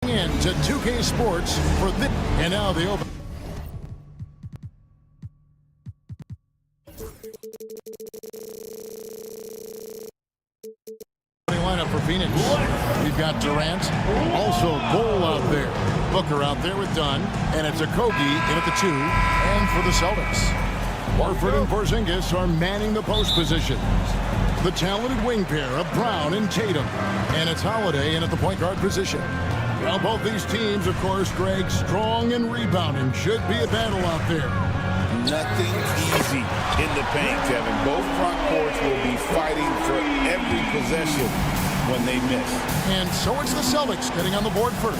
Into 2K Sports for this. And now the open. Lineup for Phoenix. We've got Durant, also Cole out there, Booker out there with Dunn, and it's Okogie in at the 2, and for the Celtics, Horford and Porzingis are manning the post positions. The talented wing pair of Brown and Tatum, and it's Holiday in at the point guard position. Well, both these teams, of course, Greg, strong and rebounding. Should be a battle out there. Nothing easy in the paint, Kevin. Both front courts will be fighting for every possession when they miss. And so it's the Celtics getting on the board first.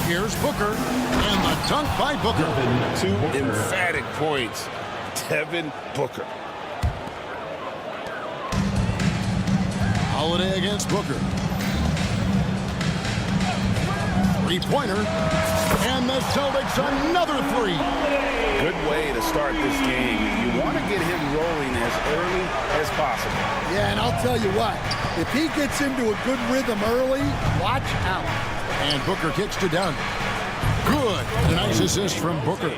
Here's Booker, and the dunk by Booker. 2 emphatic points. Devin Booker. Holiday against Booker. Three-pointer, and the Celtics another 3. Good way to start this game. You want to get him rolling as early as possible. Yeah, and I'll tell you what, if he gets into a good rhythm early, watch out. And Booker kicks to Dunn. Good. A nice assist from Booker.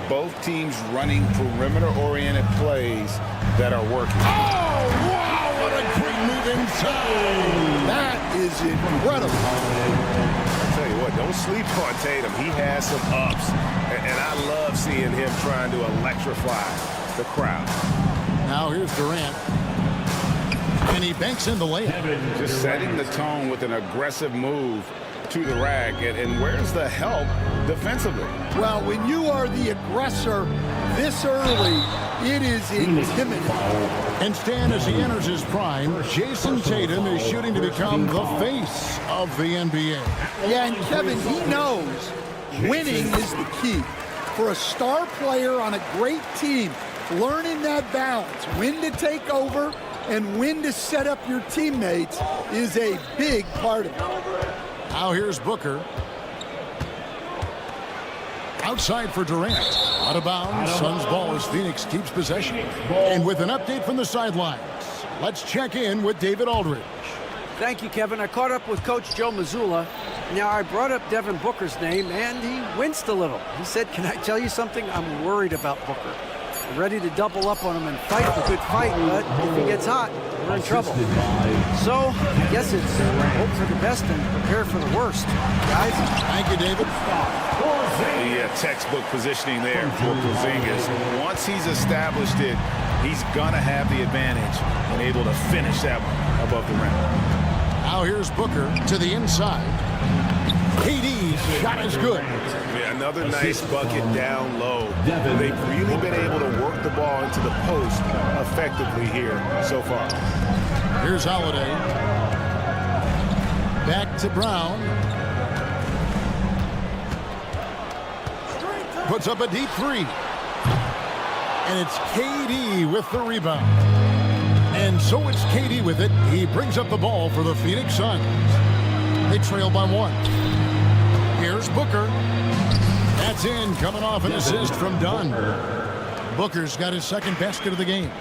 Both teams running perimeter-oriented plays that are working. Oh, wow, what a great move inside. That is incredible. Tell you what, don't sleep on Tatum. He has some ups, and I love seeing him trying to electrify the crowd. Now here's Durant, and he banks in the layup. Just setting the tone with an aggressive move to the rack, and where's the help defensively? Well, when you are the aggressor this early, it is intimidating. And Stan, as he enters his prime, Jason Tatum is shooting to become the face of the NBA. Yeah, and Kevin, he knows winning is the key. For a star player on a great team, learning that balance, when to take over and when to set up your teammates is a big part of it. Now here's Booker. Outside for Durant. Out of bounds. Suns ball as Phoenix keeps possession. And with an update from the sidelines, let's check in with David Aldridge. Thank you, Kevin. I caught up with Coach Joe Mazzulla. Now, I brought up Devin Booker's name, and he winced a little. He said, "Can I tell you something? I'm worried about Booker. I'm ready to double up on him and fight the good fight, but if he gets hot, we're in trouble." So, I guess it's hope for the best and prepare for the worst, guys. Thank you, David. The textbook positioning there for Porzingis. Once he's established it, he's going to have the advantage and able to finish that one above the rim. Now here's Booker to the inside. KD's shot is good. Yeah, another nice bucket down low. They've really been able to work the ball into the post effectively here so far. Here's Holiday. Back to Brown. Puts up a deep 3. And it's KD with the rebound. And so it's KD with it. He brings up the ball for the Phoenix Suns. They trail by 1. Here's Booker. That's in, coming off an assist from Dunn. Booker's got his second basket of the game.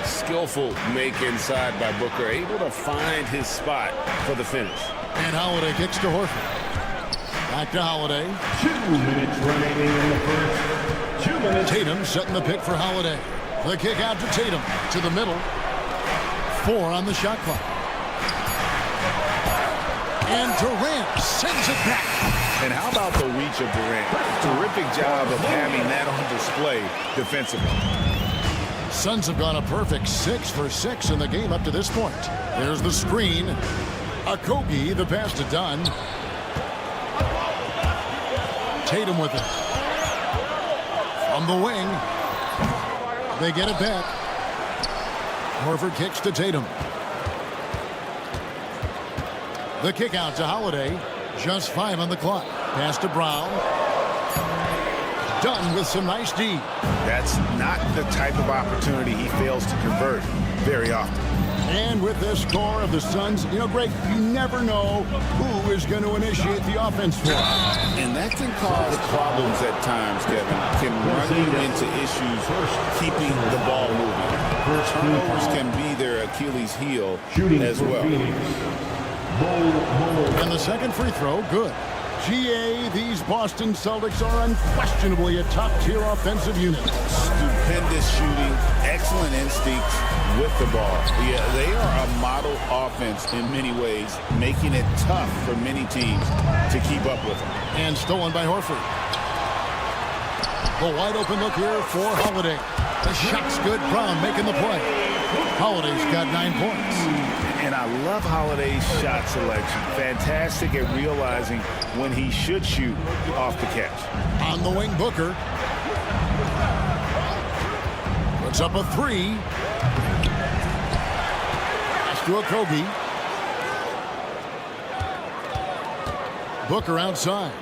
Skillful make inside by Booker, able to find his spot for the finish. And Holiday kicks to Horford. Back to Holiday. 2 minutes remaining in the first. 2 minutes. Tatum setting the pick for Holiday. The kick out to Tatum. To the middle. 4 on the shot clock. And Durant sends it back. And how about the reach of Durant? Terrific job of having that on display defensively. Suns have gone a perfect 6 for 6 in the game up to this point. There's the screen. Okogie, the pass to Dunn. Tatum with it. From the wing. They get it back. Horford kicks to Tatum. The kick out to Holiday. Just 5 on the clock. Pass to Brown. Dunn with some nice D. That's not the type of opportunity he fails to convert very often. And with the score of the Suns, you know, Greg, you never know who is going to initiate the offense for. And that can cause problems at times, Kevin. Can run you into issues keeping the ball moving. Turnovers can be their Achilles heel Shooting as for well. Phoenix. Bull. And the second free throw, good. GA, these Boston Celtics are unquestionably a top-tier offensive unit. Stupendous shooting, excellent instincts with the ball. Yeah, they are a model offense in many ways, making it tough for many teams to keep up with them. And stolen by Horford. The wide open look here for Holiday. The shot's good. Brown making the play. Holiday's got 9 points. And I love Holiday's shot selection. Fantastic at realizing when he should shoot off the catch. On the wing, Booker. Puts up a 3. Pass to Okogie. Booker outside.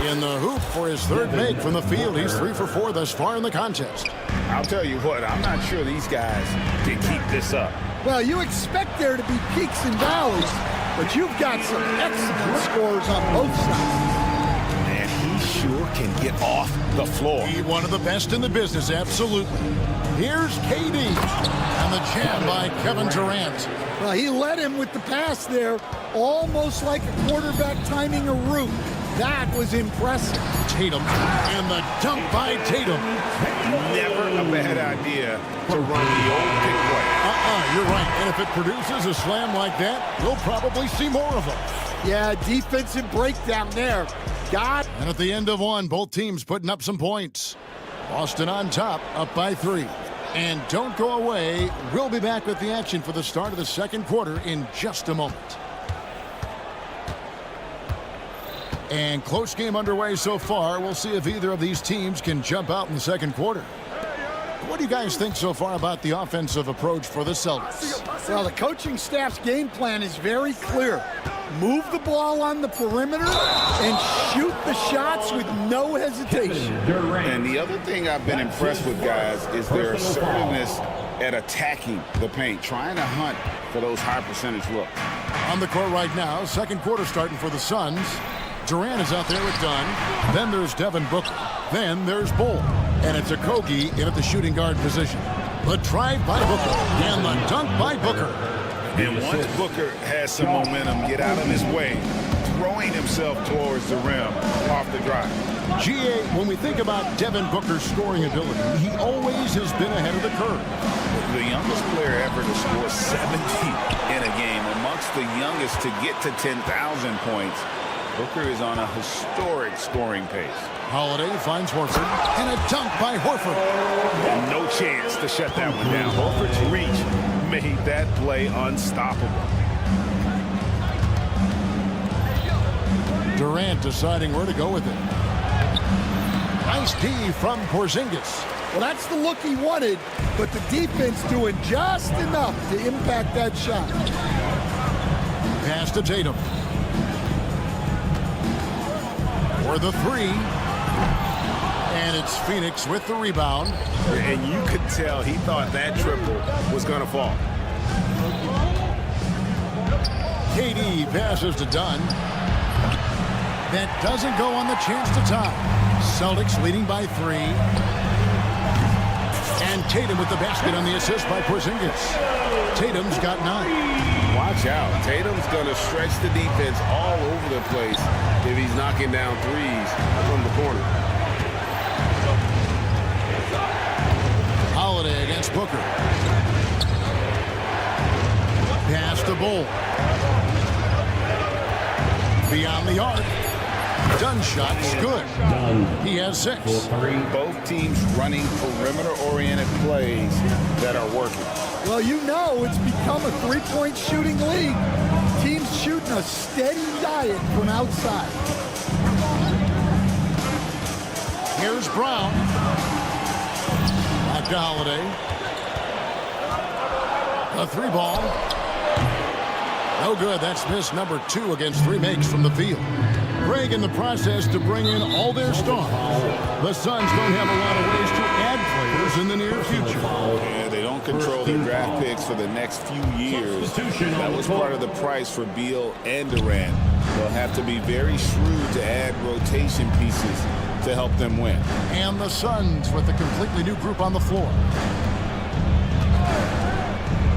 In the hoop for his third make from the field. He's 3 for 4 thus far in the contest. I'll tell you what, I'm not sure these guys can keep this up. Well, you expect there to be peaks and valleys, but you've got some excellent scores on both sides. And he sure can get off the floor. He one of the best in the business, absolutely. Here's KD. And the jam by Kevin Durant. Well, he led him with the pass there, almost like a quarterback timing a route. That was impressive. Tatum. And the dunk by Tatum. Never a bad idea to run the old pick play. You're right. And if it produces a slam like that, we'll probably see more of them. Yeah, defensive breakdown there. And at the end of one, both teams putting up some points. Boston on top, up by 3. And don't go away. We'll be back with the action for the start of the second quarter in just a moment. And close game underway so far. We'll see if either of these teams can jump out in the second quarter. What do you guys think so far about the offensive approach for the Celtics? Well, the coaching staff's game plan is very clear. Move the ball on the perimeter and shoot the shots with no hesitation. And the other thing I've been impressed with, guys, is their assertiveness at attacking the paint, trying to hunt for those high percentage looks. On the court right now, second quarter starting for the Suns. Durant is out there with Dunn. Then there's Devin Booker. Then there's Bull. And it's Okogie in at the shooting guard position. The drive by Booker. And the dunk by Booker. And once Booker has some momentum, get out of his way, throwing himself towards the rim off the drive. GA, when we think about Devin Booker's scoring ability, he always has been ahead of the curve. The youngest player ever to score 70 in a game, amongst the youngest to get to 10,000 points. Booker is on a historic scoring pace. Holiday finds Horford, and a dunk by Horford. And no chance to shut that one down. Horford's reach made that play unstoppable. Durant deciding where to go with it. Nice D from Porzingis. Well, that's the look he wanted, but the defense doing just enough to impact that shot. Pass to Tatum. For the 3. And it's Phoenix with the rebound. And you could tell he thought that triple was going to fall. KD passes to Dunn. That doesn't go on the chance to tie. Celtics leading by 3. And Tatum with the basket on the assist by Porzingis. Tatum's got 9. Watch out. Tatum's going to stretch the defense all over the place if he's knocking down threes from the corner. Holiday against Booker. Pass to Bull. Beyond the arc. Dunn shot's good. He has 6. Both teams running perimeter-oriented plays that are working. Well, you know it's become a three-point shooting league. Teams shooting a steady diet from outside. Here's Brown. Back to Holiday. A 3 ball. No good. That's miss number 2 against 3 makes from the field. Greg in the process to bring in all their stars. The Suns don't have a lot of ways to add players in the near future. Yeah, they don't control their draft picks for the next few years. That was part of the price for Beal and Durant. They'll have to be very shrewd to add rotation pieces to help them win. And the Suns with a completely new group on the floor.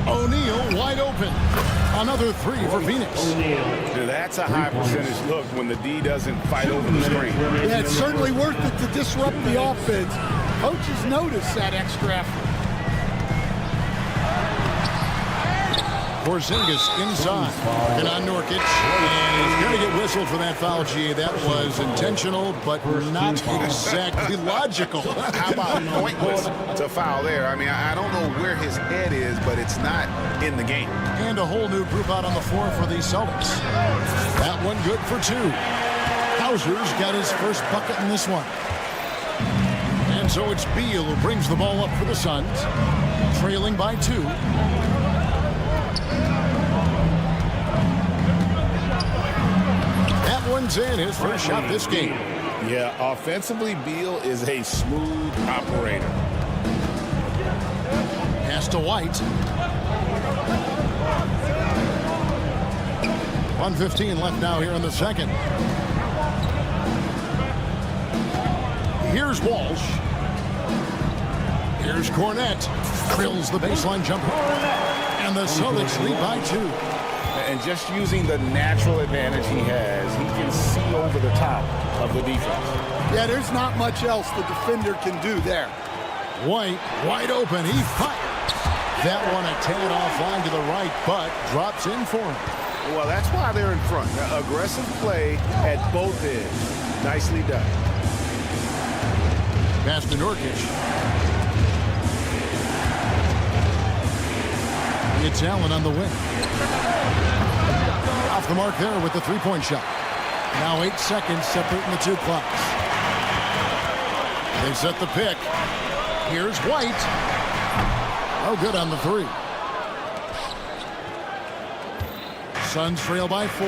O'Neal wide open. Another three for Phoenix. That's a high percentage look when the D doesn't fight over the screen. Yeah, it's certainly worth it to disrupt the offense. Coaches notice that extra effort. Porzingis inside. And on Nurkic. And he's going to get whistled for that foul, G. That was intentional, but not exactly logical. How about pointless to foul there? I mean, I don't know where his head is, but it's not in the game. And a whole new group out on the floor for the Celtics. That one good for two. Hauser's got his first bucket in this one. And so it's Beal who brings the ball up for the Suns, trailing by two. That one's in, his first shot this game. Yeah, offensively, Beal is a smooth operator. Pass to White. 1:15 left now here in the second. Here's Walsh. Here's Cornette. Drills the baseline jumper. And the Celtics lead by two. And just using the natural advantage he has, he can see over the top of the defense. Yeah, there's not much else the defender can do there. White wide open. He fires. That one a tad offline to the right, but drops in for him. Well, that's why they're in front. Now, aggressive play at both ends. Nicely done. Pass to Nurkic. It's Allen on the wing. Off the mark there with the three-point shot. Now 8 seconds separating the two clocks. They set the pick. Here's White. Oh, good on the three. Suns trail by 4.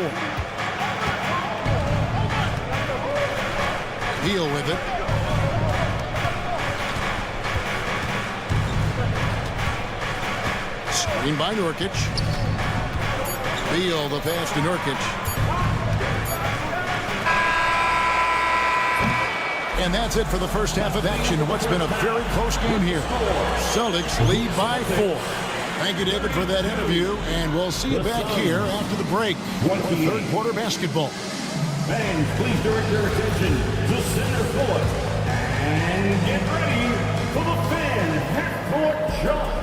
Beal with it. Screen by Nurkic. Beal, the pass to Nurkic. And that's it for the first half of action. What's been a very close game here. Celtics lead by 4. Thank you, David, for that interview. And we'll see you back here after the break for third quarter basketball. Fans, please direct your attention to center court. And get ready for the fan half-court jump.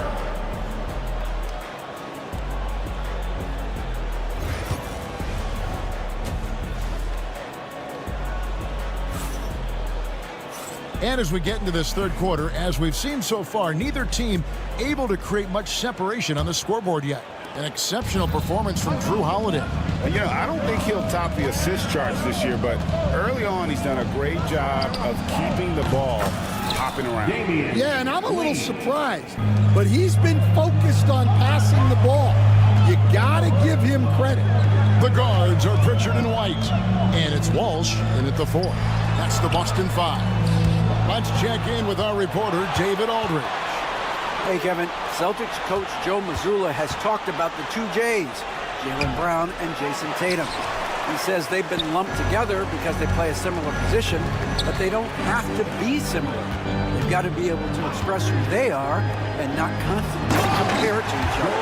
And as we get into this third quarter, as we've seen so far, neither team able to create much separation on the scoreboard yet. An exceptional performance from Drew Holiday. You know, I don't think he'll top the assist charts this year, but early on he's done a great job of keeping the ball hopping around. Yeah, and I'm a little surprised, but he's been focused on passing the ball. You gotta give him credit. The guards are Pritchard and White, and it's Walsh in at the 4. That's the Boston 5. Let's check in with our reporter, David Aldridge. Hey, Kevin. Celtics coach Joe Mazzulla has talked about the two J's, Jaylen Brown and Jason Tatum. He says they've been lumped together because they play a similar position, but they don't have to be similar. They've got to be able to express who they are and not constantly compare to each other.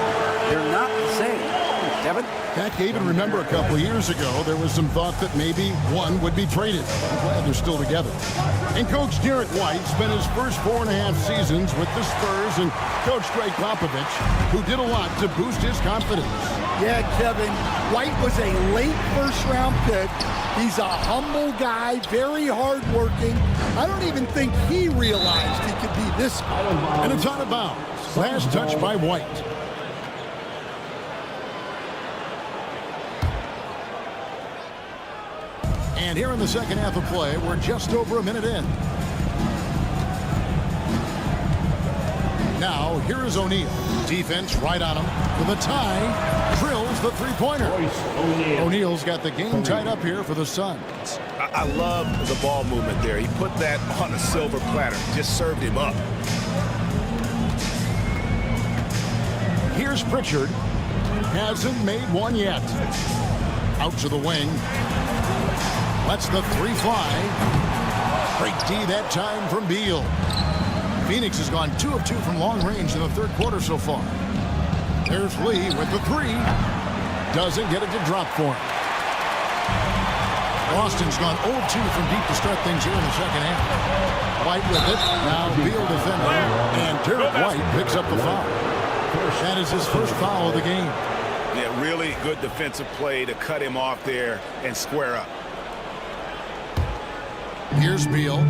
They're not the same. Kevin? Pat, David, remember a couple of years ago, there was some thought that maybe one would be traded. I'm glad they're still together. And Coach Derek White spent his first 4.5 seasons with the Spurs and Coach Greg Popovich, who did a lot to boost his confidence. Yeah, Kevin, White was a late first-round pick. He's a humble guy, very hard-working. I don't even think he realized he could be this good. And it's out of bounds. Last touch by White. And here in the second half of play, we're just over a minute in. Now, here is O'Neal. Defense right on him. For the tie, drills the three-pointer. O'Neal's got the game tied up here for the Suns. I love the ball movement there. He put that on a silver platter. Just served him up. Here's Pritchard. Hasn't made one yet. Out to the wing. Lets the three fly. Great D that time from Beal. Phoenix has gone 2 of 2 from long range in the third quarter so far. There's Lee with the three. Doesn't get it to drop for him. Boston's gone 0-2 from deep to start things here in the second half. White with it. Now Beal defending. And Derek White picks up the foul. That is his first foul of the game. Yeah, really good defensive play to cut him off there and square up. Here's Beal.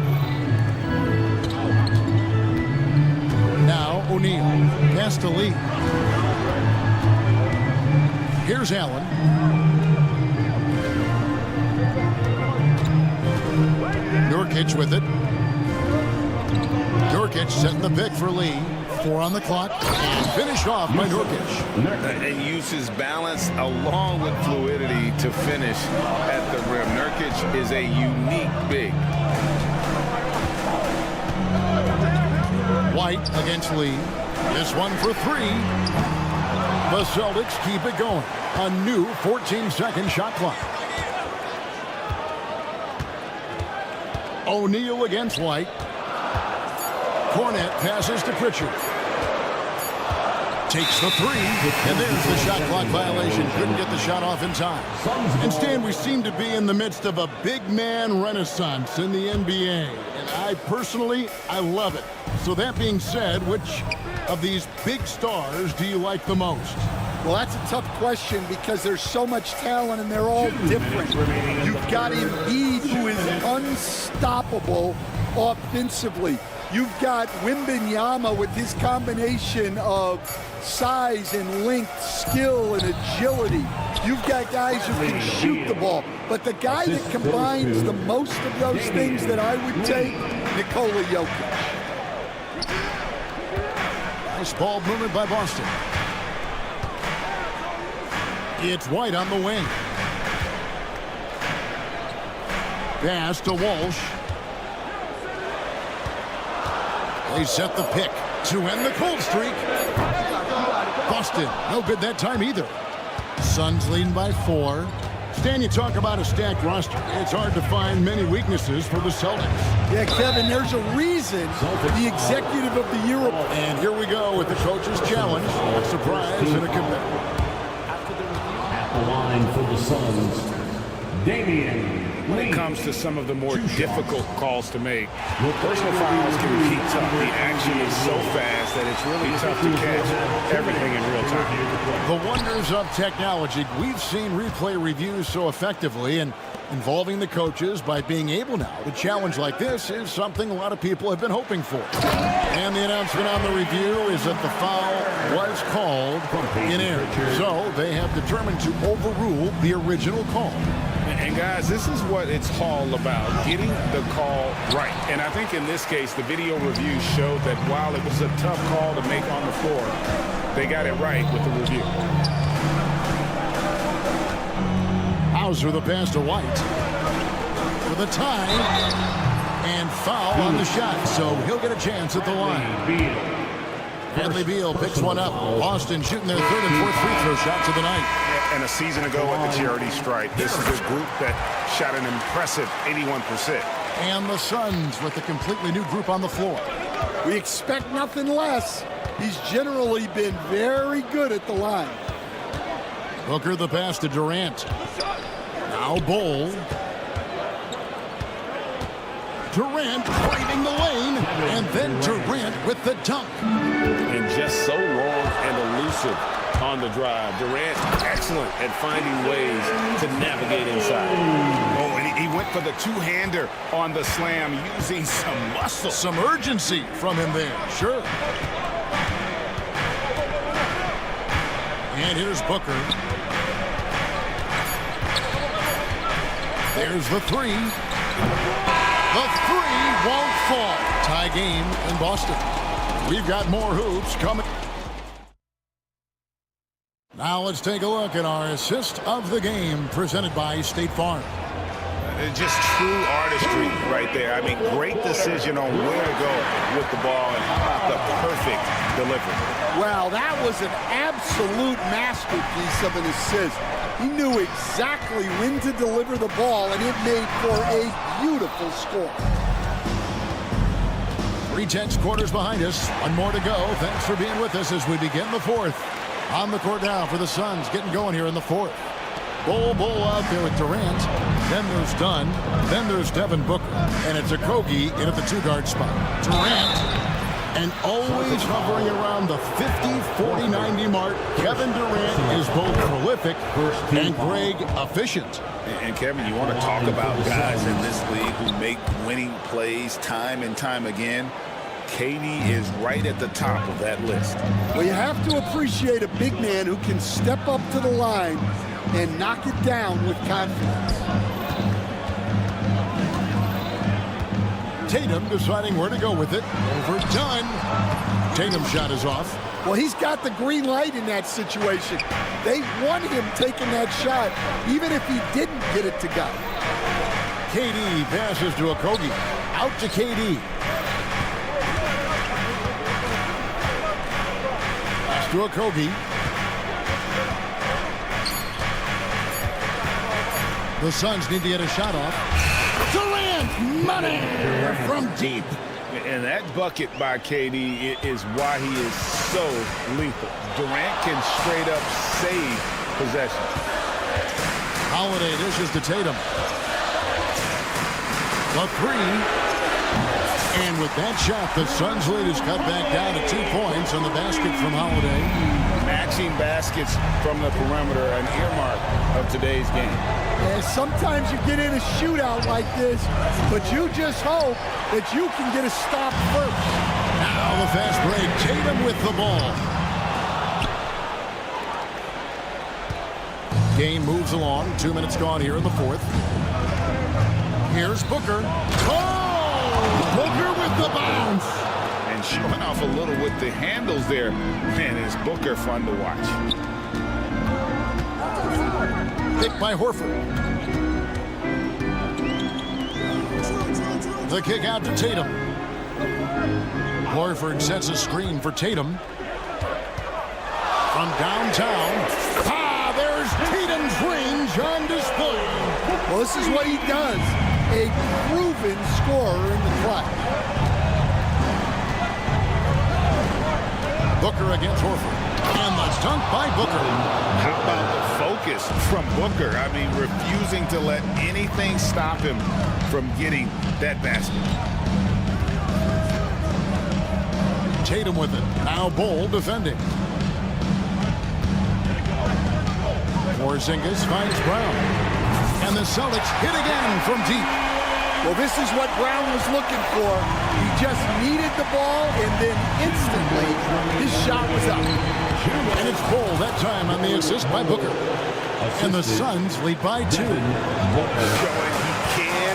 Now O'Neal. Pass to Lee. Here's Allen. Nurkic with it. Nurkic setting the pick for Lee. 4 on the clock. And finished off by Nurkic. And uses balance along with fluidity to finish at the rim. Nurkic is a unique big. White against Lee. This one for 3. The Celtics keep it going. A new 14-second shot clock. O'Neal against White. Cornette passes to Pritchard. Takes the 3. And there's the shot clock violation. Couldn't get the shot off in time. And Stan, we seem to be in the midst of a big man renaissance in the NBA. And I personally love it. So that being said, which of these big stars do you like the most? Well, that's a tough question because there's so much talent and they're all different. You've got Embiid, who is unstoppable offensively. You've got Wembanyama with his combination of size and length, skill and agility. You've got guys who can shoot the ball. But the guy that combines the most of those things that I would take, Nikola Jokic. Nice ball movement by Boston. It's White on the wing. Pass to Walsh. They set the pick to end the cold streak. Boston, no good that time either. Suns leading by 4. Stan, you talk about a stacked roster. It's hard to find many weaknesses for the Celtics. Yeah, Kevin, there's a reason the executive of the year. And here we go with the coach's challenge. A surprise and a commit. At the line for the Suns, Damian. When it comes to some of the more difficult calls to make, personal fouls can be tough. The action is so fast that it's really tough to catch everything in real time. The wonders of technology. We've seen replay reviews so effectively, and involving the coaches by being able now to challenge like this is something a lot of people have been hoping for. And the announcement on the review is that the foul was called in error. So they have determined to overrule the original call. And guys, this is what it's all about, getting the call right. And I think in this case, the video review showed that while it was a tough call to make on the floor, they got it right with the review. Hauser the pass to White. For the tie. And foul on the shot, so he'll get a chance at the line. Bradley Beal picks one up. Boston shooting their 3rd and 4th free throw shots of the night. And a season ago at the charity stripe, this is a group that shot an impressive 81%. And the Suns with a completely new group on the floor. We expect nothing less. He's generally been very good at the line. Booker the pass to Durant. Now Bol. Durant braving the lane, and then Durant with the dunk. And just so long and elusive on the drive. Durant, excellent at finding ways to navigate inside. Oh, and he went for the two-hander on the slam, using some muscle. Some urgency from him there, sure. And here's Booker. There's the 3. The 3 won't fall. Tie game in Boston. We've got more hoops coming. Now let's take a look at our assist of the game presented by State Farm. Just true artistry right there. I mean, great decision on where to go with the ball, and how about the perfect delivery. Wow, that was an absolute masterpiece of an assist. He knew exactly when to deliver the ball, and it made for a beautiful score. 3 tenths quarters behind us. One more to go. Thanks for being with us as we begin the 4th. On the court now for the Suns, getting going here in the fourth. Bull out there with Durant. Then there's Dunn. Then there's Devin Booker. And it's Okogie in at the two-guard spot. Durant, and always hovering around the 50, 40, 90 mark. Kevin Durant is both prolific and Greg efficient. And Kevin, you want to talk about guys in this league who make winning plays time and time again. KD is right at the top of that list. Well, you have to appreciate a big man who can step up to the line and knock it down with confidence. Tatum deciding where to go with it. Over Dunn. Tatum's shot is off. Well, he's got the green light in that situation. They want him taking that shot, even if he didn't get it to go. KD passes to Okogie. Out to KD. Pass to Okogie. The Suns need to get a shot off. Durant, money from deep. And that bucket by KD is why he is so lethal. Durant can straight up save possession. Holiday dishes to Tatum. The three. And with that shot, the Suns lead is cut back down to 2 points on the basket from Holiday. Matching baskets from the perimeter, an earmark of today's game. Yeah, sometimes you get in a shootout like this, but you just hope that you can get a stop first. Now the fast break. Tatum with the ball. Game moves along. 2 minutes gone here in the fourth. Here's Booker. Oh! Booker with the bounce. And showing off a little with the handles there. Man, is Booker fun to watch. Pick by Horford. The kick out to Tatum. Horford sets a screen for Tatum. From downtown. There's Tatum's range on display. Well, this is what he does. A proven scorer in the clutch. Booker against Horford. And the dunk by Booker. How about the focus from Booker? I mean, refusing to let anything stop him from getting that basket. Tatum with it. Now Bull defending. Porzingis finds Brown. And the Celtics hit again from deep. Well, this is what Brown was looking for. He just needed the ball, and then instantly his shot was up. And it's Bull that time on the assist by Booker. And the Suns lead by 2. Showing he can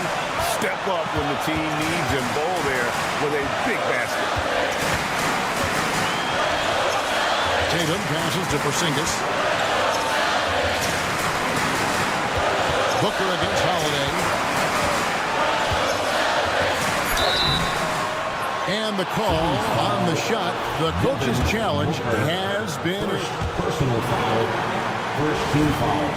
step up when the team needs him. Bull there with a big basket. Tatum passes to Porzingis. Booker against Holiday. And the call on the shot. The coach's challenge has been Personal foul. First team foul.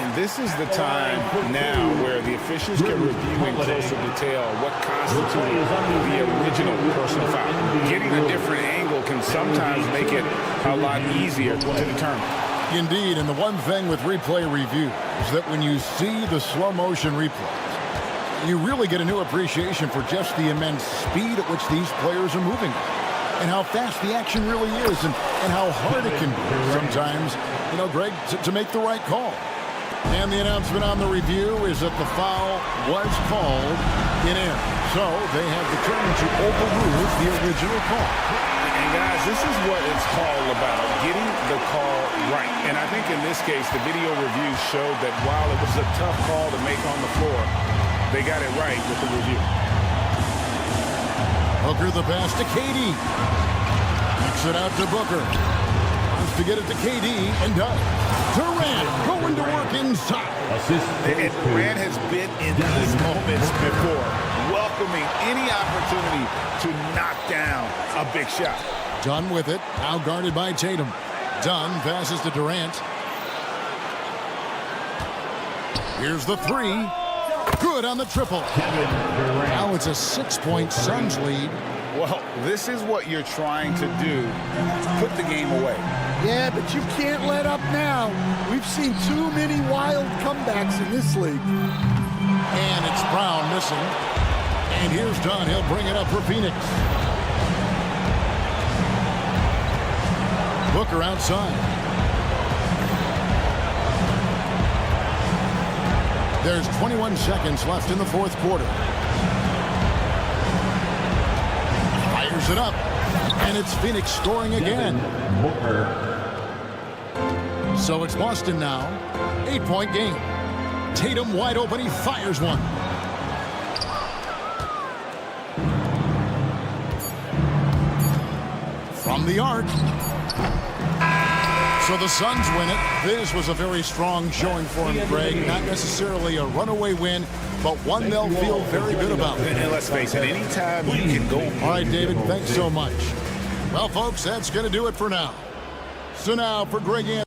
And this is the time now where the officials can review in closer detail what constituted the original personal foul. Getting a different angle can sometimes make it a lot easier to determine. Indeed, and the one thing with replay review is that when you see the slow motion replays, you really get a new appreciation for just the immense speed at which these players are moving and how fast the action really is and how hard it can be sometimes, Greg, to make the right call. And the announcement on the review is that the foul was called in error. So they have determined to overrule the original call. And guys, this is what it's all about, getting the call right. And I think in this case, the video review showed that while it was a tough call to make on the floor, they got it right with the review. Booker the pass to KD. Kicks it out to Booker. Wants to get it to KD and does. Durant going to work inside. And Durant has been in these moments before, welcoming any opportunity to knock down a big shot. Dunn with it, now guarded by Tatum. Dunn passes to Durant. Here's the three. Good on the triple. Now it's a 6-point Suns lead Well, this is what you're trying to do. Put the game away. Yeah, but you can't let up now. We've seen too many wild comebacks in this league. And it's Brown missing. And here's Dunn. He'll bring it up for Phoenix. Booker outside. There's 21 seconds left in the fourth quarter. Fires it up. And it's Phoenix scoring again. So it's Boston now. 8-point game. Tatum wide open. He fires one. From the arc. So the Suns win it. This was a very strong showing for him, Greg. Not necessarily a runaway win, but one they'll feel very good about. And let's face it, anytime you can go. All right, David, thanks so much. Well, folks, that's going to do it for now. So now for Greg Anthony.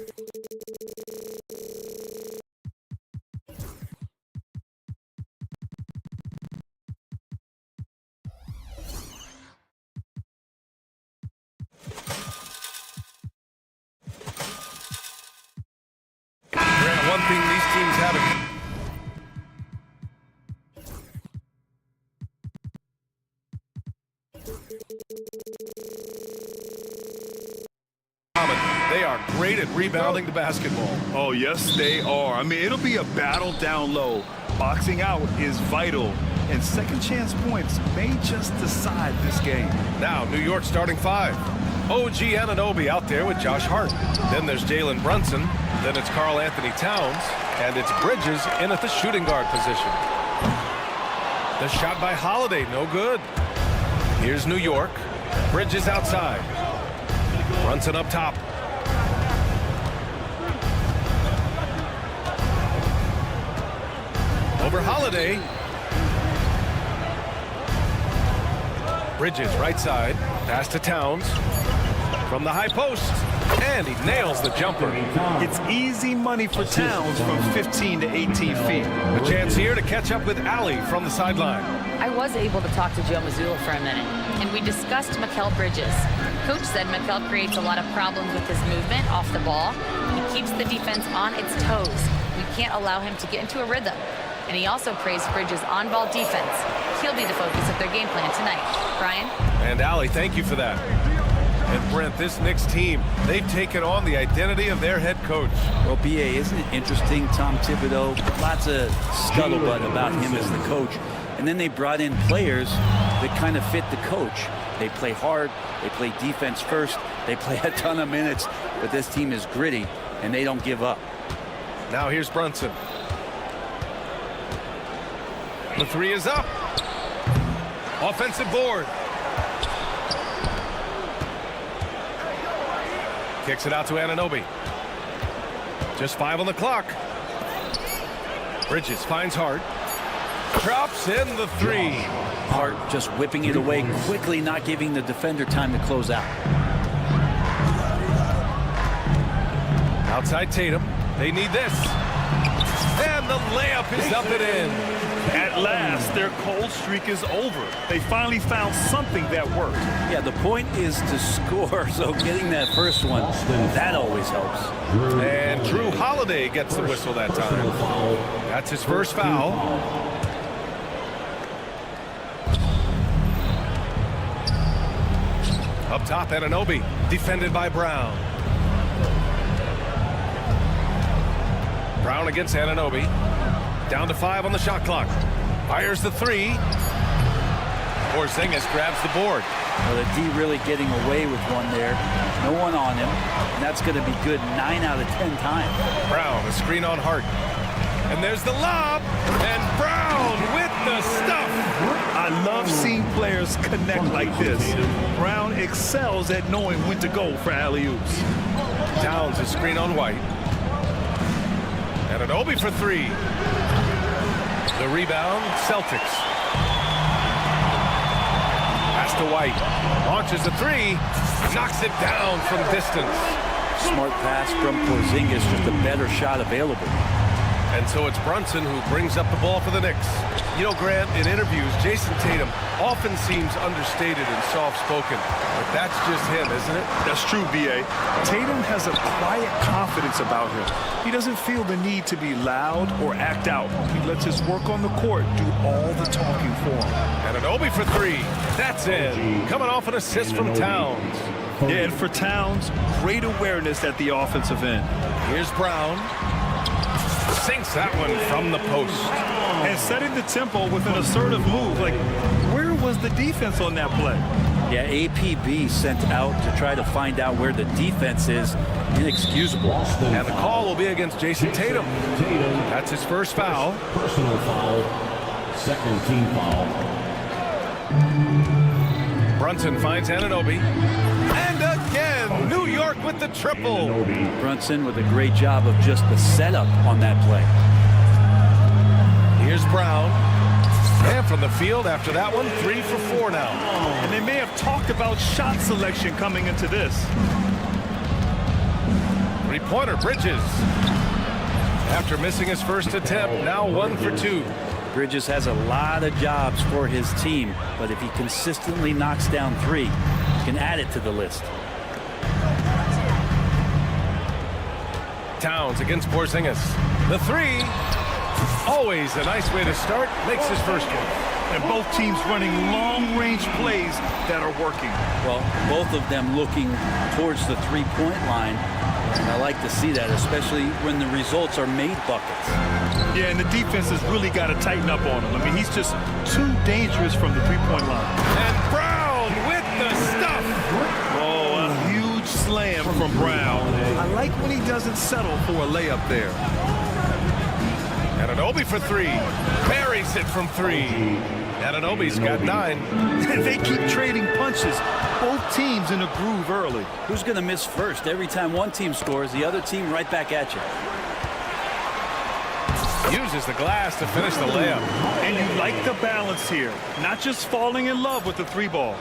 Grant, one thing these teams have in common. They are great at rebounding the basketball. Oh, yes, they are. I mean, it'll be a battle down low. Boxing out is vital, and second chance points may just decide this game. Now, New York starting five. OG Anunoby out there with Josh Hart. Then there's Jalen Brunson. Then it's Karl Anthony Towns. And it's Bridges in at the shooting guard position. The shot by Holiday, no good. Here's New York. Bridges outside. Brunson up top. Over Holiday. Bridges right side. Pass to Towns. From the high post. And he nails the jumper. It's easy money for Towns from 15 to 18 feet. A chance here to catch up with Allie from the sideline. I was able to talk to Joe Mazzulla for a minute, and we discussed Mikal Bridges. Coach said Mikal creates a lot of problems with his movement off the ball. He keeps the defense on its toes. We can't allow him to get into a rhythm. And he also praised Bridges' on-ball defense. He'll be the focus of their game plan tonight. Brian? And Allie, thank you for that. And Brent, this Knicks team, they've taken on the identity of their head coach. Well, B.A., isn't it interesting? Tom Thibodeau, lots of scuttlebutt about him as the coach. And then they brought in players that kind of fit the coach. They play hard, they play defense first, they play a ton of minutes, but this team is gritty, and they don't give up. Now here's Brunson. The three is up. Offensive board. Kicks it out to Anunoby. Just 5 on the clock. Bridges finds Hart. Drops in the three. Hart just whipping it away quickly, not giving the defender time to close out. Outside Tatum. They need this. And the layup is up and in. At last, their cold streak is over. They finally found something that worked. Yeah, the point is to score, so getting that first one, that always helps. And Drew Holiday gets the whistle that time. That's his first foul. Up top, Anunoby, defended by Brown. Brown against Anunoby. Down to 5 on the shot clock. Fires the three. Porzingis grabs the board. Well, the D really getting away with one there. No one on him. And that's going to be good 9 out of 10 times. Brown, a screen on Hart. And there's the lob. And Brown with the stuff. I love seeing players connect like this. Brown excels at knowing when to go for alley-oops. Towns, a screen on White. Anunoby for three. The rebound, Celtics. Pass to White. Launches a three. Knocks it down from distance. Smart pass from Porzingis, just a better shot available. And so it's Brunson who brings up the ball for the Knicks. You know, Grant, in interviews, Jason Tatum often seems understated and soft-spoken. But that's just him, isn't it? That's true, B.A. Tatum has a quiet confidence about him. He doesn't feel the need to be loud or act out. He lets his work on the court do all the talking for him. Anunoby for three. That's in. Coming off an assist from Towns. Yeah, and for Towns, great awareness at the offensive end. Here's Brown. Sinks that one from the post. And setting the tempo with an assertive move. Like, where was the defense on that play? Yeah, APB sent out to try to find out where the defense is. Inexcusable. And the call will be against Jason Tatum. That's his first foul. Personal foul. Second team foul. Brunson finds Anunoby. And again, New York with the triple. Brunson with a great job of just the setup on that play. Here's Brown. And from the field after that one, 3 for 4 now. And they may have talked about shot selection coming into this. Three-pointer, Bridges. After missing his first attempt, now 1 for 2. Bridges has a lot of jobs for his team, but if he consistently knocks down 3, he can add it to the list. Towns against Porzingis. The 3. Always a nice way to start. Makes his first one. And both teams running long-range plays that are working. Well, both of them looking towards the three-point line. And I like to see that, especially when the results are made buckets. Yeah, and the defense has really got to tighten up on him. I mean, he's just too dangerous from the three-point line. And Brown with the stuff. Oh, a huge slam from Brown. I like when he doesn't settle for a layup there. Anunoby for 3. Buries it from 3. Anunoby's got 9. They keep trading punches. Both teams in a groove early. Who's going to miss first? Every time one team scores, the other team right back at you. Uses the glass to finish the layup. And you like the balance here. Not just falling in love with the 3-ball.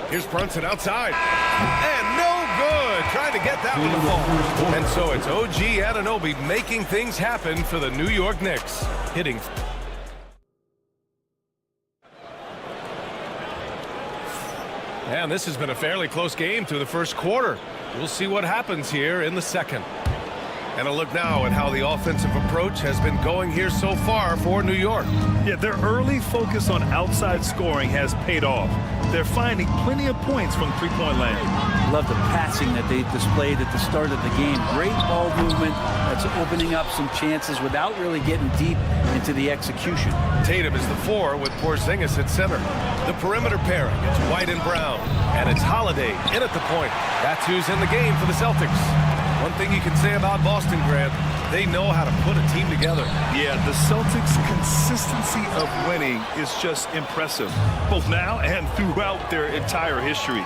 Here's Brunson outside. And no good. Trying to get that one to fall. And so it's OG Anunoby making things happen for the New York Knicks. Hitting. And this has been a fairly close game through the first quarter. We'll see what happens here in the second. And a look now at how the offensive approach has been going here so far for New York. Yeah, their early focus on outside scoring has paid off. They're finding plenty of points from three-point land. Love the passing that they displayed at the start of the game. Great ball movement that's opening up some chances without really getting deep into the execution. Tatum is the 4 with Porzingis at center. The perimeter pairing, it's White and Brown. And it's Holiday in at the point. That's who's in the game for the Celtics. One thing you can say about Boston, Grant, they know how to put a team together. Yeah, the Celtics' consistency of winning is just impressive, both now and throughout their entire history.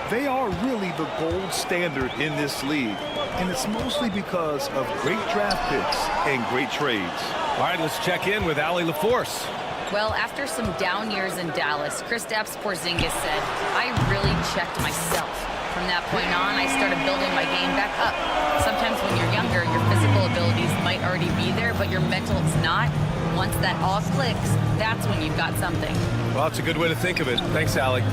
They are really the gold standard in this league, and it's mostly because of great draft picks and great trades. All right, let's check in with Allie LaForce. Well, after some down years in Dallas, Kristaps Porzingis said, "I really checked myself. From that point on, I started building my game back up. Sometimes when you're younger, your physical abilities might already be there, but your mental is not. Once that all clicks, that's when you've got something." Well, that's a good way to think of it. Thanks, Allie.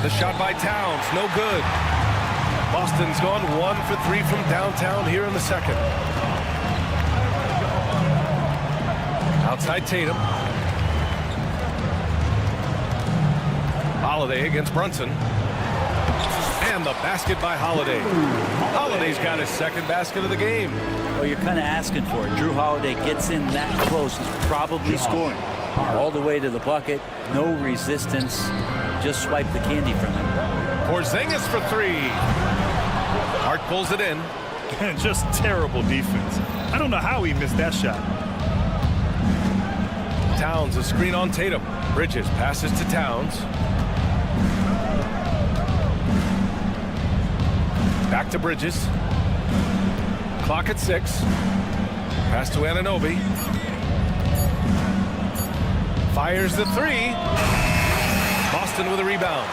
The shot by Towns, no good. Boston's gone 1 for 3 from downtown here in the second. Outside Tatum. Holiday against Brunson. And the basket by Holiday. Holiday's got his second basket of the game. Well, you're kind of asking for it. Drew Holiday gets in that close. He's probably scoring. All the way to the bucket. No resistance. Just swipe the candy from him. Porzingis for 3. Hart pulls it in. And just terrible defense. I don't know how he missed that shot. Towns, a screen on Tatum. Bridges passes to Towns. Back to Bridges. Clock at 6. Pass to Anunoby. Fires the 3. Boston with a rebound.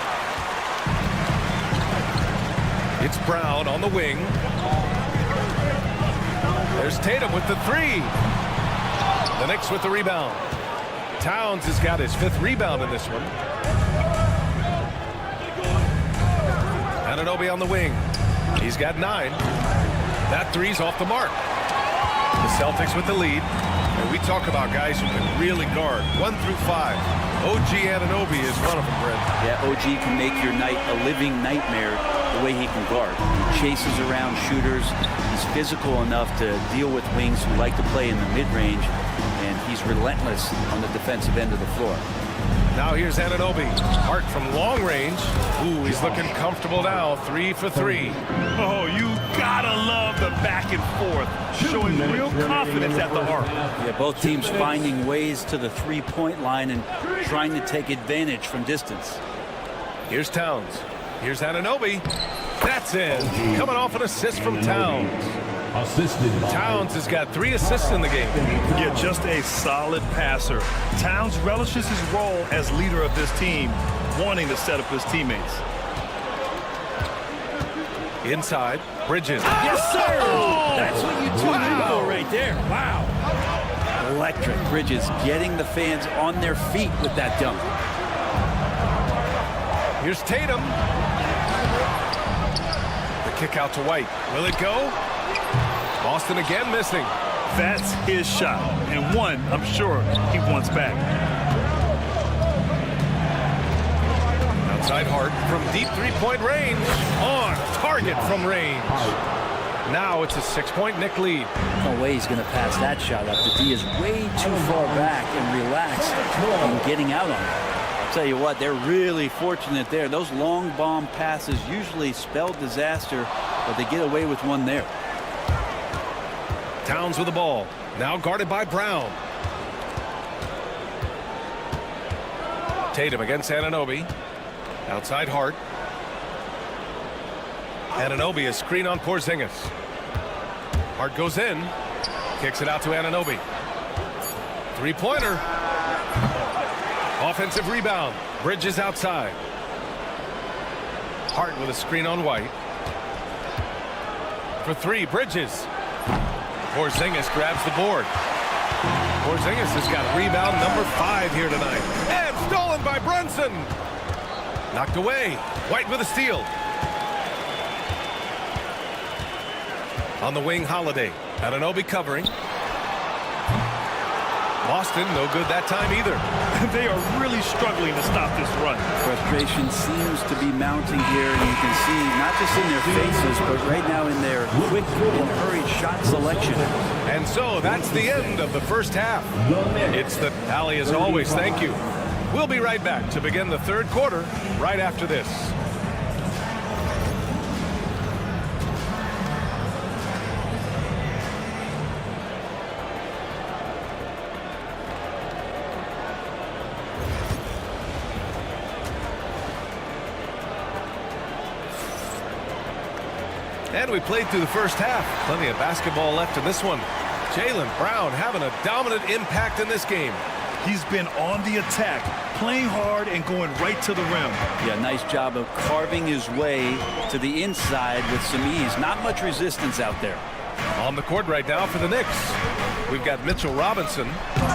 It's Brown on the wing. There's Tatum with the 3. The Knicks with the rebound. Towns has got his 5th rebound in this one. Anunoby on the wing. He's got 9. That 3's off the mark. The Celtics with the lead. And we talk about guys who can really guard 1 through 5. OG Anunoby is one of them, Brent. Yeah, OG can make your night a living nightmare the way he can guard. He chases around shooters. He's physical enough to deal with wings who like to play in the mid-range. And he's relentless on the defensive end of the floor. Now here's Anunoby. Hart from long range. Ooh, he's looking comfortable now. 3 for 3. Oh, you gotta love the back and forth. Showing real confidence at the arc. Yeah, both teams finding ways to the three-point line and trying to take advantage from distance. Here's Towns. Here's Anunoby. That's in. Coming off an assist from Towns. Towns has got 3 assists in the game. Yeah, just a solid passer. Towns relishes his role as leader of this team, wanting to set up his teammates. Inside, Bridges. Yes, sir! That's what you tune in for right there. Wow. Electric. Bridges getting the fans on their feet with that dunk. Here's Tatum. The kick out to White. Will it go? Boston again missing. That's his shot, and one I'm sure he wants back. Outside Hart from deep three-point range. On target from range. Now it's a 6-point Knick lead. No way he's going to pass that shot up. The D is way too far back and relaxed in getting out on it. I'll tell you what, they're really fortunate there. Those long bomb passes usually spell disaster, but they get away with one there. Towns with the ball. Now guarded by Brown. Tatum against Anunoby. Outside Hart. Anunoby, a screen on Porzingis. Hart goes in. Kicks it out to Anunoby. Three-pointer. Offensive rebound. Bridges outside. Hart with a screen on White. For three, Bridges. Porzingis grabs the board. Porzingis has got rebound number 5 here tonight. And stolen by Brunson. Knocked away. White with a steal. On the wing, Holiday. Anunoby covering. Boston, no good that time either. They are really struggling to stop this run. Frustration seems to be mounting here, and you can see not just in their faces, but right now in their quick and hurried shot selection. And so that's the end of the first half. It's the Allie as always. Thank you. We'll be right back to begin the third quarter right after this. And we played through the first half. Plenty of basketball left in this one. Jaylen Brown having a dominant impact in this game. He's been on the attack, playing hard and going right to the rim. Yeah, nice job of carving his way to the inside with some ease. Not much resistance out there. On the court right now for the Knicks, we've got Mitchell Robinson,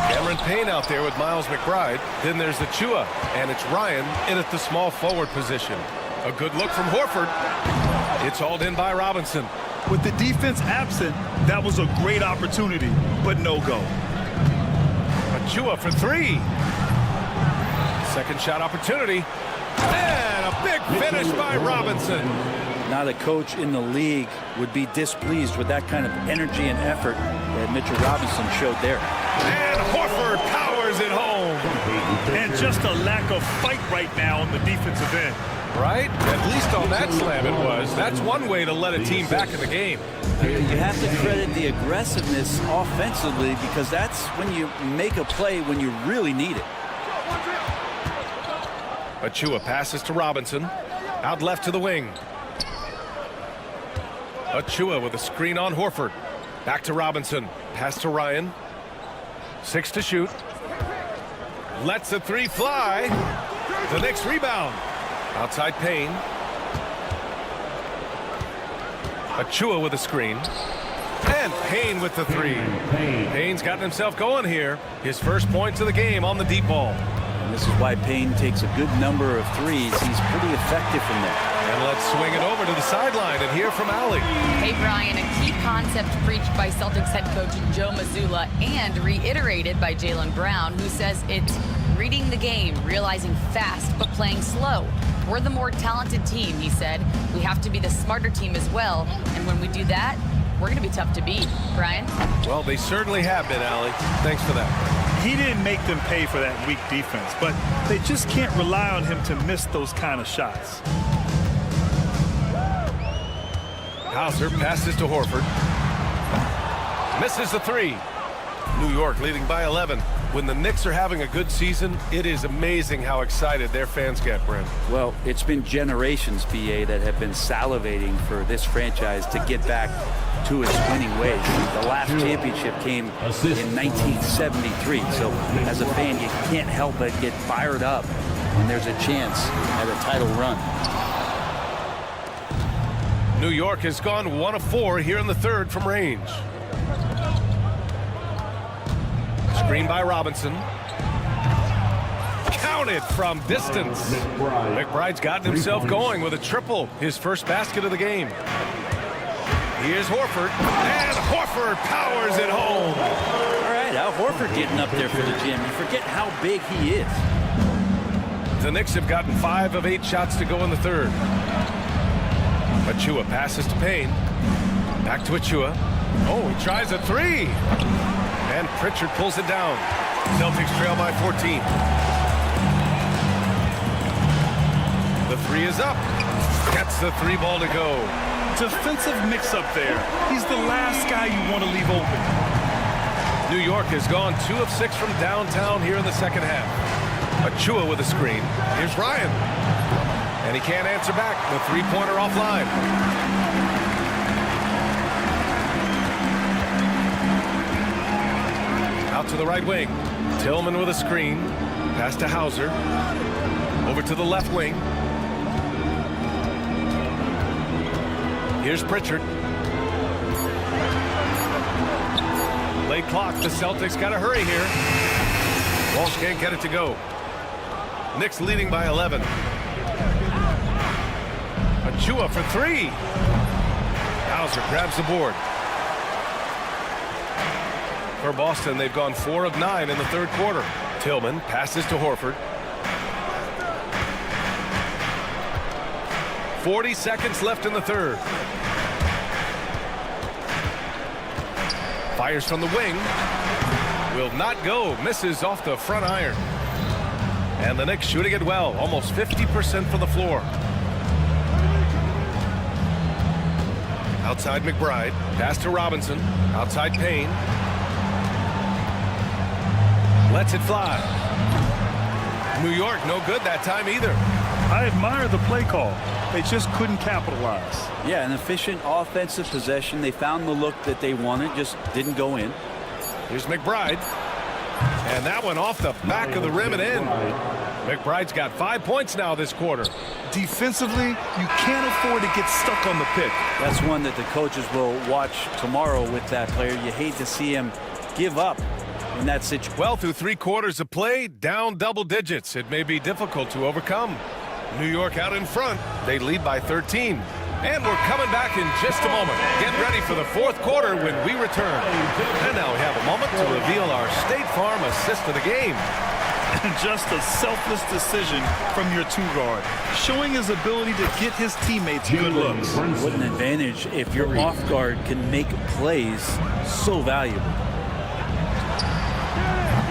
Cameron Payne out there with Miles McBride. Then there's Achua, and it's Ryan in at the small forward position. A good look from Horford. It's hauled in by Robinson. With the defense absent, that was a great opportunity, but no go. Achua for three. Second shot opportunity. And a big finish by Robinson. Not a coach in the league would be displeased with that kind of energy and effort that Mitchell Robinson showed there. And Horford powers it home. And just a lack of fight right now on the defensive end. Right? At least on that slam it was. That's one way to let a team back in the game. You have to credit the aggressiveness offensively, because that's when you make a play when you really need it. Achua passes to Robinson. Out left to the wing. Achua with a screen on Horford. Back to Robinson. Pass to Ryan. 6 to shoot. Lets the three fly. The Knicks rebound. Outside Payne. Achua with a screen. And Payne with the three. Payne's gotten himself going here. His first points of the game on the deep ball. And this is why Payne takes a good number of threes. He's pretty effective from there. And let's swing it over to the sideline and hear from Allie. Hey, Brian, a key concept preached by Celtics head coach Joe Mazzulla and reiterated by Jaylen Brown, who says it's reading the game, realizing fast, but playing slow. We're the more talented team, he said. We have to be the smarter team as well. And when we do that, we're going to be tough to beat. Brian? Well, they certainly have been, Allie. Thanks for that. He didn't make them pay for that weak defense, but they just can't rely on him to miss those kind of shots. Hauser passes to Horford. Misses the three. New York leading by 11. When the Knicks are having a good season, it is amazing how excited their fans get, Brent. Well, it's been generations, BA, that have been salivating for this franchise to get back to its winning ways. The last championship came in 1973. So as a fan, you can't help but get fired up when there's a chance at a title run. New York has gone 1 of 4 here in the third from range. Screen by Robinson. Counted from distance. McBride's gotten himself going with a triple, his first basket of the game. Here's Horford, and Horford powers it home. All right, Al Horford getting up there for the gym. You forget how big he is. The Knicks have gotten 5 of 8 shots to go in the third. Achua passes to Payne. Back to Achua. Oh, he tries a 3. And Pritchard pulls it down. Celtics trail by 14. The 3 is up. Gets the 3 ball to go. Defensive mix-up there. He's the last guy you want to leave open. New York has gone 2 of 6 from downtown here in the second half. Achua with a screen. Here's Ryan. And he can't answer back. The 3-pointer offline. Out to the right wing. Tillman with a screen. Pass to Hauser. Over to the left wing. Here's Pritchard. Late clock. The Celtics got to hurry here. Walsh can't get it to go. Knicks leading by 11. Achua for 3. Hauser grabs the board. For Boston, they've gone 4 of 9 in the third quarter. Tillman passes to Horford. 40 seconds left in the third. Fires from the wing. Will not go. Misses off the front iron. And the Knicks shooting it well. Almost 50% from the floor. Outside McBride. Pass to Robinson. Outside Payne. Lets it fly. New York no good that time either. I admire the play call. They just couldn't capitalize. Yeah, an efficient offensive possession. They found the look that they wanted, just didn't go in. Here's McBride. And that one off the back of the rim and in. McBride's got 5 points now this quarter. Defensively, you can't afford to get stuck on the pick. That's one that the coaches will watch tomorrow with that player. You hate to see him give up in that situation. Well, through 3 quarters of play, down double digits. It may be difficult to overcome. New York out in front. They lead by 13. And we're coming back in just a moment. Get ready for the fourth quarter when we return. And now we have a moment to reveal our State Farm assist of the game. Just a selfless decision from your 2-guard, showing his ability to get his teammates good looks. What an advantage if your off guard can make plays so valuable.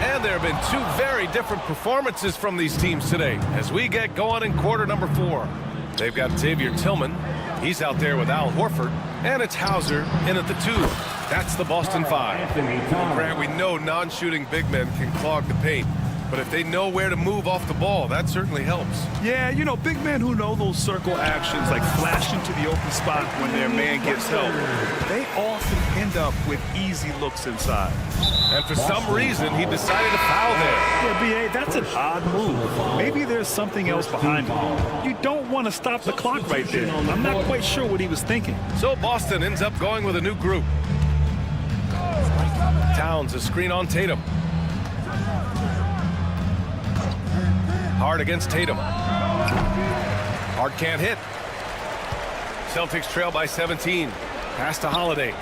And there have been 2 very different performances from these teams today as we get going in quarter number 4. They've got Xavier Tillman. He's out there with Al Horford. And it's Hauser in at the 2. That's the Boston 5. Grant, we know non-shooting big men can clog the paint. But if they know where to move off the ball, that certainly helps. Yeah, you know, big men who know those circle actions, like flashing to the open spot when their man gets help, they often end up with easy looks inside. And for some reason, he decided to foul there. Yeah, B.A., that's an odd move. Maybe there's something else behind it. You don't want to stop the clock right there. I'm not quite sure what he was thinking. So Boston ends up going with a new group. Towns, a screen on Tatum. Hard against Tatum. Hard can't hit. Celtics trail by 17. Pass to Holiday.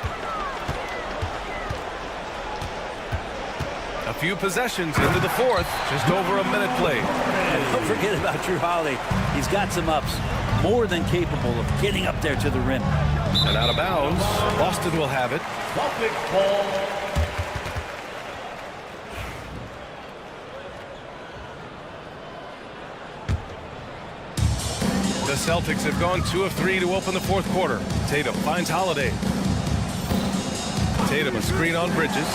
A few possessions into the fourth. Just over a minute played. And don't forget about Drew Holiday. He's got some ups. More than capable of getting up there to the rim. And out of bounds. Boston will have it. Celtics ball. The Celtics have gone 2 of 3 to open the fourth quarter. Tatum finds Holiday. Tatum a screen on Bridges.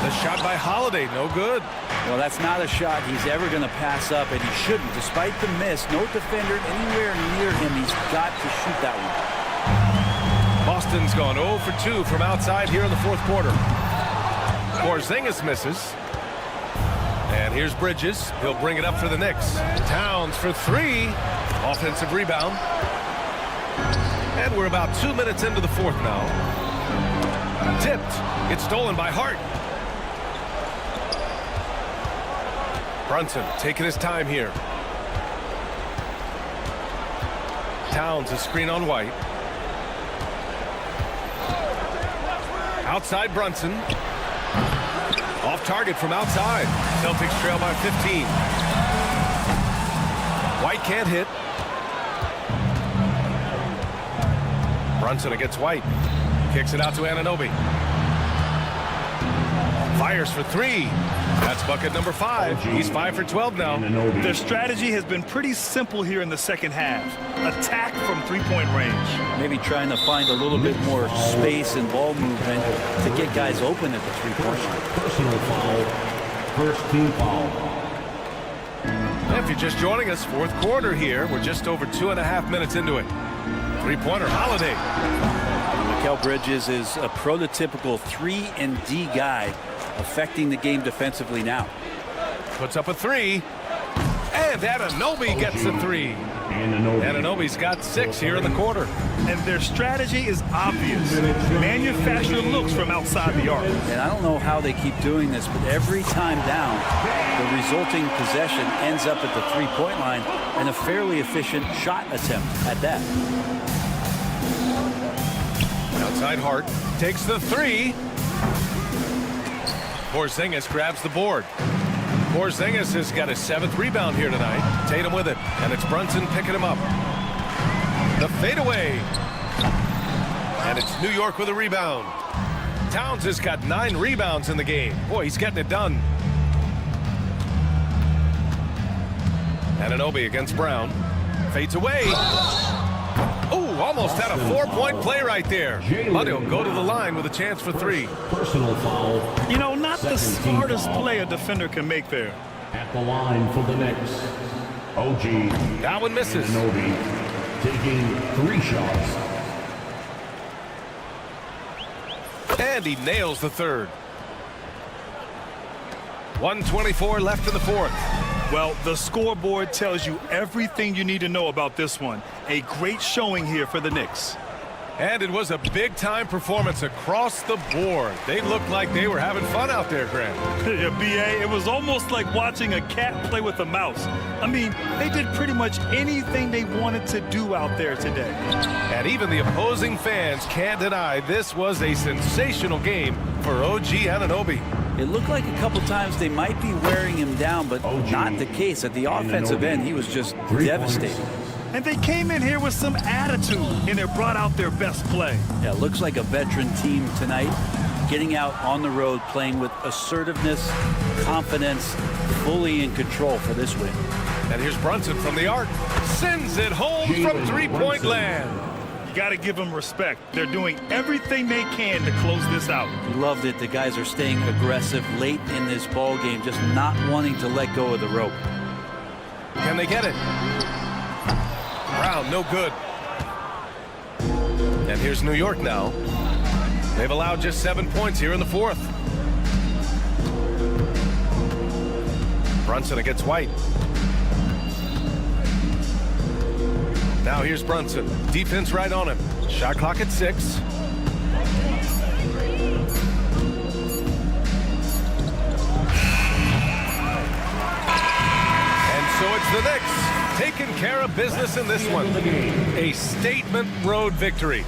The shot by Holiday, no good. Well, that's not a shot he's ever going to pass up, and he shouldn't. Despite the miss, no defender anywhere near him. He's got to shoot that one. Boston's gone 0 for 2 from outside here in the fourth quarter. Porzingis misses. And here's Bridges. He'll bring it up for the Knicks. Towns for 3. Offensive rebound. And we're about 2 minutes into the fourth now. Tipped. It's stolen by Hart. Brunson taking his time here. Towns, a screen on White. Outside Brunson. Off target from outside. Celtics trail by 15. White can't hit. Brunson against White. Kicks it out to Anunoby. Fires for three. That's bucket number 5. He's 5 for 12 now. Their strategy has been pretty simple here in the second half. Attack from three-point range. Maybe trying to find a little bit more space and ball movement to get guys open at the three-point line. Personal foul. First team foul. If you're just joining us, fourth quarter here. We're just over 2.5 minutes into it. Three-pointer, Holiday. Mikal Bridges is a prototypical 3-and-D guy, affecting the game defensively now. Puts up a three. And Anunoby gets a three. Anunoby's got 6 here in the quarter. And their strategy is obvious. Manufacture looks from outside the arc. And I don't know how they keep doing this, but every time down, the resulting possession ends up at the three-point line and a fairly efficient shot attempt at that. Outside Hart takes the three. Porzingis grabs the board. Porzingis has got his 7th rebound here tonight. Tatum with it, and it's Brunson picking him up. The fadeaway. And it's New York with a rebound. Towns has got 9 rebounds in the game. Boy, he's getting it done. Anunoby against Brown. Fades away. Oh, almost had a 4-point play right there. But he'll go to the line with a chance for 3. Personal foul. You know, not the smartest play a defender can make there. At the line for the Knicks. OG. That one misses. Anunoby taking 3 shots. And he nails the 3rd. 1:24 left in the 4th. Well, the scoreboard tells you everything you need to know about this one. A great showing here for the Knicks. And it was a big-time performance across the board. They looked like they were having fun out there, Grant. Yeah, B.A., it was almost like watching a cat play with a mouse. I mean, they did pretty much anything they wanted to do out there today. And even the opposing fans can't deny this was a sensational game for OG Anunoby. It looked like a couple times they might be wearing him down, but not the case. At the offensive end, he was just devastating. And they came in here with some attitude, and they brought out their best play. Yeah, looks like a veteran team tonight, getting out on the road, playing with assertiveness, confidence, fully in control for this win. And here's Brunson from the arc. Sends it home from three-point land. You got to give them respect. They're doing everything they can to close this out. Loved it. The guys are staying aggressive late in this ball game, just not wanting to let go of the rope. Can they get it? Brown, no good. And here's New York now. They've allowed just 7 points here in the 4th. Brunson against White. Now here's Brunson. Defense right on him. Shot clock at 6. And so it's the Knicks taking care of business in this one. A statement road victory.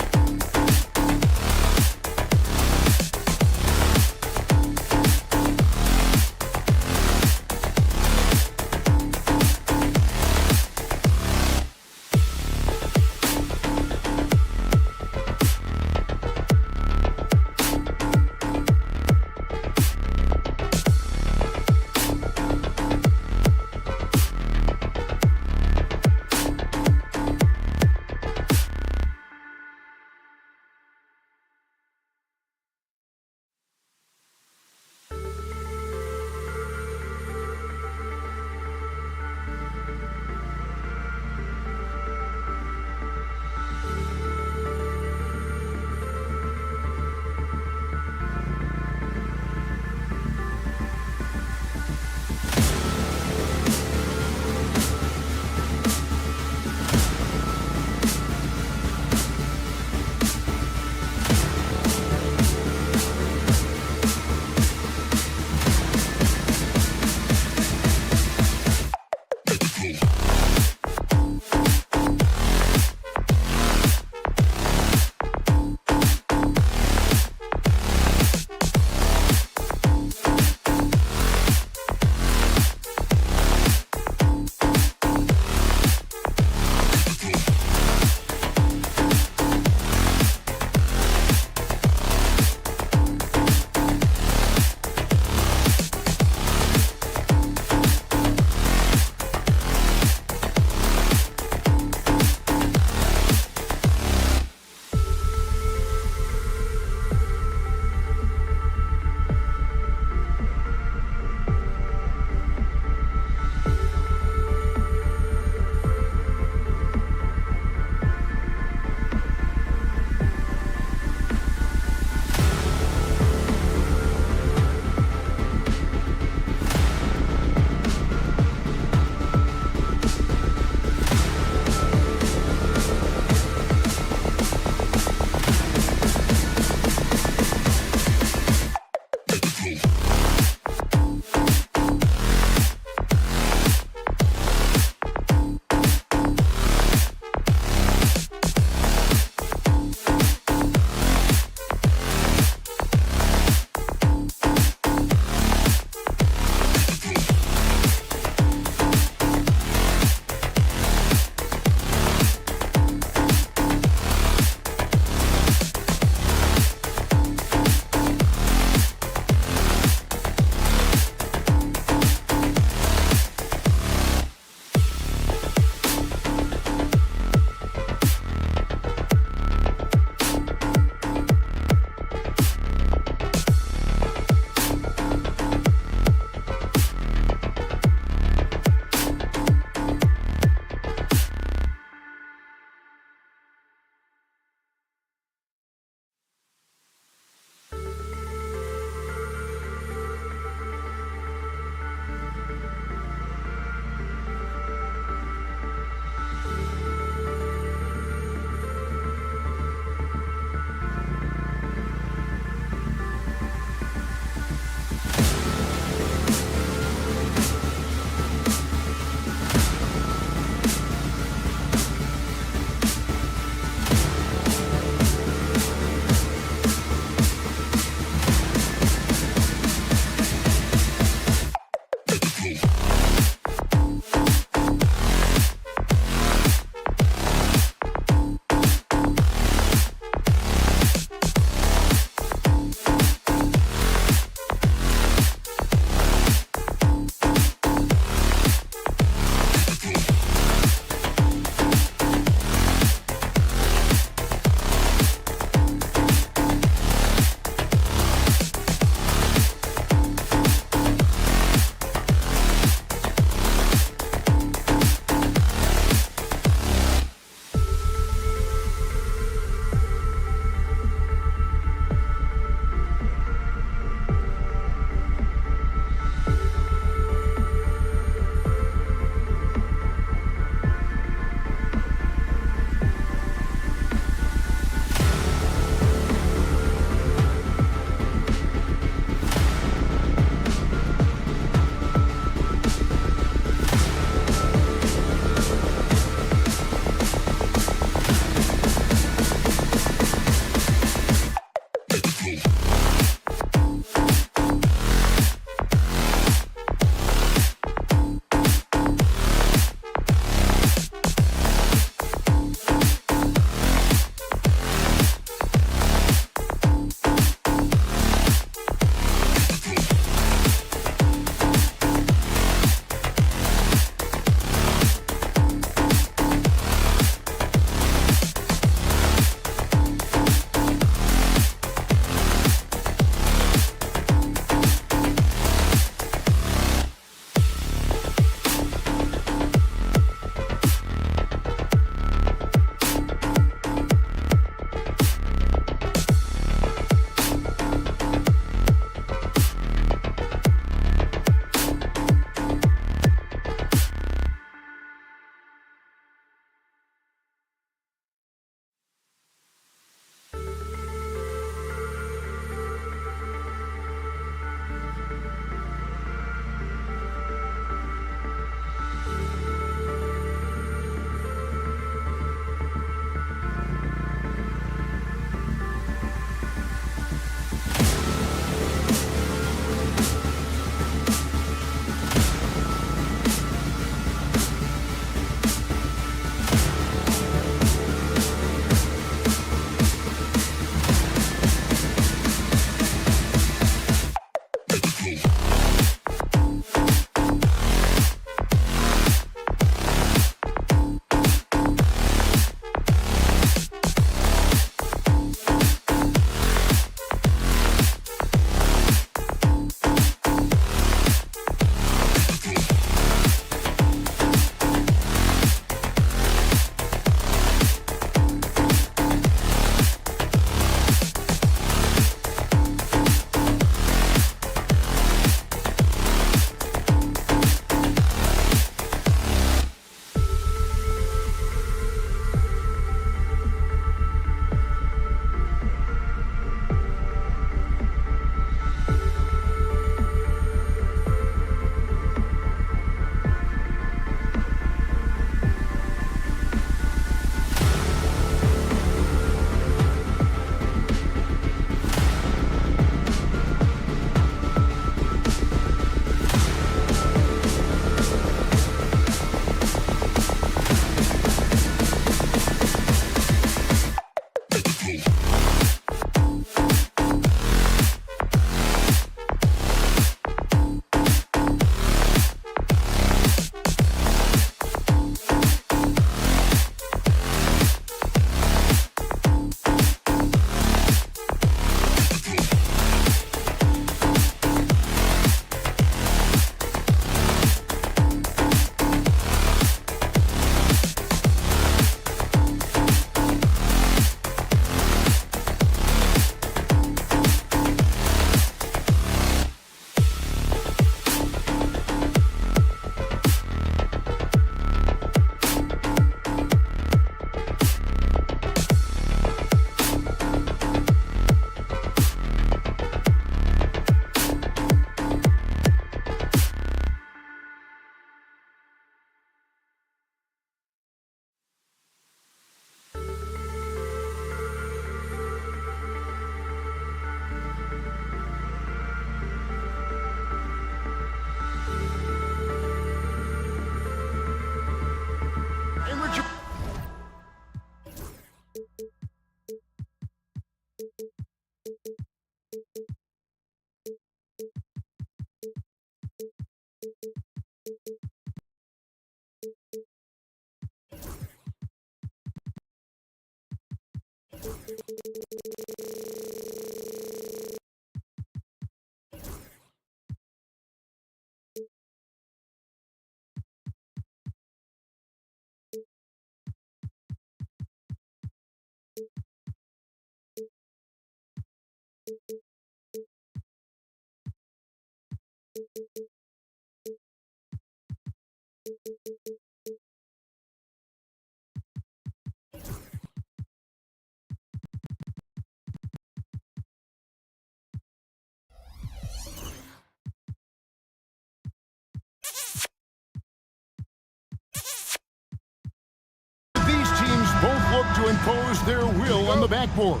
impose their will on the backboard.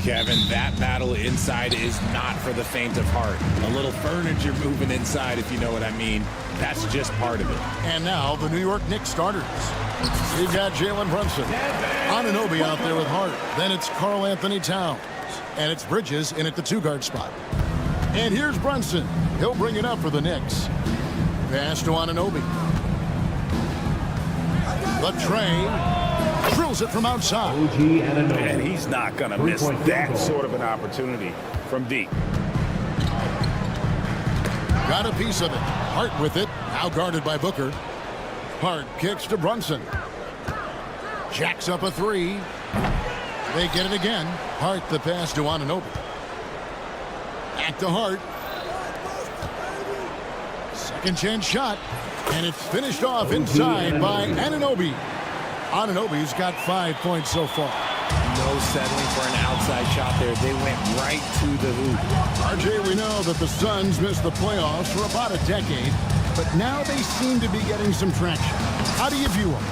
Kevin, that battle inside is not for the faint of heart. A little furniture moving inside, if you know what I mean. That's just part of it. And now the New York Knicks starters. You've got Jalen Brunson. Anunoby out there with Hart. Then it's Karl Anthony Towns. And it's Bridges in at the 2-guard spot. And here's Brunson. He'll bring it up for the Knicks. Pass to Anunoby. The tray. Drills it from outside. And he's not going to miss that sort of an opportunity from deep. Got a piece of it. Hart with it. Now guarded by Booker. Hart kicks to Brunson. Jacks up a 3. They get it again. Hart the pass to Anunoby. Back to Hart. Second chance shot. And it's finished off inside by Anunoby. Anunoby's got 5 points so far. No settling for an outside shot there. They went right to the hoop. RJ, we know that the Suns missed the playoffs for about a decade, but now they seem to be getting some traction. How do you view them?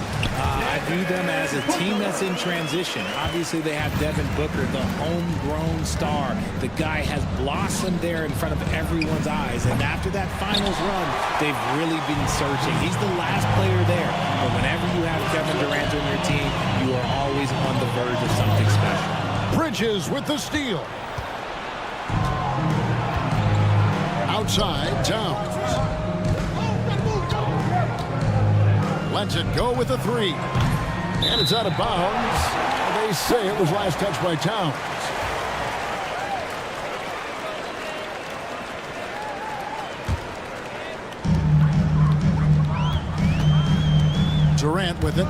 I view them as a team that's in transition. Obviously, they have Devin Booker, the homegrown star. The guy has blossomed there in front of everyone's eyes. And after that finals run, they've really been searching. He's the last player there. But whenever you have Kevin Durant on your team, you are always on the verge of something special. Bridges with the steal. Outside, Towns. Lets it go with the 3. And it's out of bounds. They say it was last touched by Towns. Durant with it.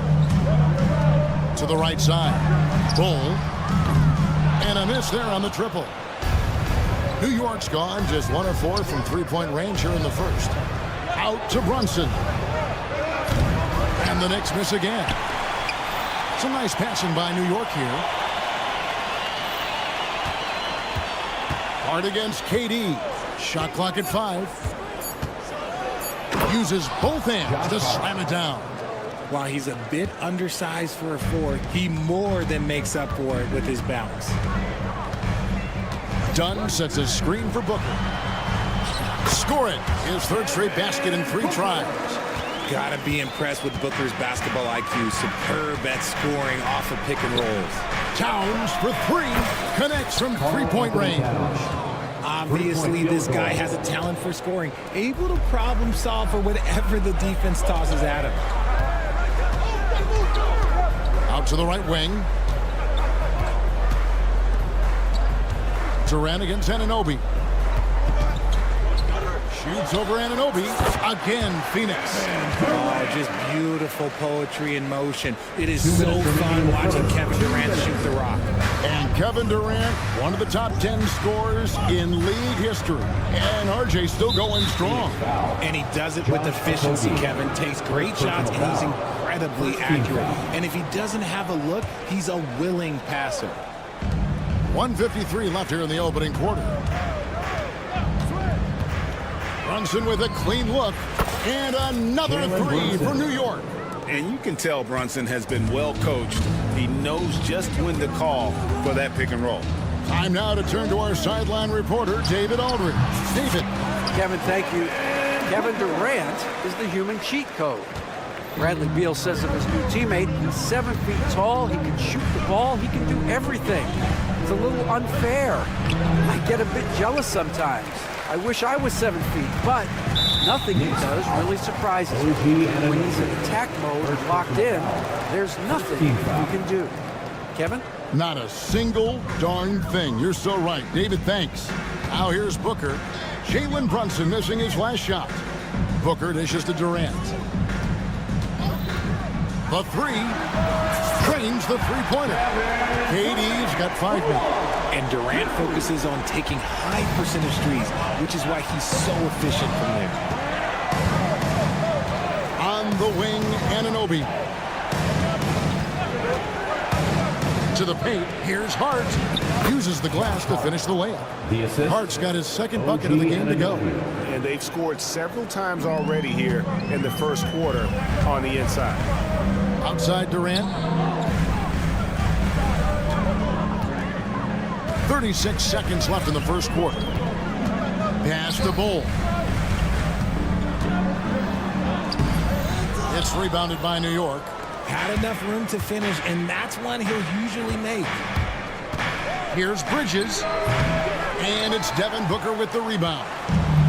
To the right side. Bull. And a miss there on the triple. New York's gone just 1 of 4 from 3-point range here in the first. Out to Brunson. And the Knicks miss again. Some nice passing by New York here. Hard against KD. Shot clock at 5. Uses both hands to slam it down. While he's a bit undersized for a 4, he more than makes up for it with his bounce. Dunn sets a screen for Booker. Score it. His 3rd straight basket in 3 tries. Gotta be impressed with Booker's basketball IQ. Superb at scoring off of pick and rolls. Towns for 3. Connects from 3-point range. Obviously, this guy has a talent for scoring. Able to problem solve for whatever the defense tosses at him. Out to the right wing. Durant against Anunoby. Shoots over Anunoby. Again, Phoenix. Oh, just beautiful poetry in motion. It is so fun watching Kevin Durant shoot the rock. And Kevin Durant, one of the top 10 scorers in league history. And RJ still going strong. And he does it with efficiency, Kevin. Takes great shots, and he's incredibly accurate. And if he doesn't have a look, he's a willing passer. 1:53 left here in the opening quarter. Brunson with a clean look. And another 3 for New York. And you can tell Brunson has been well coached. He knows just when to call for that pick and roll. Time now to turn to our sideline reporter, David Aldridge. David. Kevin, thank you. Kevin Durant is the human cheat code. Bradley Beal says of his new teammate, he's 7 feet tall, he can shoot the ball, he can do everything. It's a little unfair. I get a bit jealous sometimes. I wish I was 7 feet, but nothing he does really surprises me. When he's in attack mode and locked in, there's nothing he can do. Kevin? Not a single darn thing. You're so right. David, thanks. Now here's Booker. Jalen Brunson missing his last shot. Booker dishes to Durant. The 3. Trains the 3-pointer. KD's got 5 minutes. And Durant focuses on taking high percentage threes, which is why he's so efficient from there. On the wing, Anunoby. To the paint, here's Hart. Uses the glass to finish the layup. Hart's got his 2nd bucket of the game to go. And they've scored several times already here in the first quarter on the inside. Outside Durant. 36 seconds left in the first quarter. Pass to Bull. It's rebounded by New York. Had enough room to finish, and that's one he'll usually make. Here's Bridges. And it's Devin Booker with the rebound.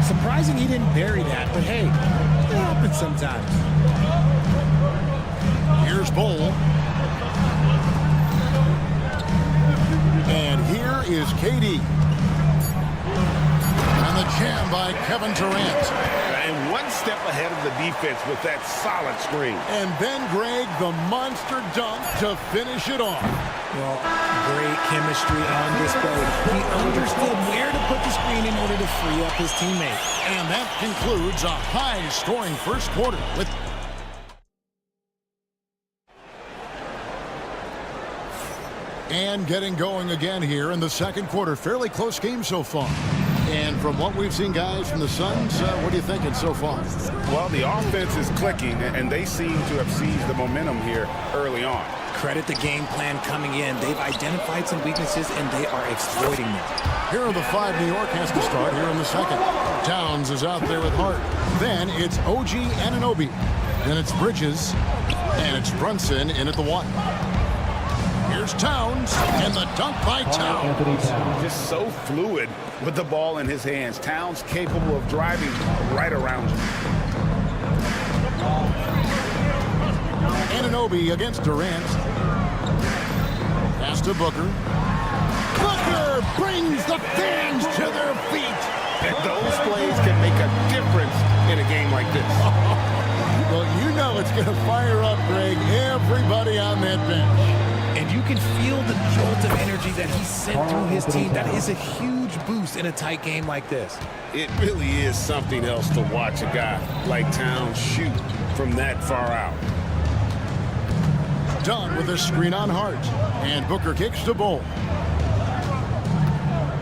Surprising he didn't bury that, but hey, it happens sometimes. Here's Bull. And here is KD. And the jam by Kevin Durant. And one step ahead of the defense with that solid screen. And then, Greg, the monster dunk to finish it off. Well, great chemistry on display. He understood where to put the screen in order to free up his teammate. And that concludes a high-scoring first quarter with... And getting going again here in the second quarter. Fairly close game so far. And from what we've seen, guys, from the Suns, what are you thinking so far? Well, the offense is clicking, and they seem to have seized the momentum here early on. Credit the game plan coming in. They've identified some weaknesses, and they are exploiting them. Here are the 5 New York has to start here in the second. Towns is out there with Hart. Then it's OG Anunoby. Then it's Bridges. And it's Brunson in at the 1. Here's Towns, and the dunk by Towns. Just so fluid with the ball in his hands. Towns capable of driving right around him. Anunoby against Durant. Pass to Booker. Booker brings the fans to their feet. And those plays can make a difference in a game like this. Well, you know it's going to fire up, Greg, everybody on that bench. And you can feel the jolt of energy that he sent through his team. That is a huge boost in a tight game like this. It really is something else to watch a guy like Towns shoot from that far out. Done with a screen on Hart. And Booker kicks to Bull.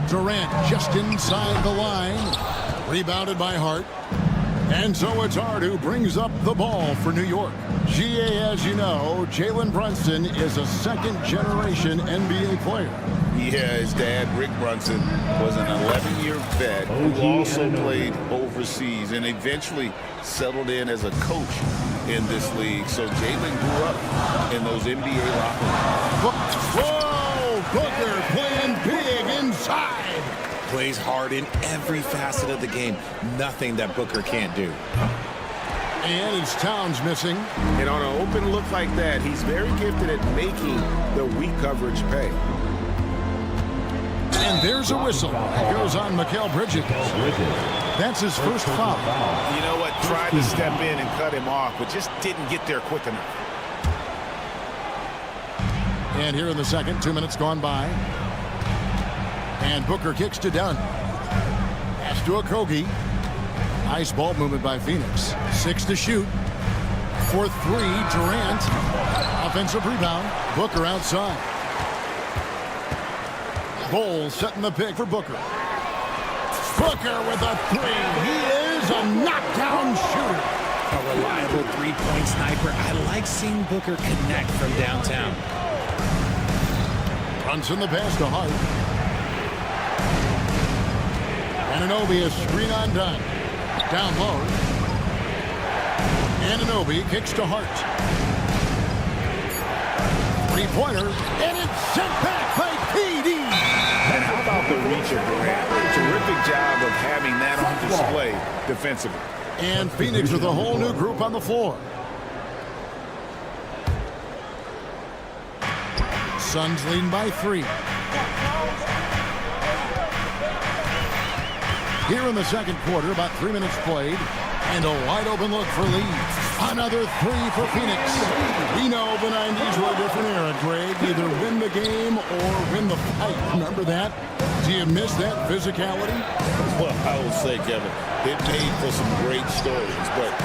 Durant just inside the line. Rebounded by Hart. And so it's Hart who brings up the ball for New York. GA, as you know, Jalen Brunson is a second-generation NBA player. Yeah, his dad, Rick Brunson, was an 11-year vet who also played overseas and eventually settled in as a coach in this league. So Jalen grew up in those NBA locker rooms. Whoa! Booker playing big inside. Plays hard in every facet of the game. Nothing that Booker can't do. And it's Towns missing. And on an open look like that, he's very gifted at making the weak coverage pay. And there's a whistle. It goes on Mikal Bridges. That's his first foul. You know what? Tried to step in and cut him off, but just didn't get there quick enough. And here in the second, 2 minutes gone by. And Booker kicks to Dunn. Pass to Okogie. Nice ball movement by Phoenix. 6 to shoot. For 3, Durant. Offensive rebound. Booker outside. Bull setting the pick for Booker. Booker with a 3. He is a knockdown shooter. A reliable three-point sniper. I like seeing Booker connect from downtown. Brunson the pass to Hart. Anunoby, a screen on Dunn. Down low. Anunoby kicks to Hart. Three-pointer, and it's sent back by KD. And how about the reach of Durant? Terrific job of having that on display defensively. And Phoenix with a whole new group on the floor. Suns leading by 3. Here in the second quarter, about 3 minutes played, and a wide open look for Lee. Another 3 for Phoenix. We know the 90s were a different era, Greg. Either win the game or win the fight. Remember that? Do you miss that physicality? Well, I will say, Kevin, it made for some great stories, but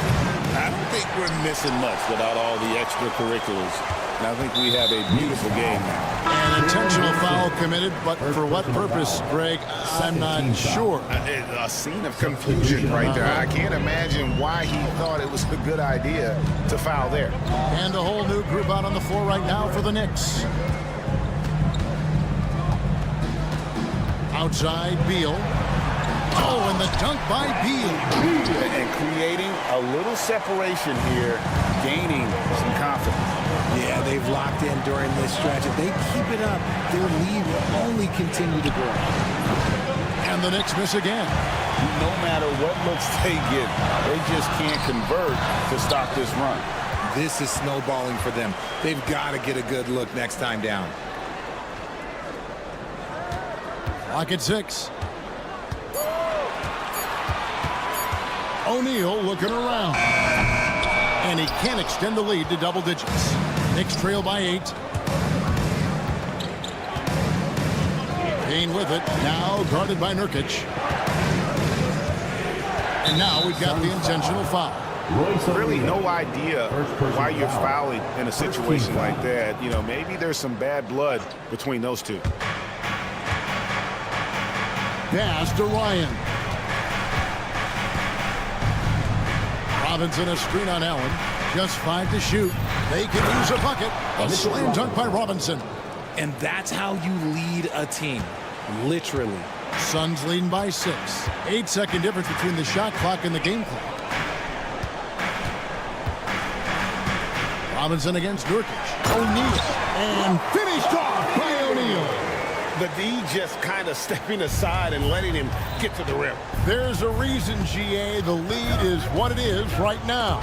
I don't think we're missing much without all the extracurriculars. And I think we have a beautiful game now. An intentional foul committed, but for what purpose, Greg? I'm not sure. A scene of confusion right there. I can't imagine why he thought it was a good idea to foul there. And a whole new group out on the floor right now for the Knicks. Outside Beal. Oh, and the dunk by Beal. And creating a little separation here, gaining some confidence. Yeah, they've locked in during this stretch. If they keep it up, their lead will only continue to grow. And the Knicks miss again. No matter what looks they get, they just can't convert to stop this run. This is snowballing for them. They've got to get a good look next time down. Lock at 6. O'Neal looking around. And he can't extend the lead to double digits. Knicks trail by 8. Payne with it. Now guarded by Nurkic. And now we've got the intentional foul. Really no idea why you're fouling in a situation like that. You know, maybe there's some bad blood between those two. Pass to Ryan. Robinson a screen on Allen. Just 5 to shoot. They can use a bucket. A slam dunk by Robinson. And that's how you lead a team. Literally. Suns leading by 6. 8-second difference between the shot clock and the game clock. Robinson against Nurkic. O'Neal. And finished off by O'Neal. The D just kind of stepping aside and letting him get to the rim. There's a reason, GA, the lead is what it is right now.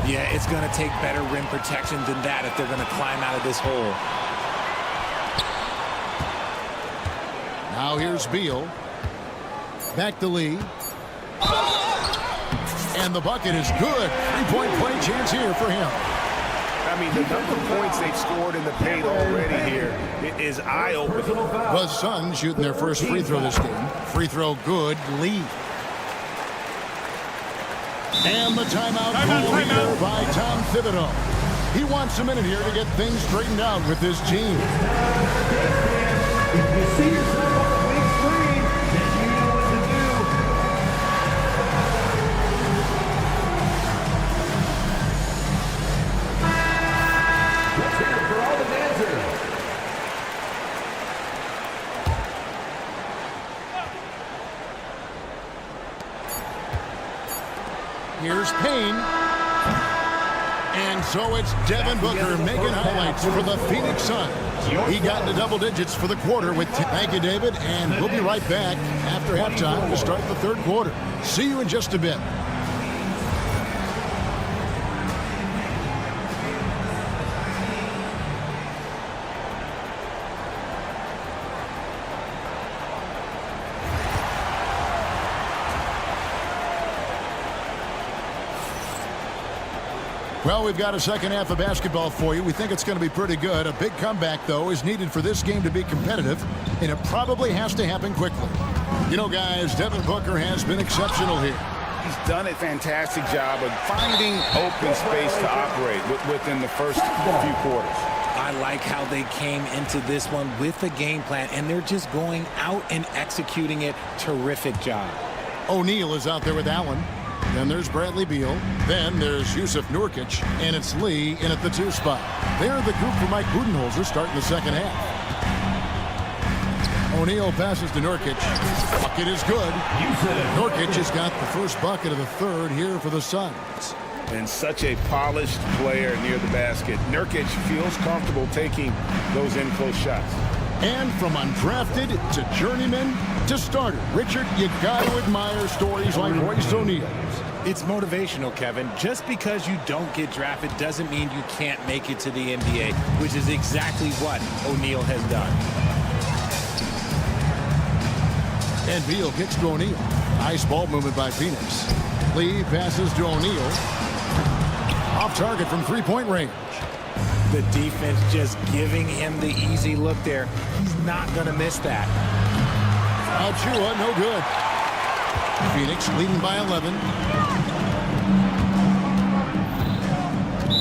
Yeah, it's going to take better rim protection than that if they're going to climb out of this hole. Now here's Beal. Back to Lee. And the bucket is good. 3-point play chance here for him. I mean, the number of points they've scored in the paint already here is eye-opening. The Suns shooting their first free throw this game. Free throw good. Lee. And the timeout call here by Tom Thibodeau. He wants a minute here to get things straightened out with his team. If you see yourself on the big screen, then you know what to do. Let's hear it for all the dancers. Here's Payne. And so it's Devin Booker making highlights for the Phoenix Suns. He got into double digits for the quarter with. Thank you, David, and we'll be right back after halftime to start the third quarter. See you in just a bit. Well, we've got a second half of basketball for you. We think it's going to be pretty good. A big comeback, though, is needed for this game to be competitive, and it probably has to happen quickly. You know, guys, Devin Booker has been exceptional here. He's done a fantastic job of finding open space to operate within the first few quarters. I like how they came into this one with a game plan, and they're just going out and executing it. Terrific job. O'Neal is out there with Allen. Then there's Bradley Beal. Then there's Yusuf Nurkic. And it's Lee in at the 2 spot. They're the group for Mike Budenholzer starting the second half. O'Neal passes to Nurkic. Bucket is good. Nurkic has got the first bucket of the third here for the Suns. And such a polished player near the basket. Nurkic feels comfortable taking those in-close shots. And from undrafted to journeyman to starter, Richard, you got to admire stories like Royce O'Neal's. It's motivational, Kevin. Just because you don't get drafted doesn't mean you can't make it to the NBA, which is exactly what O'Neal has done. And Beal kicks to O'Neal. Nice ball movement by Phoenix. Lee passes to O'Neal. Off target from 3-point range. The defense just giving him the easy look there. He's not going to miss that. Alchua, no good. Phoenix leading by 11.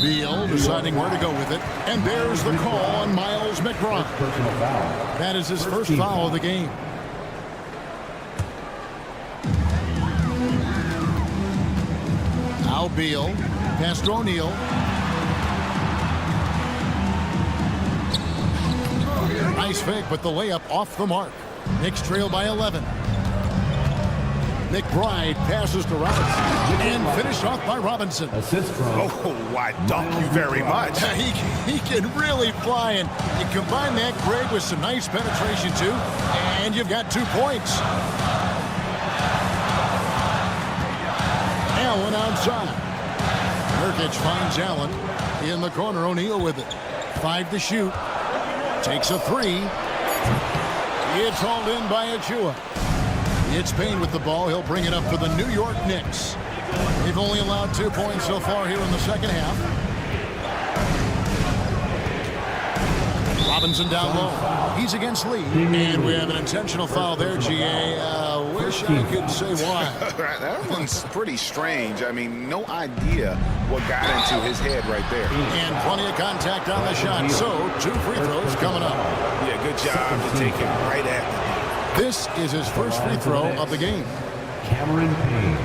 Beal deciding where to go with it. And there's the call on Miles McBride. That is his first foul of the game. Now Beal. Pass to O'Neal. Nice fake, but the layup off the mark. Knicks trail by 11. McBride passes to Robinson and finished off by Robinson. Assist from. Oh, I dunk you very much. He can really fly, and you combine that, Greg, with some nice penetration too, and you've got 2 points. Allen outside. Nurkic finds Allen in the corner. O'Neal with it. 5 to shoot. Takes a 3. It's hauled in by Achua. It's Payne with the ball. He'll bring it up for the New York Knicks. They've only allowed 2 points so far here in the second half. Robinson down low. He's against Lee. And we have an intentional foul there, GA. Wish I could say why. That one's pretty strange. I mean, no idea what got into his head right there. And plenty of contact on the shot. So, 2 free throws coming up. Yeah, good job to take him right at the This is his first free throw of the game. Cameron Payne.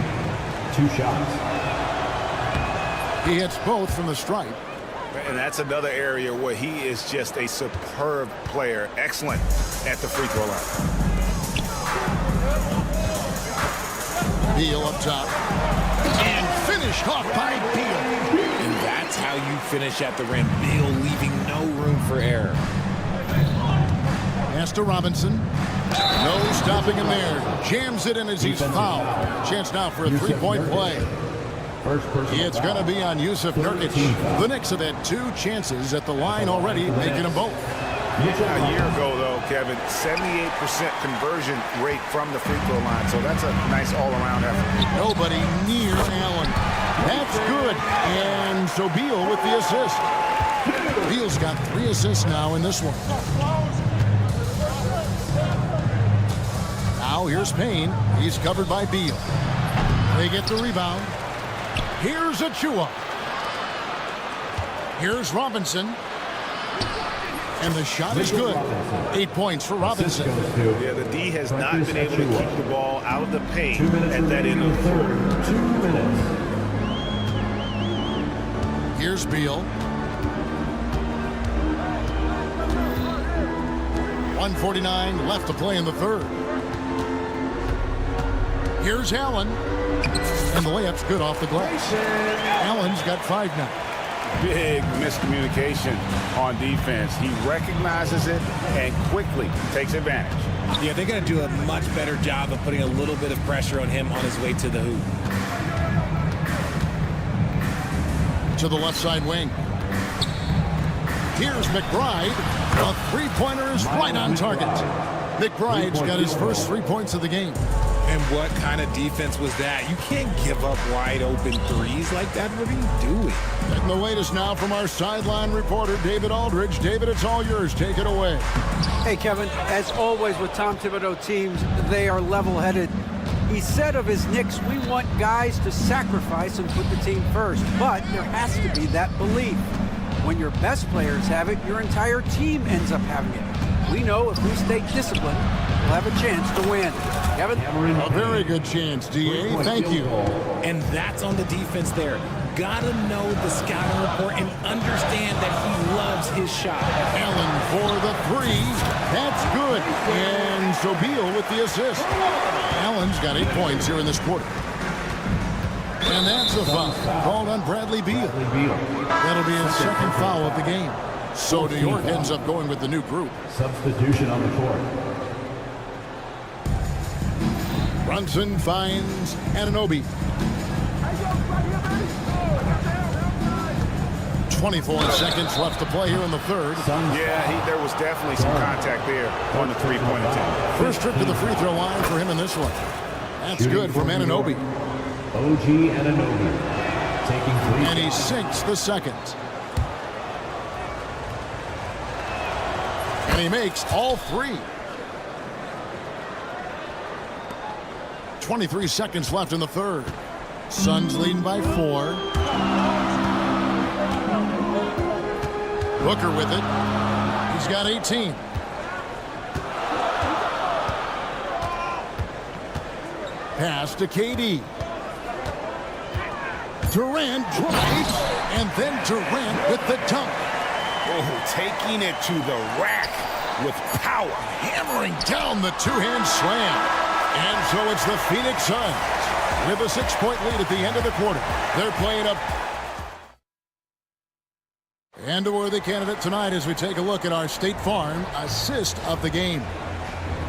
2 shots. He hits both from the stripe. And that's another area where he is just a superb player. Excellent at the free throw line. Beal up top. And finished off by Beal. And that's how you finish at the rim. Beal leaving no room for error. Pass to Robinson. No stopping him there. Jams it in as he's fouled. Chance now for a 3-point play. It's going to be on Yusuf Nurkic. The Knicks have had 2 chances at the line already, making them both. A year ago, though, Kevin, 78% conversion rate from the free throw line. So that's a nice all-around effort. Nobody near Allen. That's good. And so Beal with the assist. Beal's got 3 assists now in this one. Now here's Payne. He's covered by Beal. They get the rebound. Here's Achua. Here's Robinson. And the shot is good. 8 points for Robinson. Yeah, the D has not been able to keep the ball out of the paint at that end of the floor. 2 minutes. Here's Beal. 1:49 left to play in the third. Here's Allen. And the layup's good off the glass. Allen's got 5 now. Big miscommunication on defense. He recognizes it and quickly takes advantage. Yeah, they're going to do a much better job of putting a little bit of pressure on him on his way to the hoop. To the left side wing. Here's McBride. A 3-pointer is right on target. McBride's got his first 3 points of the game. And what kind of defense was that? You can't give up wide open threes like that. What are you doing? And the latest now from our sideline reporter, David Aldridge. David, it's all yours. Take it away. Hey, Kevin, as always with Tom Thibodeau teams, they are level-headed. He said of his Knicks, we want guys to sacrifice and put the team first. But there has to be that belief. When your best players have it, your entire team ends up having it. We know if we stay disciplined, we'll have a chance to win. Kevin? A very good chance, DA. Thank you. And that's on the defense there. Gotta know the scouting report and understand that he loves his shot. Allen for the 3. That's good. And so Beal with the assist. Allen's got 8 points here in this quarter. And that's a foul called on Bradley Beal. That'll be his second foul of the game. So New York ends up going with the new group. Substitution on the court. Brunson finds Anunoby. 24 seconds left to play here in the third. Yeah, there was definitely some contact there on the 3-point attempt. First trip to the free throw line for him in this one. That's good from Anunoby. OG Anunoby taking 3. And he sinks the second. And he makes all 3. 23 seconds left in the third. Suns leading by 4. Booker with it. He's got 18. Pass to KD. Durant drives, and then Durant with the dunk. Oh, taking it to the rack with power. Hammering down the two-hand slam. And so it's the Phoenix Suns with a 6-point lead at the end of the quarter. They're playing up. And a worthy candidate tonight as we take a look at our State Farm assist of the game.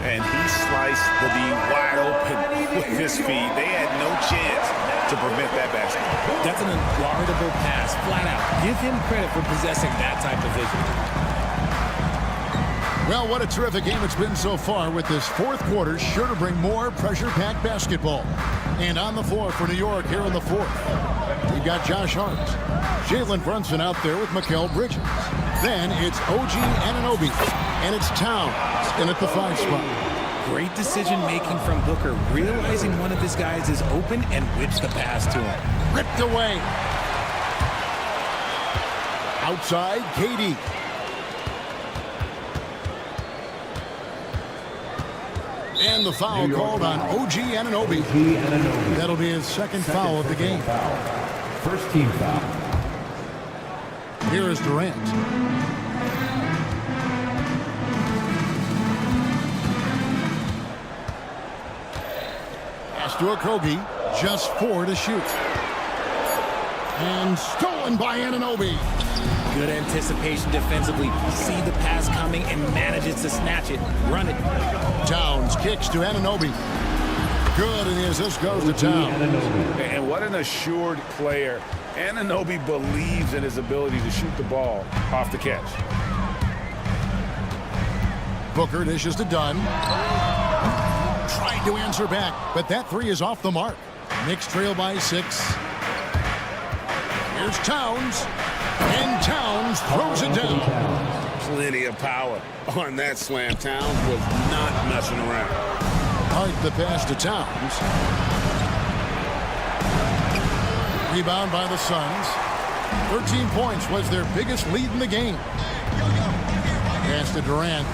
And he sliced the D wide open with his feet. They had no chance to prevent that basket. That's an unguardable pass, flat out. Give him credit for possessing that type of vision. Well, what a terrific game it's been so far, with this fourth quarter sure to bring more pressure-packed basketball. And on the floor for New York here in the fourth, we've got Josh Hart, Jalen Brunson out there with Mikal Bridges. Then it's OG Anunoby, and it's Towns in at the 5 spot. Great decision-making from Booker, realizing one of his guys is open and whips the pass to him. Ripped away. Outside, KD. And the foul called on OG Anunoby. That'll be his second foul of the game. First team foul. Here is Durant. Pass to Okogie. Just 4 to shoot. And stolen by Anunoby. Good anticipation defensively. See the pass coming and manages to snatch it. Run it. Towns kicks to Anunoby. Good, and the assist goes to Towns. And what an assured player. Anunoby believes in his ability to shoot the ball off the catch. Booker dishes to Dunn. Tried to answer back, but that 3 is off the mark. Knicks trail by 6. Here's Towns. And Towns throws it down. Plenty of power on that slam. Towns was not messing around. Hart the pass to Towns. Rebound by the Suns. 13 points was their biggest lead in the game. Pass to Durant.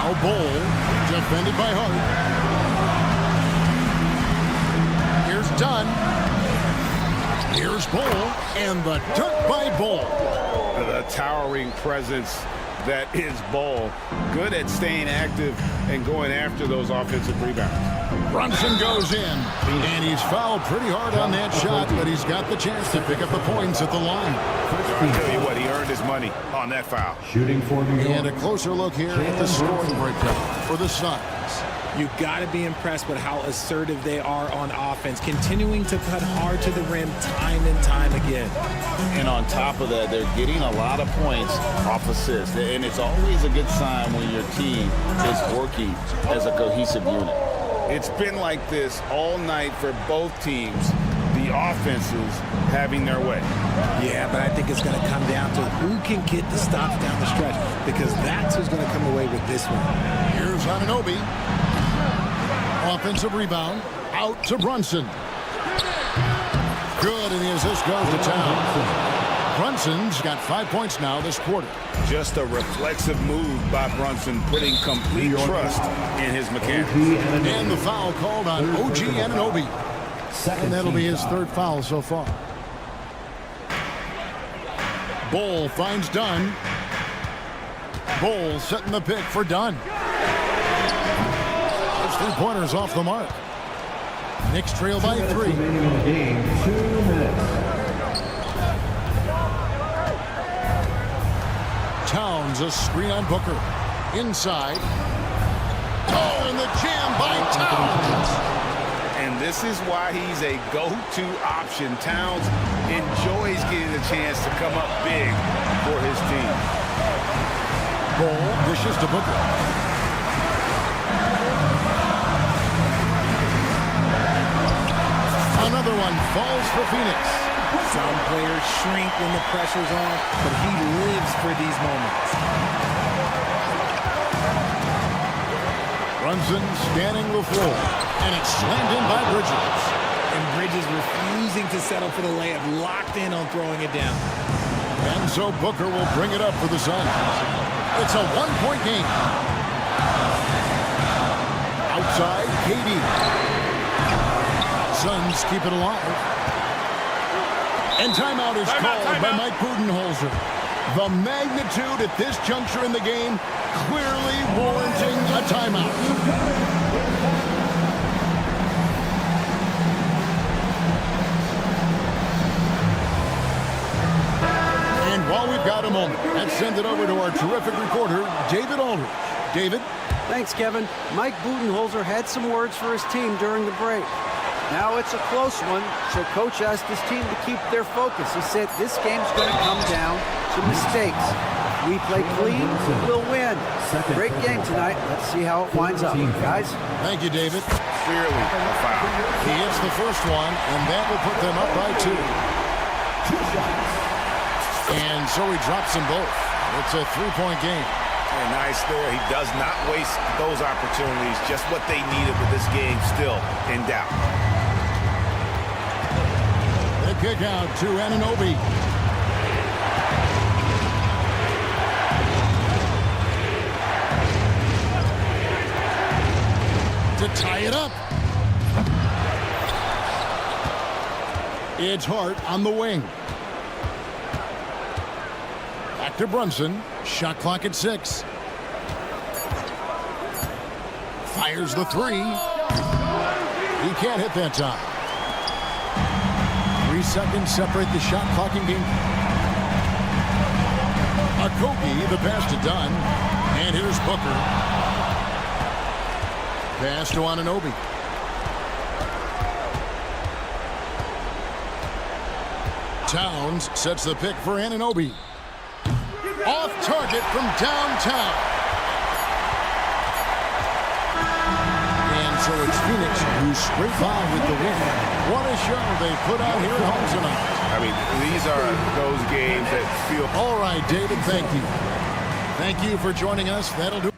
Now Bol, defended by Hart. Here's Dunn. Here's Bol, and the dunk by Bol. The towering presence that is Bol. Good at staying active and going after those offensive rebounds. Brunson goes in, and he's fouled pretty hard on that shot, but he's got the chance to pick up the points at the line. I tell you what, he earned his money on that foul. Shooting for New York. And a closer look here at the scoring breakdown for the Suns. You got to be impressed with how assertive they are on offense, continuing to cut hard to the rim time and time again. And on top of that, they're getting a lot of points off assists. And it's always a good sign when your team is working as a cohesive unit. It's been like this all night for both teams. The offenses having their way. Yeah, but I think it's going to come down to who can get the stops down the stretch, because that's who's going to come away with this one. Here's Anunoby. Offensive rebound. Out to Brunson. Good, and the assist goes to Towns. Brunson's got 5 points now this quarter. Just a reflexive move by Brunson, putting complete trust in his mechanics. And the foul called on OG Anunoby. And that'll be his third foul so far. Bol finds Dunn. Bol setting the pick for Dunn. His 3-pointers off the mark. Knicks trail by 3. Game, 2 minutes. Towns, a screen on Booker. Inside. Oh, and the jam by Towns. And this is why he's a go-to option. Towns enjoys getting a chance to come up big for his team. Bol dishes to Booker. Another one falls for Phoenix. Some players shrink when the pressure's on, but he lives for these moments. Brunson scanning the floor, and it's slammed in by Bridges. And Bridges refusing to settle for the layup, locked in on throwing it down. And so Booker will bring it up for the Suns. It's a 1-point game. Outside, KD. Suns keep it alive. And timeout is called by Mike Budenholzer. The magnitude at this juncture in the game clearly warranting a timeout. And while we've got a moment, let's send it over to our terrific reporter, David Aldridge. David? Thanks, Kevin. Mike Budenholzer had some words for his team during the break. Now it's a close one, so Coach asked his team to keep their focus. He said this game's going to come down to mistakes. If we play clean, we'll win. Great game tonight. Let's see how it winds up. Guys? Thank you, David. Clearly a foul. He hits the first one, and that will put them up by 2. And so he drops them both. It's a 3-point game. And nice there. He does not waste those opportunities. Just what they needed with this game still in doubt. The kick out to Anunoby. To tie it up. It's Hart on the wing. Back to Brunson. Shot clock at 6. Fires the 3. He can't hit that time. 3 seconds separate the shot clock in game. Okogie, the pass to Dunn. And here's Booker. Pass to Anunoby. Towns sets the pick for Anunoby. Off target from downtown. And so it's Phoenix who's straight by with the win. What a show they put on here at home tonight. I mean, these are those games that feel... All right, David, thank you. Thank you for joining us. That'll do.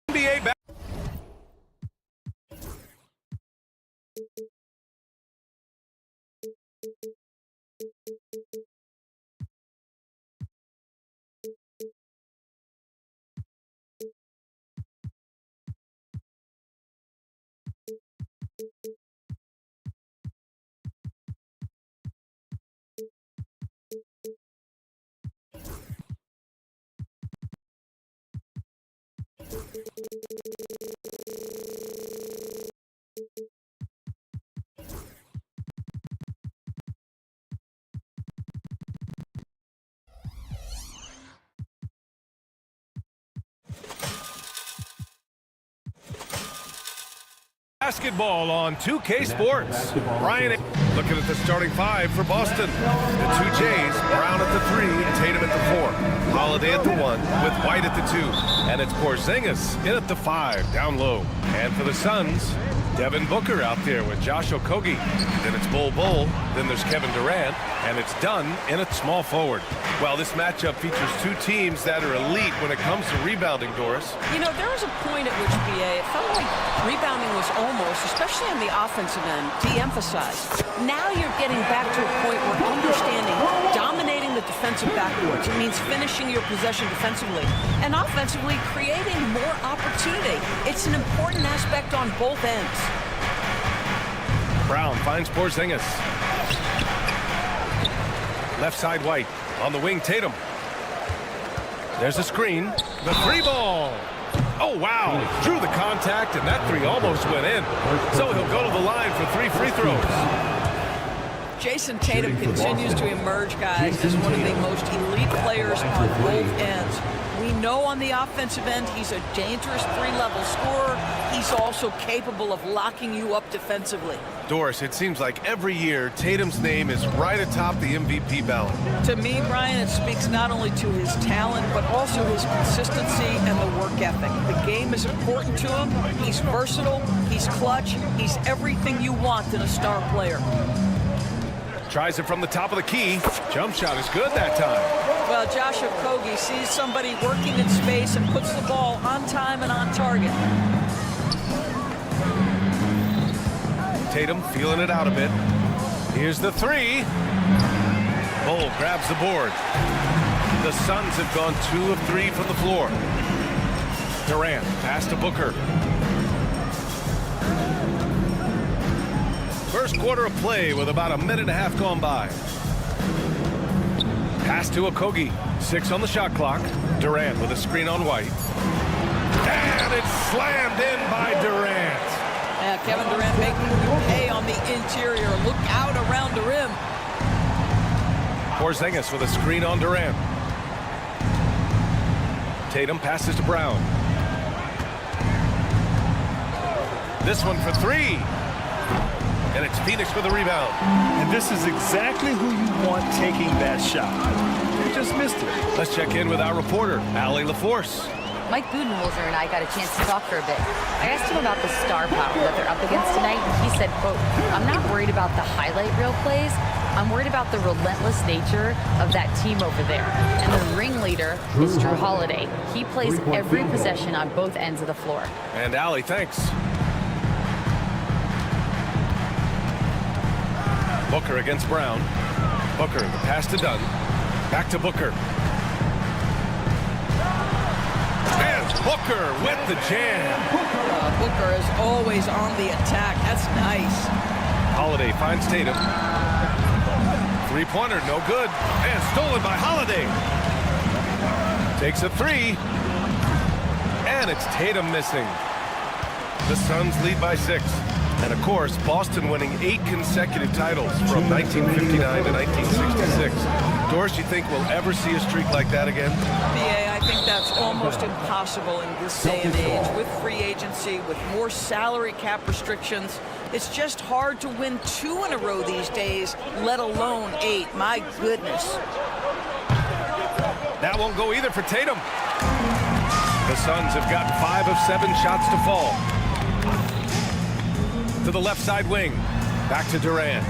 NBA back. Basketball on 2K Sports. Brian looking at the starting five for Boston. The two Jays, Brown at the 3, Tatum at the 4, Holiday at the 1, with White at the 2. And it's Porzingis in at the 5, down low. And for the Suns, Devin Booker out there with Josh Okogie. Then it's Bol Bol. Then there's Kevin Durant. And it's done in at small forward. Well, this matchup features two teams that are elite when it comes to rebounding, Doris. You know, there was a point at which, BA, it felt like rebounding was almost, especially on the offensive end, de-emphasized. Now you're getting back to a point where understanding dominating the defensive backboards. It means finishing your possession defensively and offensively creating more opportunity. It's an important aspect on both ends. Brown finds Porzingis. Left side White. On the wing, Tatum. There's a screen. The 3 ball. Oh, wow. Drew the contact, and that 3 almost went in. So he'll go to the line for 3 free throws. Jason Tatum continues to emerge, guys, as one of the most elite players on both ends. We know on the offensive end he's a dangerous 3-level scorer. He's also capable of locking you up defensively. Doris, it seems like every year Tatum's name is right atop the MVP ballot. To me, Brian, it speaks not only to his talent, but also his consistency and the work ethic. The game is important to him. He's versatile. He's clutch. He's everything you want in a star player. Tries it from the top of the key. Jump shot is good that time. Well, Josh Okogie sees somebody working in space and puts the ball on time and on target. Tatum feeling it out a bit. Here's the 3. Bol grabs the board. The Suns have gone 2 of 3 from the floor. Durant pass to Booker. First quarter of play with about a minute and a half gone by. Pass to Okogie. 6 on the shot clock. Durant with a screen on White. And it's slammed in by Durant. Yeah, Kevin Durant making you pay on the interior. Look out around the rim. Porzingis with a screen on Durant. Tatum passes to Brown. This one for 3. And it's Phoenix with a rebound. And this is exactly who you want taking that shot. He just missed it. Let's check in with our reporter, Allie LaForce. Mike Budenholzer and I got a chance to talk for a bit. I asked him about the star power that they're up against tonight, and he said, quote, "I'm not worried about the highlight reel plays. I'm worried about the relentless nature of that team over there. And the ringleader is Drew Holiday. He plays every possession on both ends of the floor." And Allie, thanks. Booker against Brown. Booker, the pass to Dunn. Back to Booker. And Booker with the jam. Booker is always on the attack. That's nice. Holiday finds Tatum. Three-pointer, no good. And stolen by Holiday. Takes a three. And it's Tatum missing. The Suns lead by 6. And of course, Boston winning 8 consecutive titles from 1959 to 1966. Doris, you think we'll ever see a streak like that again? BA, I think that's almost impossible in this day and age with free agency, with more salary cap restrictions. It's just hard to win 2 in a row these days, let alone 8. My goodness. That won't go either for Tatum. The Suns have got 5 of 7 shots to fall. To the left side wing. Back to Durant.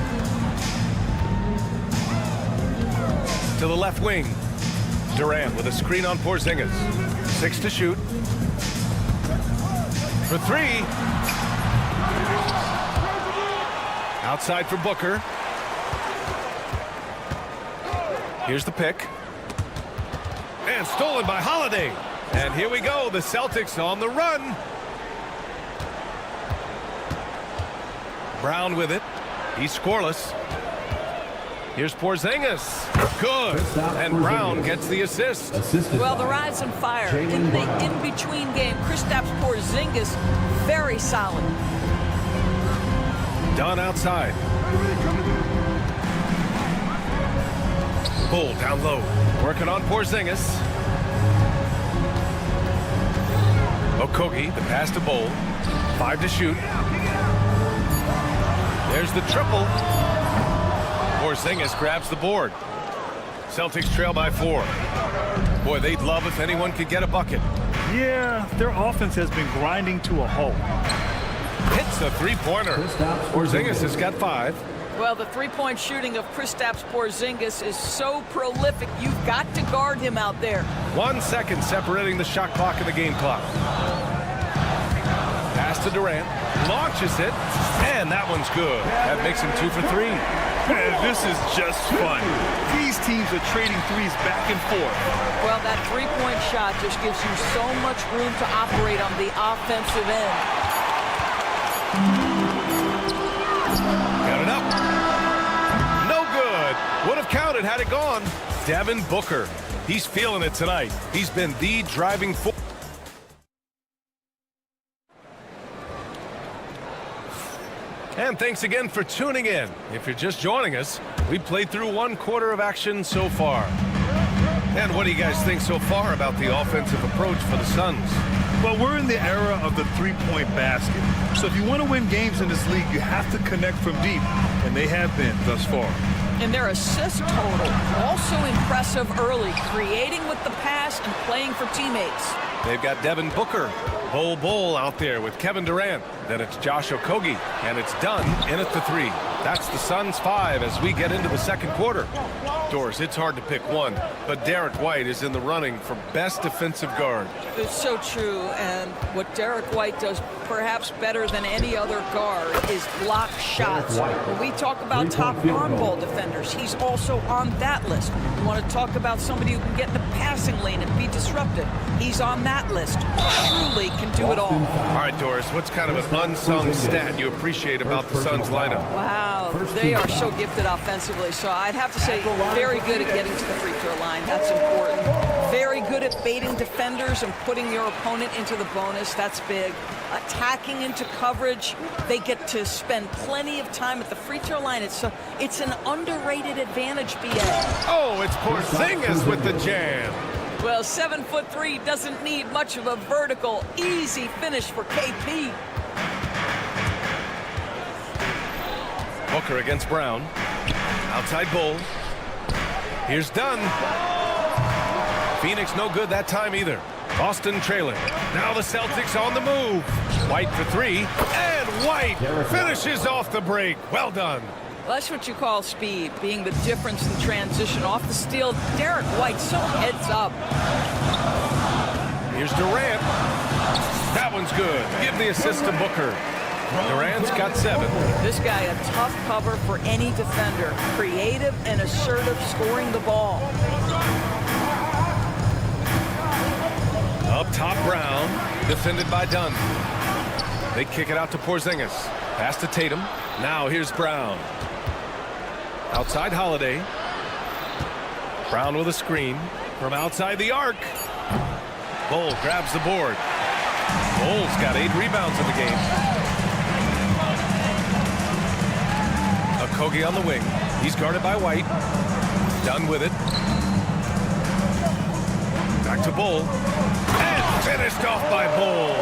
To the left wing. Durant with a screen on Porzingis. 6 to shoot. For 3. Outside for Booker. Here's the pick. And stolen by Holiday. And here we go. The Celtics on the run. Brown with it. He's scoreless. Here's Porzingis. Good. And Brown gets the assist. Well, the Rise and Fire in the in-between game. Kristaps Porzingis, very solid. Dunn outside. Bull down low. Working on Porzingis. Okogie, the pass to Bull. 5 to shoot. There's the triple. Porzingis grabs the board. Celtics trail by 4. Boy, they'd love if anyone could get a bucket. Yeah, their offense has been grinding to a halt. Hits the three-pointer. Porzingis has got 5. Well, the three-point shooting of Kristaps Porzingis is so prolific. You've got to guard him out there. 1 second separating the shot clock and the game clock. Pass to Durant. Launches it. And that one's good. That makes him 2 for 3. Man, this is just fun. These teams are trading threes back and forth. Well, that three-point shot just gives you so much room to operate on the offensive end. Got it up. No good. Would have counted had it gone. Devin Booker. He's feeling it tonight. He's been the driving force. And thanks again for tuning in. If you're just joining us, we played through 1 quarter of action so far. And what do you guys think so far about the offensive approach for the Suns? Well, we're in the era of the three-point basket. So if you want to win games in this league, you have to connect from deep. And they have been thus far. And their assist total, also impressive early, creating with the pass and playing for teammates. They've got Devin Booker, Bull out there with Kevin Durant. Then it's Josh Okogie, and it's Dunn in at the 3. That's the Suns' 5 as we get into the second quarter. Doris, it's hard to pick one, but Derek White is in the running for best defensive guard. It's so true, and what Derek White does perhaps better than any other guard is block shots. When we talk about top on-ball defenders, he's also on that list. We want to talk about somebody who can get in the passing lane and be disruptive. He's on that list. Truly can do it all. All right, Doris, what's kind of an unsung stat you appreciate about the Suns lineup? Wow, they are so gifted offensively, so I'd have to say very good at getting to the free throw line. That's important. Very good at baiting defenders and putting your opponent into the bonus. That's big. Attacking into coverage. They get to spend plenty of time at the free throw line. It's an underrated advantage, BA. Oh, it's Porzingis with the jam. Well, 7'3" doesn't need much of a vertical. Easy finish for KP. Booker against Brown. Outside Bull. Here's Dunn. Phoenix no good that time either. Boston trailing. Now the Celtics on the move. White for 3. And White finishes off the break. Well done. Well, that's what you call speed, being the difference in transition. Off the steal, Derek White so heads up. Here's Durant. That one's good. Give the assist to Booker. Durant's got 7. This guy a tough cover for any defender. Creative and assertive, scoring the ball. Up top, Brown. Defended by Dunn. They kick it out to Porzingis. Pass to Tatum. Now here's Brown. Outside Holiday. Brown with a screen from outside the arc. Bull grabs the board. Bull's got 8 rebounds in the game. Okogie on the wing. He's guarded by White. Done with it. Back to Bull. And finished off by Bull.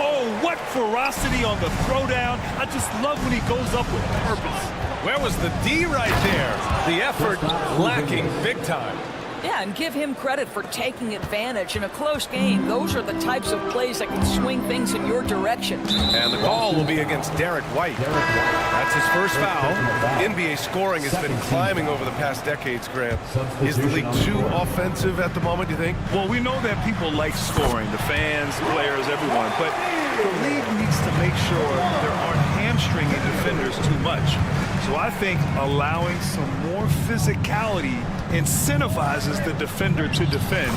Oh, what ferocity on the throwdown. I just love when he goes up with purpose. Where was the D right there? The effort lacking big time. Yeah, and give him credit for taking advantage in a close game. Those are the types of plays that can swing things in your direction. And the call will be against Derek White. That's his first foul. NBA scoring has been climbing over the past decades, Grant. Is the league too offensive at the moment, do you think? Well, we know that people like scoring, the fans, players, everyone, but the league needs to make sure there aren't hamstringing defenders too much. So I think allowing some more physicality incentivizes the defender to defend.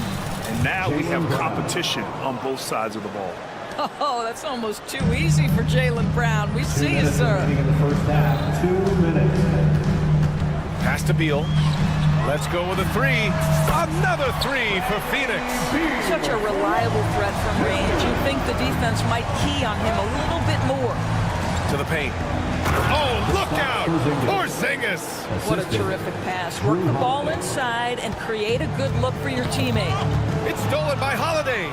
And now we have competition on both sides of the ball. Oh, that's almost too easy for Jaylen Brown. We see you, sir. In the first half, 2 minutes. Pass to Beal. Let's go with a 3. Another 3 for Phoenix. Such a reliable threat from range. You'd think the defense might key on him a little bit more. To the paint. Oh, look out! Porzingis! What a terrific pass. Work the ball inside and create a good look for your teammate. It's stolen by Holiday.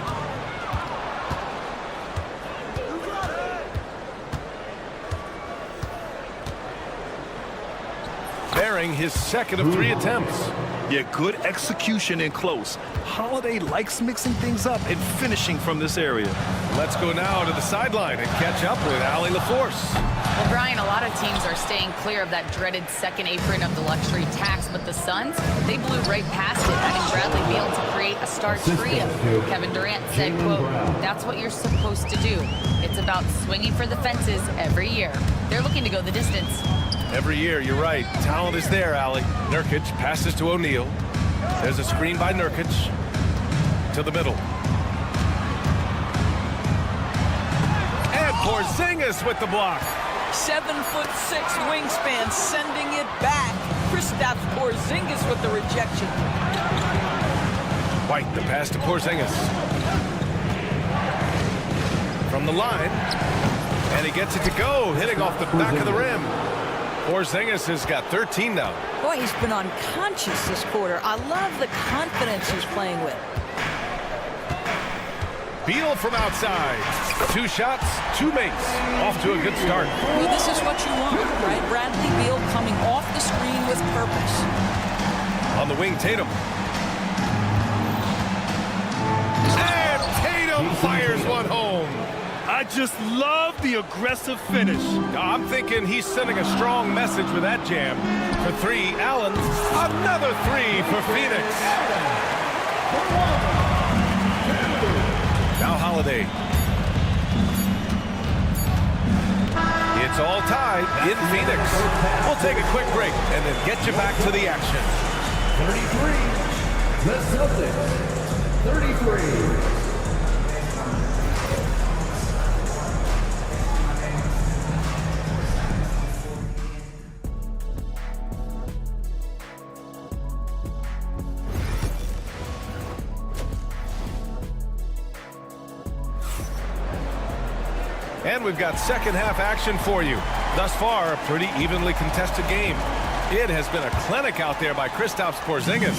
Bearing his second of 3 attempts. Yeah, good execution in close. Holiday likes mixing things up and finishing from this area. Let's go now to the sideline and catch up with Allie LaForce. Well, Brian, a lot of teams are staying clear of that dreaded second apron of the luxury tax, but the Suns, they blew right past it, having Bradley Beal to create a star trio. Kevin Durant said, quote, "That's what you're supposed to do. It's about swinging for the fences every year." They're looking to go the distance. Every year, you're right. Talent is there, Allie. Nurkic passes to O'Neal. There's a screen by Nurkic. To the middle. And Porzingis with the block. 7'6" wingspan, sending it back. Kristaps Porzingis with the rejection. White, the pass to Porzingis. From the line. And he gets it to go, hitting off the back of the rim. Porzingis has got 13 now. Boy, he's been unconscious this quarter. I love the confidence he's playing with. Beal from outside. 2 shots, 2 makes. Off to a good start. Well, this is what you want, right? Bradley Beal coming off the screen with purpose. On the wing, Tatum. And Tatum fires one home. I just love the aggressive finish. I'm thinking he's sending a strong message with that jam. For 3, Allen. Another 3 for Phoenix. Now Holiday. It's all tied in Phoenix. We'll take a quick break and then get you back to the action. 33. The Celtics. 33. And we've got second half action for you. Thus far, a pretty evenly contested game. It has been a clinic out there by Kristaps Porzingis.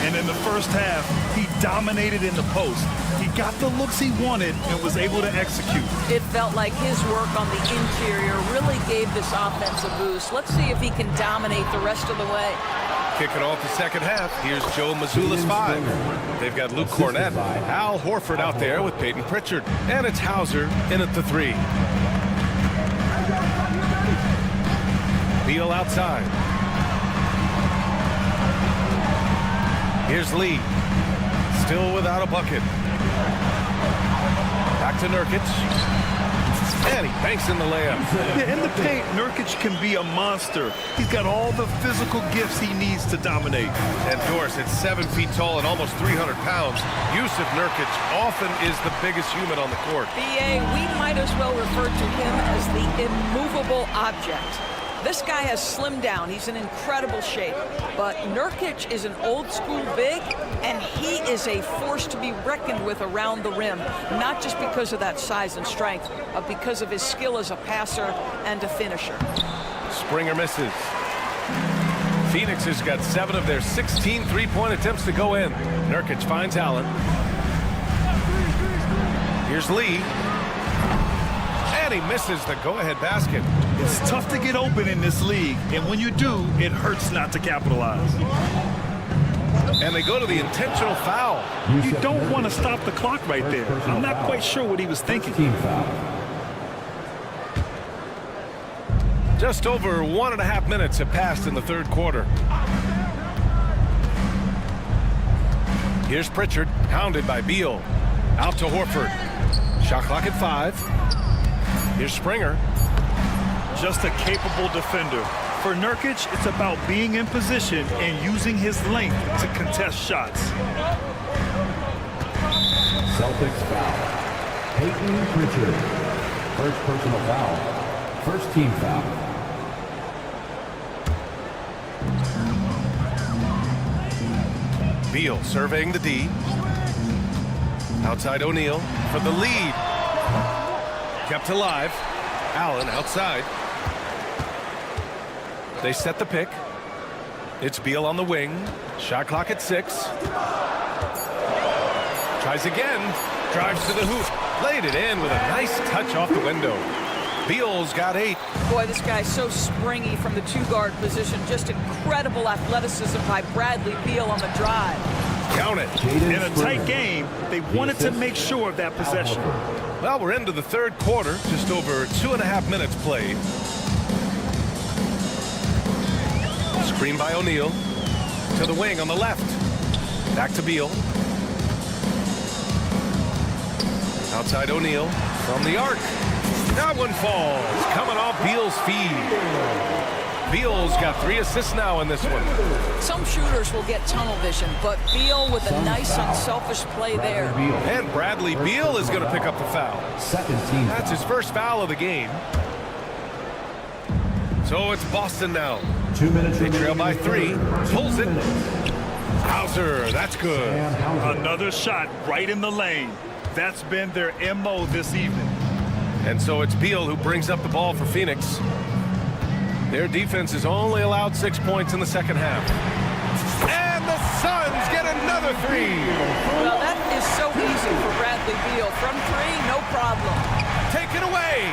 And in the first half, he dominated in the post. He got the looks he wanted and was able to execute. It felt like his work on the interior really gave this offense a boost. Let's see if he can dominate the rest of the way. Kicking off the second half, here's Joe Mazzulla's 5. They've got Luke Cornett, Al Horford out there with Peyton Pritchard, and it's Hauser in at the 3. Beal outside. Here's Lee, still without a bucket. Back to Nurkic. And he banks in the layup. Yeah, in the paint, Nurkic can be a monster. He's got all the physical gifts he needs to dominate. And Doris, at 7 feet tall and almost 300 pounds, Yusuf Nurkic often is the biggest human on the court. BA, we might as well refer to him as the immovable object. This guy has slimmed down. He's in incredible shape. But Nurkic is an old-school big, and he is a force to be reckoned with around the rim, not just because of that size and strength, but because of his skill as a passer and a finisher. Springer misses. Phoenix has got 7 of their 16 three-point attempts to go in. Nurkic finds Allen. Here's Lee. And he misses the go-ahead basket. It's tough to get open in this league, and when you do, it hurts not to capitalize. And they go to the intentional foul. You don't want to stop the clock right there. I'm not quite sure what he was thinking. Just over 1.5 minutes have passed in the third quarter. Here's Pritchard, hounded by Beal. Out to Horford. Shot clock at 5. Here's Springer. Just a capable defender. For Nurkic, it's about being in position and using his length to contest shots. Celtics foul. Peyton Pritchard. First personal foul. First team foul. Beal surveying the D. Outside O'Neal for the lead. Kept alive. Allen outside. They set the pick. It's Beal on the wing. Shot clock at 6. Tries again. Drives to the hoop. Laid it in with a nice touch off the window. Beal's got 8. Boy, this guy's so springy from the 2-guard position. Just incredible athleticism by Bradley Beal on the drive. Count it. In a tight game, they wanted to make sure of that possession. Well, we're into the third quarter. Just over 2.5 minutes played. Screen by O'Neal. To the wing on the left. Back to Beal. Outside O'Neal from the arc. That one falls. Coming off Beal's feed. Beal's got 3 assists now in this one. Some shooters will get tunnel vision, but Beal with a nice unselfish play there. And Bradley Beal is going to pick up the foul. That's his first foul of the game. So it's Boston now. 2 minutes. They trail by 3. Pulls it. Hauser, that's good. Another shot right in the lane. That's been their MO this evening. And so it's Beal who brings up the ball for Phoenix. Their defense has only allowed 6 points in the second half. And the Suns get another 3. Well, that is so easy for Bradley Beal. From 3, no problem. Take it away.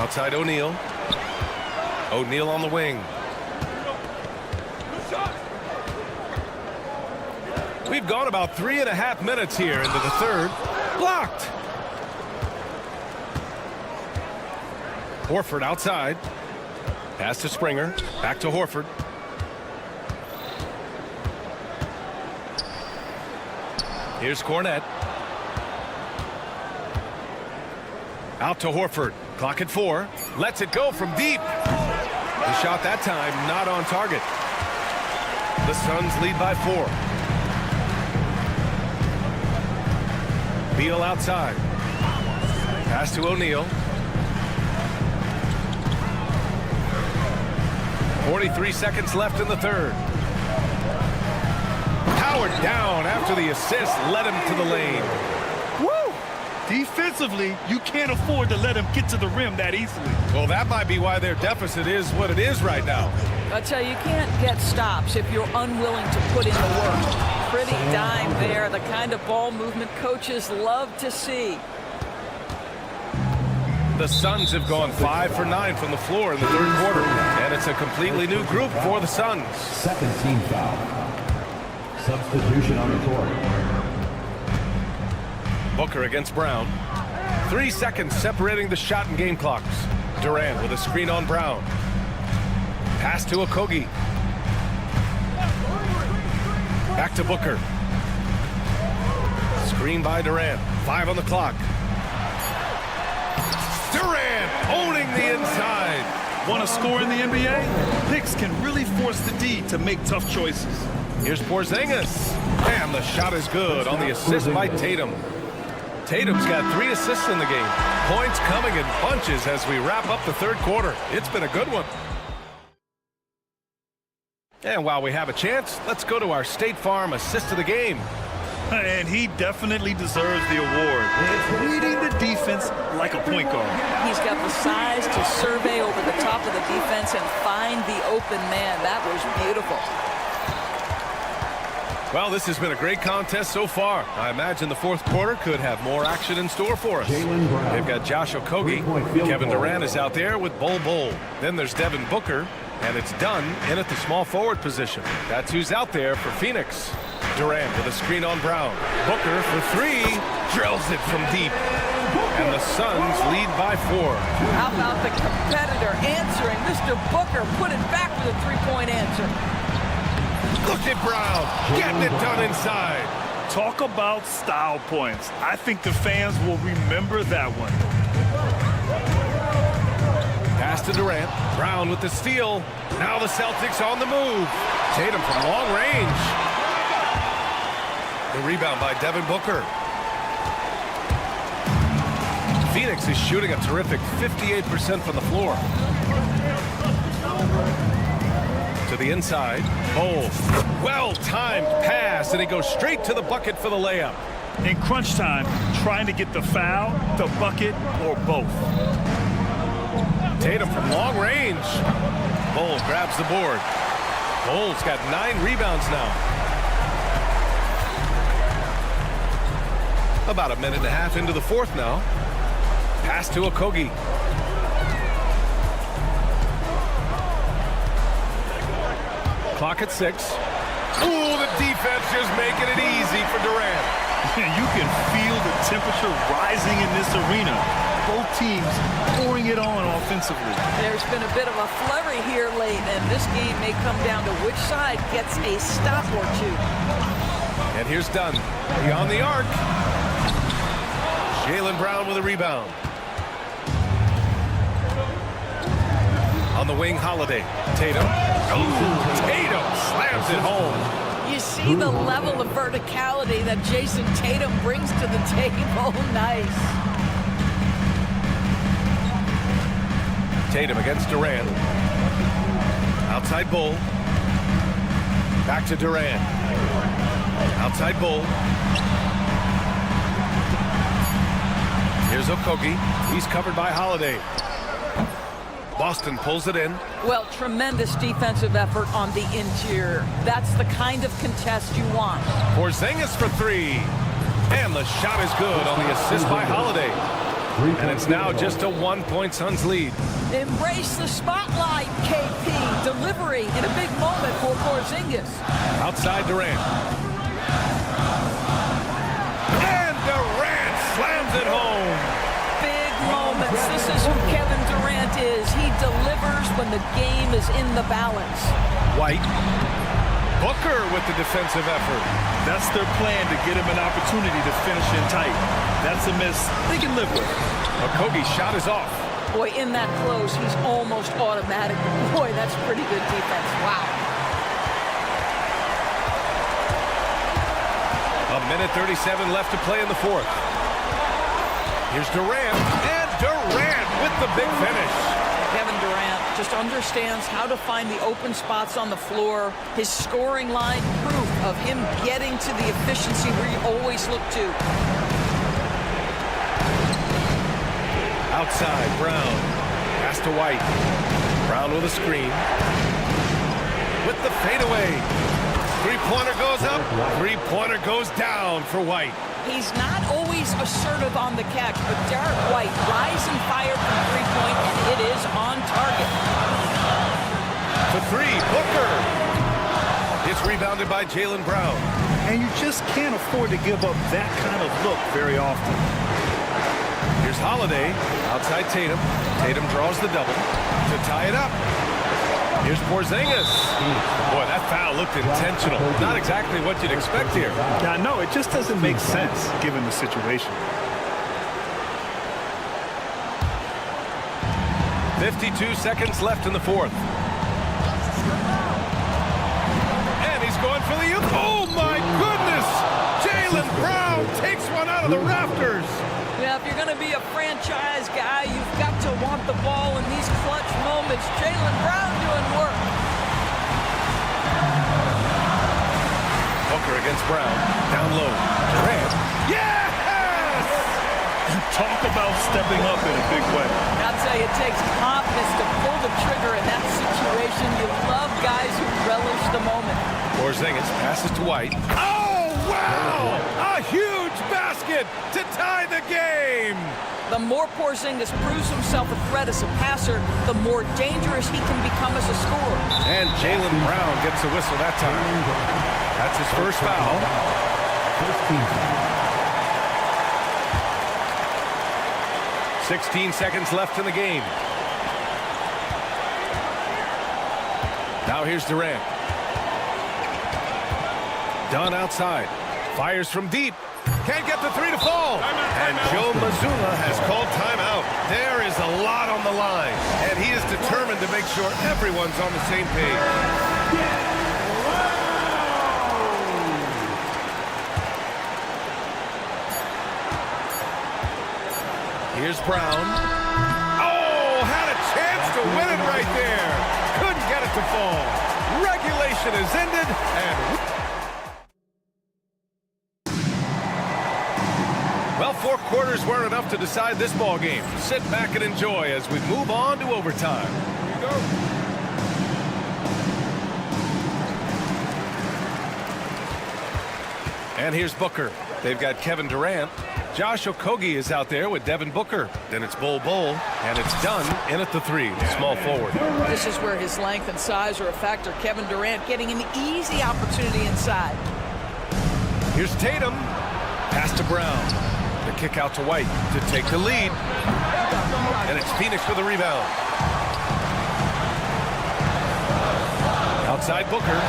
Outside O'Neal. O'Neal on the wing. We've gone about 3.5 minutes here into the third. Blocked. Horford outside. Pass to Springer. Back to Horford. Here's Cornette. Out to Horford. Clock at 4. Lets it go from deep. The shot that time not on target. The Suns lead by 4. Beal outside. Pass to O'Neal. 43 seconds left in the third. Howard down after the assist led him to the lane. Woo! Defensively, you can't afford to let him get to the rim that easily. Well, that might be why their deficit is what it is right now. I tell you, you can't get stops if you're unwilling to put in the work. Pretty dime there, the kind of ball movement coaches love to see. The Suns have gone 5 for 9 from the floor in the third quarter, and it's a completely new group for the Suns. Second team foul. Substitution on the court. Booker against Brown. 3 seconds separating the shot and game clocks. Durant with a screen on Brown. Pass to Okogie. Back to Booker. Screen by Durant. 5 on the clock. Durant owning the inside. Want to score in the NBA? Knicks can really force the D to make tough choices. Here's Porzingis. And the shot is good on the assist by Tatum. Tatum's got 3 assists in the game. Points coming in bunches as we wrap up the third quarter. It's been a good one. And while we have a chance, let's go to our State Farm assist of the game. And he definitely deserves the award. Reading the defense like a point guard. He's got the size to survey over the top of the defense and find the open man. That was beautiful. Well, this has been a great contest so far. I imagine the fourth quarter could have more action in store for us. They've got Josh Okogie. Kevin Durant is out there with Bol Bol. Then there's Devin Booker. And it's done in at the small forward position. That's who's out there for Phoenix. Durant with a screen on Brown. Booker for three. Drills it from deep. And the Suns lead by 4. How about the competitor answering? Mr. Booker put it back with a three-point answer. Look at Brown getting it done inside. Talk about style points. I think the fans will remember that one. Pass to Durant. Brown with the steal. Now the Celtics on the move. Tatum from long range. The rebound by Devin Booker. Phoenix is shooting a terrific 58% from the floor. To the inside. Bol. Well-timed pass, and he goes straight to the bucket for the layup. In crunch time, trying to get the foul, the bucket, or both. Tatum from long range. Bol grabs the board. Bol's got 9 rebounds now. About a minute and a half into the fourth now. Pass to Okogie. Clock at 6. Ooh, the defense just making it easy for Durant. You can feel the temperature rising in this arena. Both teams pouring it on offensively. There's been a bit of a flurry here late, and this game may come down to which side gets a stop or two. And here's Dunn. Beyond the arc. Jaylen Brown with a rebound. On the wing, Holiday. Tatum. Oh, Tatum slams it home. You see the level of verticality that Jason Tatum brings to the table. Nice. Tatum against Durant. Outside Bol. Back to Durant. Outside Bol. Here's Okogie. He's covered by Holiday. Boston pulls it in. Well, tremendous defensive effort on the interior. That's the kind of contest you want. Porzingis for 3. And the shot is good on the assist by Holiday. And it's now just a 1-point Suns lead. Embrace the spotlight, KP. Delivery in a big moment for Porzingis. Outside Durant. And Durant slams it home. Big moments. This is who Kevin Durant is. He delivers when the game is in the balance. White. Booker with the defensive effort. That's their plan, to get him an opportunity to finish in tight. That's a miss they can live with. Okogie's shot is off. Boy, in that close, he's almost automatic. Boy, that's pretty good defense. Wow. A minute 37 left to play in the fourth. Here's Durant, and Durant with the big finish. Kevin Durant just understands how to find the open spots on the floor. His scoring line, proof of him getting to the efficiency where you always look to. Outside, Brown. Pass to White. Brown with a screen. With the fadeaway. Three-pointer goes up. Three-pointer goes down for White. He's not always assertive on the catch, but Derek White, rising fire from three-point, and it is on target. For 3, Booker. It's rebounded by Jaylen Brown. And you just can't afford to give up that kind of look very often. Here's Holiday. Outside Tatum. Tatum draws the double to tie it up. Here's Porzingis. Boy, that foul looked intentional. Not exactly what you'd expect here. Yeah, no, it just doesn't make sense given the situation. 52 seconds left in the fourth. And he's going for the... Oh, my goodness! Jaylen Brown takes one out of the rafters. Yeah, if you're going to be a franchise guy, you've got to want the ball in these clutch moments. Jaylen Brown doing work. Booker against Brown. Down low. Durant. Yes! Talk about stepping up in a big way. I'll tell you, it takes confidence to pull the trigger in that situation. You love guys who relish the moment. Porzingis passes to White. Oh, wow! A huge basket to tie the game! The more Porzingis proves himself a threat as a passer, the more dangerous he can become as a scorer. And Jaylen Brown gets a whistle that time. That's his first foul. 16 seconds left in the game. Now here's Durant. Dunn outside. Fires from deep. Can't get the three to fall. And Joe Mazzulla has called timeout. There is a lot on the line. And he is determined to make sure everyone's on the same page. Here's Brown. Oh, had a chance to win it right there. Couldn't get it to fall. Regulation is ended, and well, 4 quarters weren't enough to decide this ball game. Sit back and enjoy as we move on to overtime. Here we go. And here's Booker. They've got Kevin Durant. Josh Okogie is out there with Devin Booker. Then it's Bol Bol, and it's Dunn in at the 3, small forward. This is where his length and size are a factor. Kevin Durant getting an easy opportunity inside. Here's Tatum. Pass to Brown. The kick out to White to take the lead. And it's Phoenix with the rebound. Outside Booker.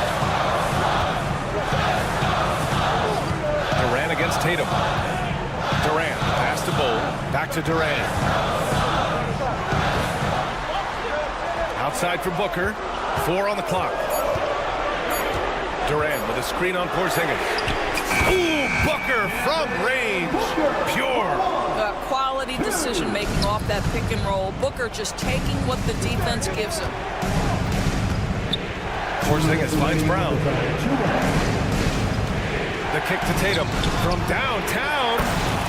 Durant against Tatum. Durant, pass to Bol, back to Durant. Outside for Booker, 4 on the clock. Durant with a screen on Porzingis. Ooh, Booker from range, pure. Quality decision-making off that pick and roll. Booker just taking what the defense gives him. Porzingis finds Brown. The kick to Tatum from downtown.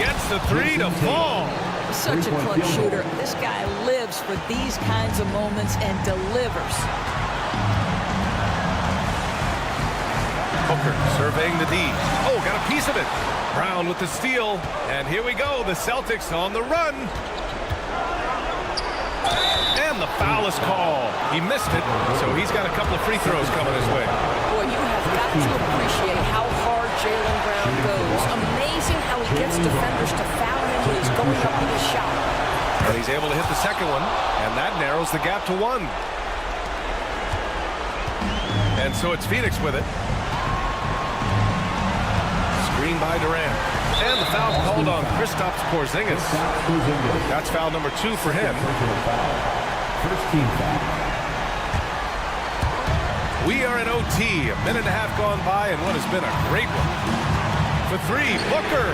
Gets the 3 to fall. Such a clutch shooter. This guy lives for these kinds of moments and delivers. Booker surveying the D. Oh, got a piece of it. Brown with the steal. And here we go. The Celtics on the run. And the foul is called. He missed it, so he's got a couple of free throws coming his way. Boy, you have got to appreciate how hard Jaylen Brown goes. Amazing how he gets defenders to foul him when he's going up with a shot. And he's able to hit the second one, and that narrows the gap to 1. And so it's Phoenix with it. Screen by Durant. And the foul called on Kristaps Porzingis. That's foul number 2 for him. First team foul. We are in OT. A minute and a half gone by, and what has been a great one. For 3, Booker.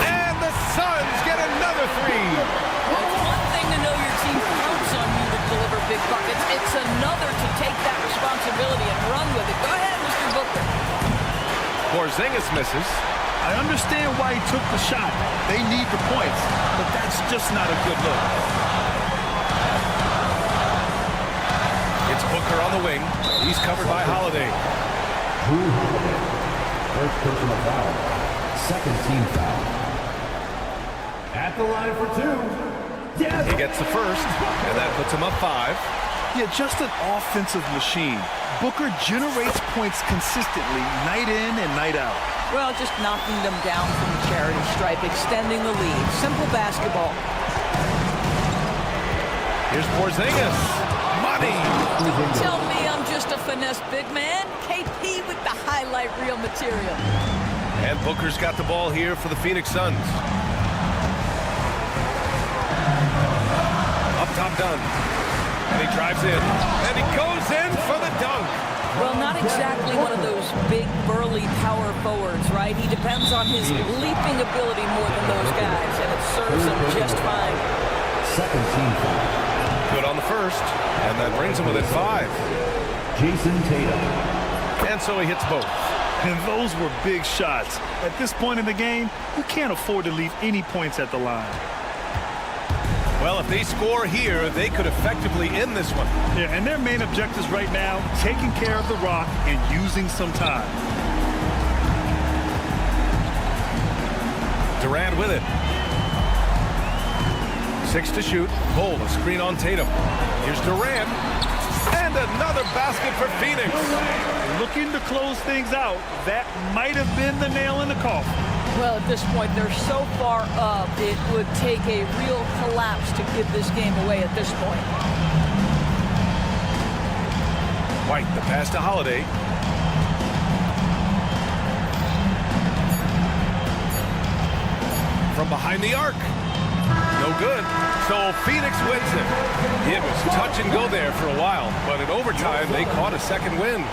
And the Suns get another 3. Well, it's one thing to know your team counts on you to deliver big buckets. It's another to take that responsibility and run with it. Go ahead, Mr. Booker. Porzingis misses. I understand why he took the shot. They need the points, but that's just not a good look. It's Booker on the wing. He's covered by Holiday. First personal foul. Second team foul. At the line for 2. Yes. He gets the first, and that puts him up 5. Yeah, just an offensive machine. Booker generates points consistently, night in and night out. Well, just knocking them down from the charity stripe, extending the lead. Simple basketball. Here's Porzingis. Money. Don't tell me I'm just a finesse big man. KP with the highlight reel material. And Booker's got the ball here for the Phoenix Suns. Up top, Dunn. And he drives in. And he goes in for the dunk. Well, not exactly one of those big, burly power power forwards, right? He depends on his leaping ability more than those guys, and it serves him just fine. Second team foul. Good on the first, and that brings him within 5. Jason Tatum. And so he hits both. And those were big shots. At this point in the game, you can't afford to leave any points at the line. Well, if they score here, they could effectively end this one. Yeah, and their main objectives right now, taking care of the rock and using some time. Durant with it. 6 to shoot. Cole, a screen on Tatum. Here's Durant. And another basket for Phoenix. Looking to close things out. That might have been the nail in the coffin. Well, at this point, they're so far up, it would take a real collapse to give this game away at this point. White, the pass to Holiday. From behind the arc. No good. So Phoenix wins it. It was touch and go there for a while, but in overtime, they caught a second win.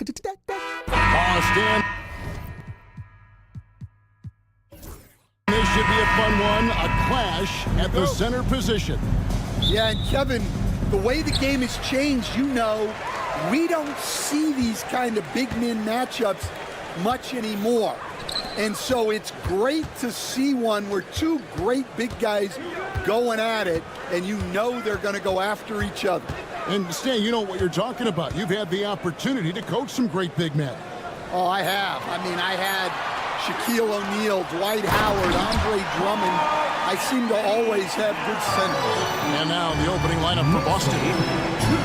Boston. This should be a fun one. A clash at the center position. Yeah, and Kevin, the way the game has changed, you know, we don't see these kind of big men matchups much anymore. And so it's great to see one where two great big guys going at it, and you know they're going to go after each other. And Stan, you know what you're talking about. You've had the opportunity to coach some great big men. Oh, I have. I mean, I had Shaquille O'Neal, Dwight Howard, Andre Drummond. I seem to always have good centers. And now the opening lineup for Boston.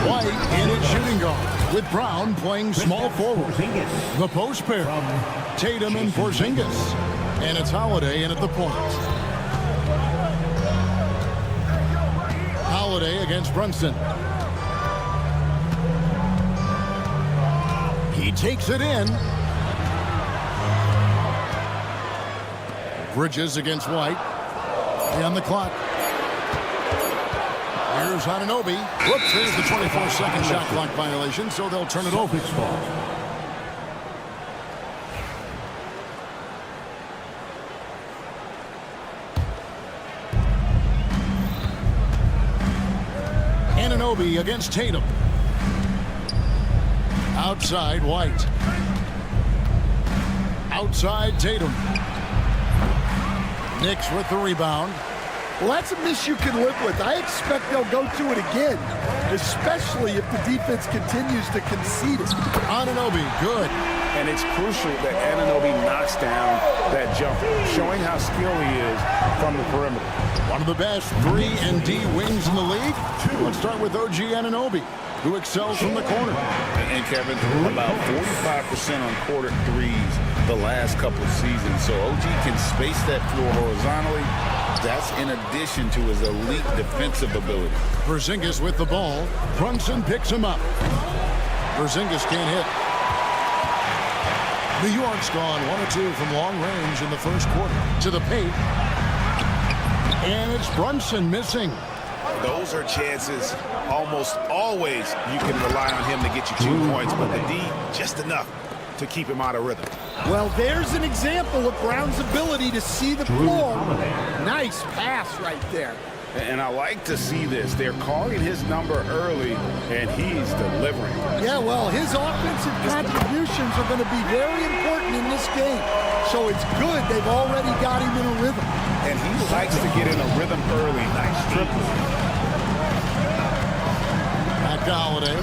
White in at shooting guard, with Brown playing small forward. The post pair, Tatum and Porzingis. And it's Holiday in at the point. Holiday against Brunson. He takes it in. Bridges against White. And the clock. Here's Anunoby. Whoops, there's the 24-second shot clock violation, so they'll turn it over. Anunoby against Tatum. Outside White. Outside Tatum. Knicks with the rebound. Well, that's a miss you can live with. I expect they'll go to it again, especially if the defense continues to concede it. Anunoby, good. And it's crucial that Anunoby knocks down that jumper, showing how skilled he is from the perimeter. One of the best 3 and D wings in the league. Let's start with OG Anunoby, who excels from the corner. And Kevin, about 45% on quarter threes the last couple of seasons. So OG can space that floor horizontally. That's in addition to his elite defensive ability. Porzingis with the ball. Brunson picks him up. Porzingis can't hit. New York's gone 1 or 2 from long range in the first quarter. To the paint. And it's Brunson missing. Those are chances almost always you can rely on him to get you 2 points, but the D, just enough to keep him out of rhythm. Well, there's an example of Brown's ability to see the floor. Nice pass right there. And I like to see this. They're calling his number early, and he's delivering. Yeah, well, his offensive contributions are going to be very important in this game. So it's good they've already got him in a rhythm. And he likes to get in a rhythm early. Nice triple. Back to Holiday.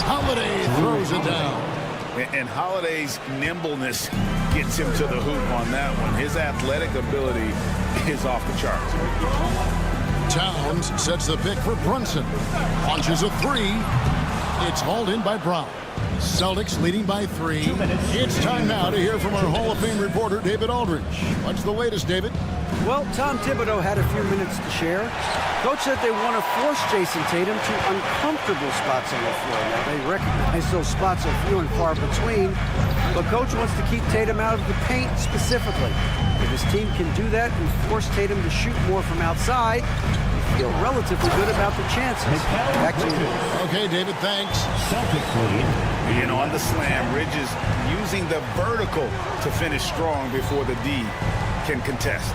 Holiday throws it down. And Holiday's nimbleness gets him to the hoop on that one. His athletic ability is off the charts. Towns sets the pick for Brunson. Launches a 3. It's hauled in by Brown. Celtics leading by 3. It's time now to hear from our Hall of Fame reporter, David Aldridge. What's the latest, David? Well, Tom Thibodeau had a few minutes to share. Coach said they want to force Jason Tatum to uncomfortable spots on the floor. Now, they recognize those spots are few and far between, but Coach wants to keep Tatum out of the paint specifically. If his team can do that and force Tatum to shoot more from outside, they feel relatively good about the chances. Back to you. Okay, David, thanks. And on the slam, Bridges using the vertical to finish strong before the D can contest.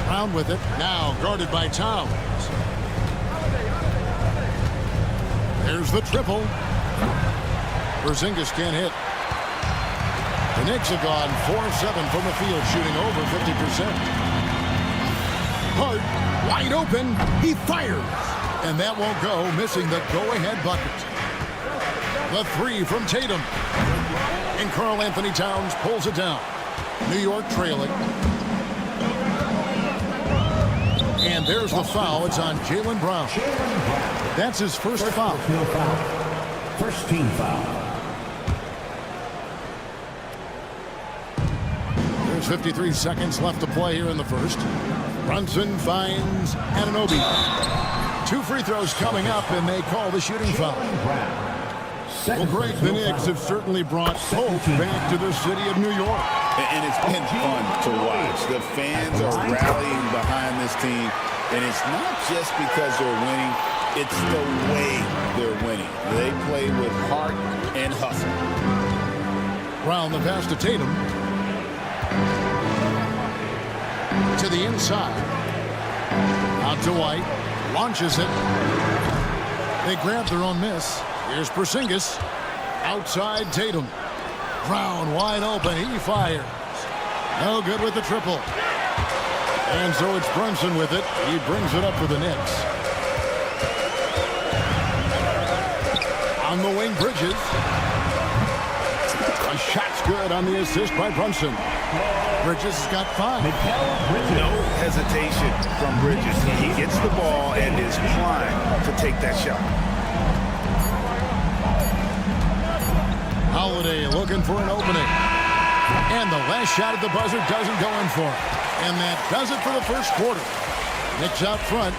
Brown with it, now guarded by Towns. There's the triple. Porzingis can't hit. The Knicks have gone 4 of 7 from the field, shooting over 50%. Hart, wide open, he fires. And that won't go, missing the go-ahead bucket. The 3 from Tatum. And Karl Anthony Towns pulls it down. New York trailing. And there's the foul. It's on Jaylen Brown. That's his first foul. First team foul. There's 53 seconds left to play here in the first. Brunson finds Anunoby. 2 free throws coming up, and they call the shooting foul. Well, Greg, the Knicks have certainly brought hope back to the city of New York. And it's been fun to watch. The fans are rallying behind this team. And it's not just because they're winning, it's the way they're winning. They play with heart and hustle. Brown the pass to Tatum. To the inside. Out to White. Launches it. They grab their own miss. Here's Porzingis. Outside Tatum. Brown wide open. He fires. No good with the triple. And so it's Brunson with it. He brings it up for the Knicks. On the wing, Bridges. A shot's good on the assist by Brunson. Bridges has got 5. No hesitation from Bridges. He gets the ball and is primed to take that shot. Holiday looking for an opening. And the last shot at the buzzer doesn't go in for him. And that does it for the first quarter. Knicks out front.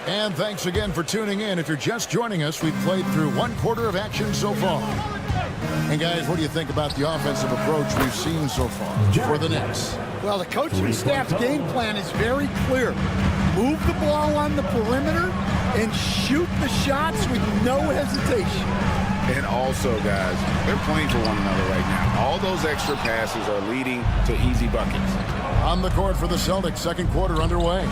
And thanks again for tuning in. If you're just joining us, we've played through 1 quarter of action so far. And guys, what do you think about the offensive approach we've seen so far for the Knicks? Well, the coaching staff's game plan is very clear. Move the ball on the perimeter and shoot the shots with no hesitation. And also, guys, they're playing for one another right now. All those extra passes are leading to easy buckets. On the court for the Celtics, second quarter underway.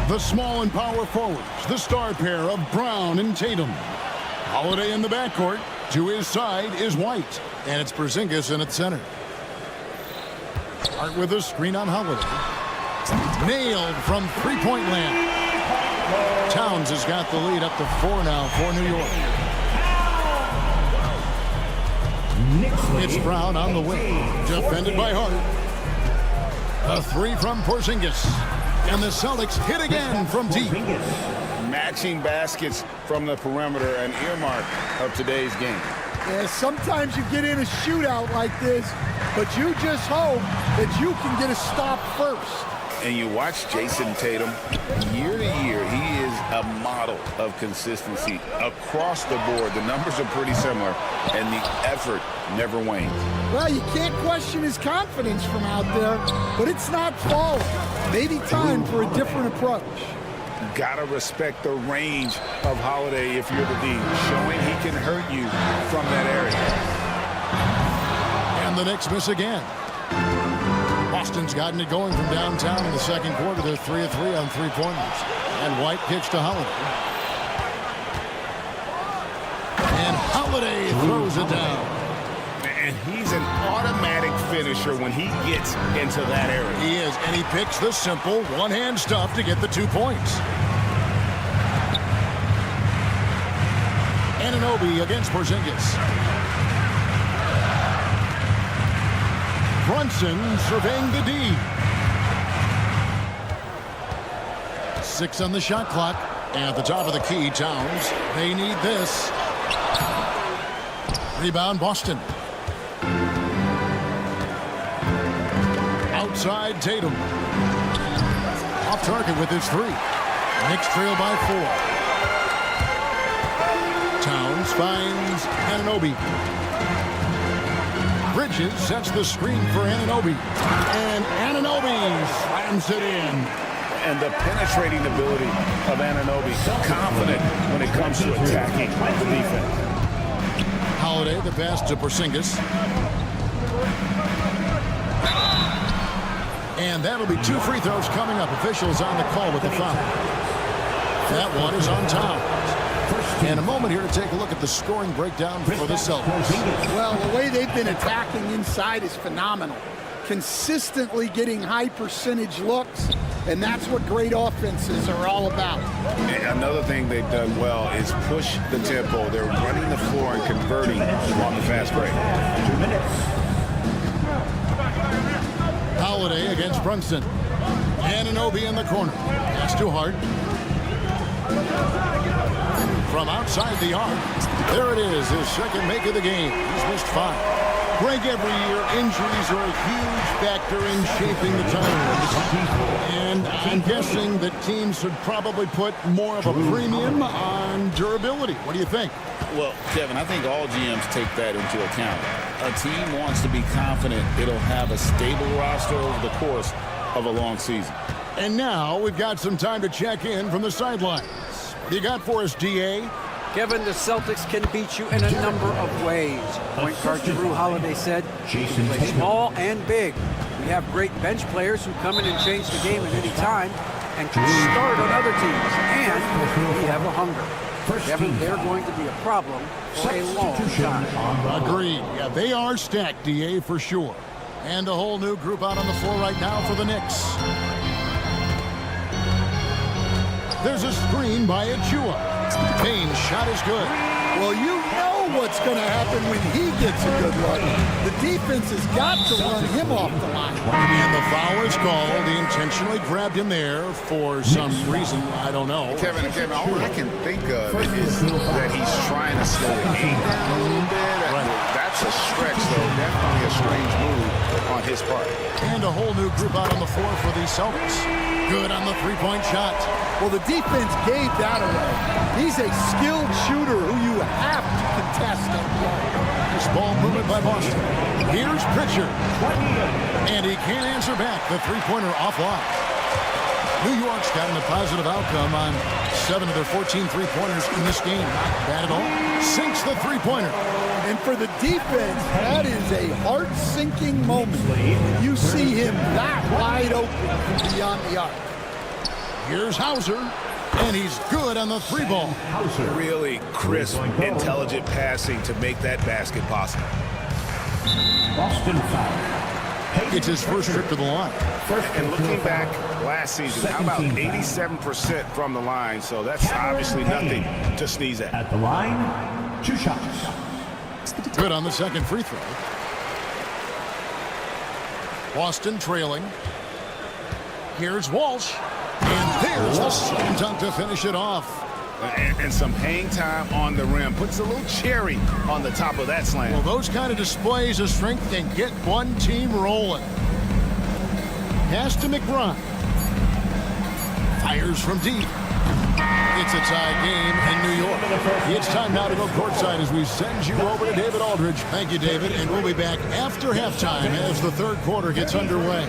The small and power forwards, the star pair of Brown and Tatum. Holiday in the backcourt. To his side is White. And it's Porzingis in at center. Start with a screen on Holiday. Nailed from three-point land. Towns has got the lead up to 4 now for New York. It's Brown on the wing. Defended by Hart. A 3 from Porzingis. And the Celtics hit again from deep. Matching baskets from the perimeter, an earmark of today's game. Yeah, sometimes you get in a shootout like this, but you just hope that you can get a stop first. And you watch Jason Tatum, year to year, he is a model of consistency across the board. The numbers are pretty similar, and the effort never wanes. Well, you can't question his confidence from out there, but it's not falling. Maybe time for a different approach. Gotta respect the range of Holiday if you're the D, showing he can hurt you from that area. And the Knicks miss again. Boston's gotten it going from downtown in the second quarter. They're 3 of 3 on three-pointers. And White kicks to Holiday. And Holiday throws it down. And he's an automatic finisher when he gets into that area. He is, and he picks the simple one-hand stuff to get the 2 points. Anunoby against Porzingis. Brunson surveying the D. 6 on the shot clock. And at the top of the key, Towns. They need this. Rebound, Boston. Outside Tatum. Off target with his 3. Knicks trail by 4. Towns finds Anunoby. Bridges sets the screen for Anunoby. And Anunoby slams it in. And the penetrating ability of Anunoby, confident when it comes to attacking the defense. Holiday, the pass to Porzingis. And that'll be 2 free throws coming up. Officials on the call with the foul. That one is on Towns. And a moment here to take a look at the scoring breakdown for the Celtics. Well, the way they've been attacking inside is phenomenal. Consistently getting high percentage looks, and that's what great offenses are all about. And another thing they've done well is push the tempo. They're running the floor and converting on the fast break. 2 minutes. Holiday against Brunson. Anunoby in the corner. That's too hard. From outside the arc. There it is, his second make of the game. He's missed 5. Greg, every year, injuries are a huge factor in shaping the titles. And I'm guessing that teams should probably put more of a premium on durability. What do you think? Well, Kevin, I think all GMs take that into account. A team wants to be confident it'll have a stable roster over the course of a long season. And now we've got some time to check in from the sidelines. What do you got for us, DA? Kevin, the Celtics can beat you in a number of ways. Point guard Jrue Holiday said, "We can play small and big. We have great bench players who come in and change the game at any time and can start on other teams. And we have a hunger." Kevin, they're going to be a problem for a long time. Agreed. Yeah, they are stacked, DA, for sure. And a whole new group out on the floor right now for the Knicks. There's a screen by Achua. Payne's shot is good. Well, you know what's going to happen when he gets a good look. The defense has got to run him off the line. And the foul is called. He intentionally grabbed him there for some reason. I don't know. Kevin, all I can think of is that he's trying to slow the game down a little bit. That's a stretch, though. Definitely a strange move on his part. And a whole new group out on the floor for the Celtics. Good on the three-point shot. Well, the defense gave that away. He's a skilled shooter who you have to contest up low. Nice ball movement by Boston. Here's Pritchard. And he can't answer back. The three-pointer offline. New York's gotten a positive outcome on 7 of their 14 three-pointers in this game. Not bad at all. Sinks the three-pointer. And for the defense, that is a heart-sinking moment. You see him that wide open from beyond the arc. Here's Hauser, and he's good on the three ball. Really crisp, intelligent passing to make that basket possible. Boston foul. It's his first trip to the line. And looking back last season, how about 87% from the line? So that's obviously nothing to sneeze at. At the line, 2 shots. Good on the second free throw. Boston trailing. Here's Walsh. And there's the slam dunk to finish it off. And some hang time on the rim. Puts a little cherry on the top of that slam. Well, those kind of displays of strength can get one team rolling. Pass to McBride. Fires from deep. It's a tie game in New York. It's time now to go courtside as we send you over to David Aldridge. Thank you, David. And we'll be back after halftime as the third quarter gets underway.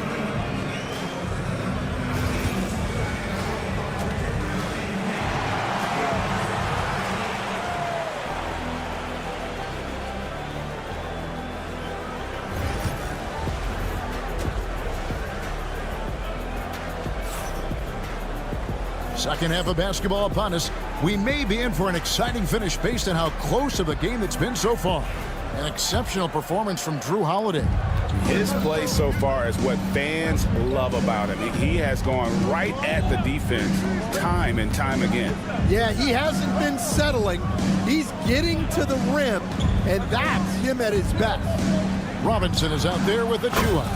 Second half of basketball upon us. We may be in for an exciting finish based on how close of a game it's been so far. An exceptional performance from Jrue Holiday. His play so far is what fans love about him. He has gone right at the defense time and time again. Yeah, he hasn't been settling. He's getting to the rim, and that's him at his best. Robinson is out there with Achua.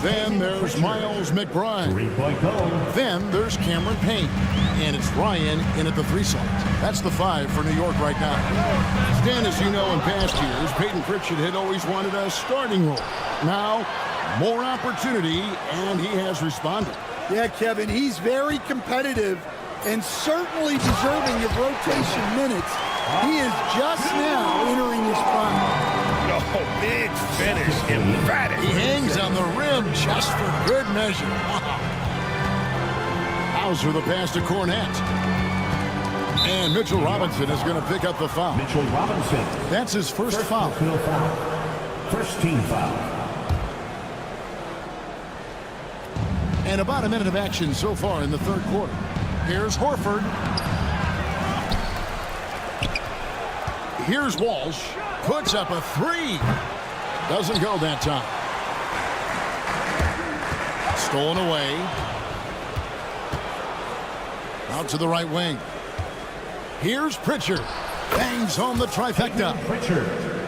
Then there's Miles McBride. Then there's Cameron Payne. And it's Ryan in at the 3 slot. That's the 5 for New York right now. Stan, as you know, in past years, Peyton Pritchard had always wanted a starting role. Now, more opportunity, and he has responded. Yeah, Kevin, he's very competitive and certainly deserving of rotation minutes. He is just now entering his prime. Oh, big finish, emphatic. He hangs on the rim just for good measure. Wow. Hauser the pass to Cornette. And Mitchell Robinson is going to pick up the foul. Mitchell Robinson. That's his first foul. First team foul. And about a minute of action so far in the third quarter. Here's Horford. Here's Walsh. Puts up a 3. Doesn't go that time. Stolen away. Out to the right wing. Here's Pritchard. Bangs home the trifecta.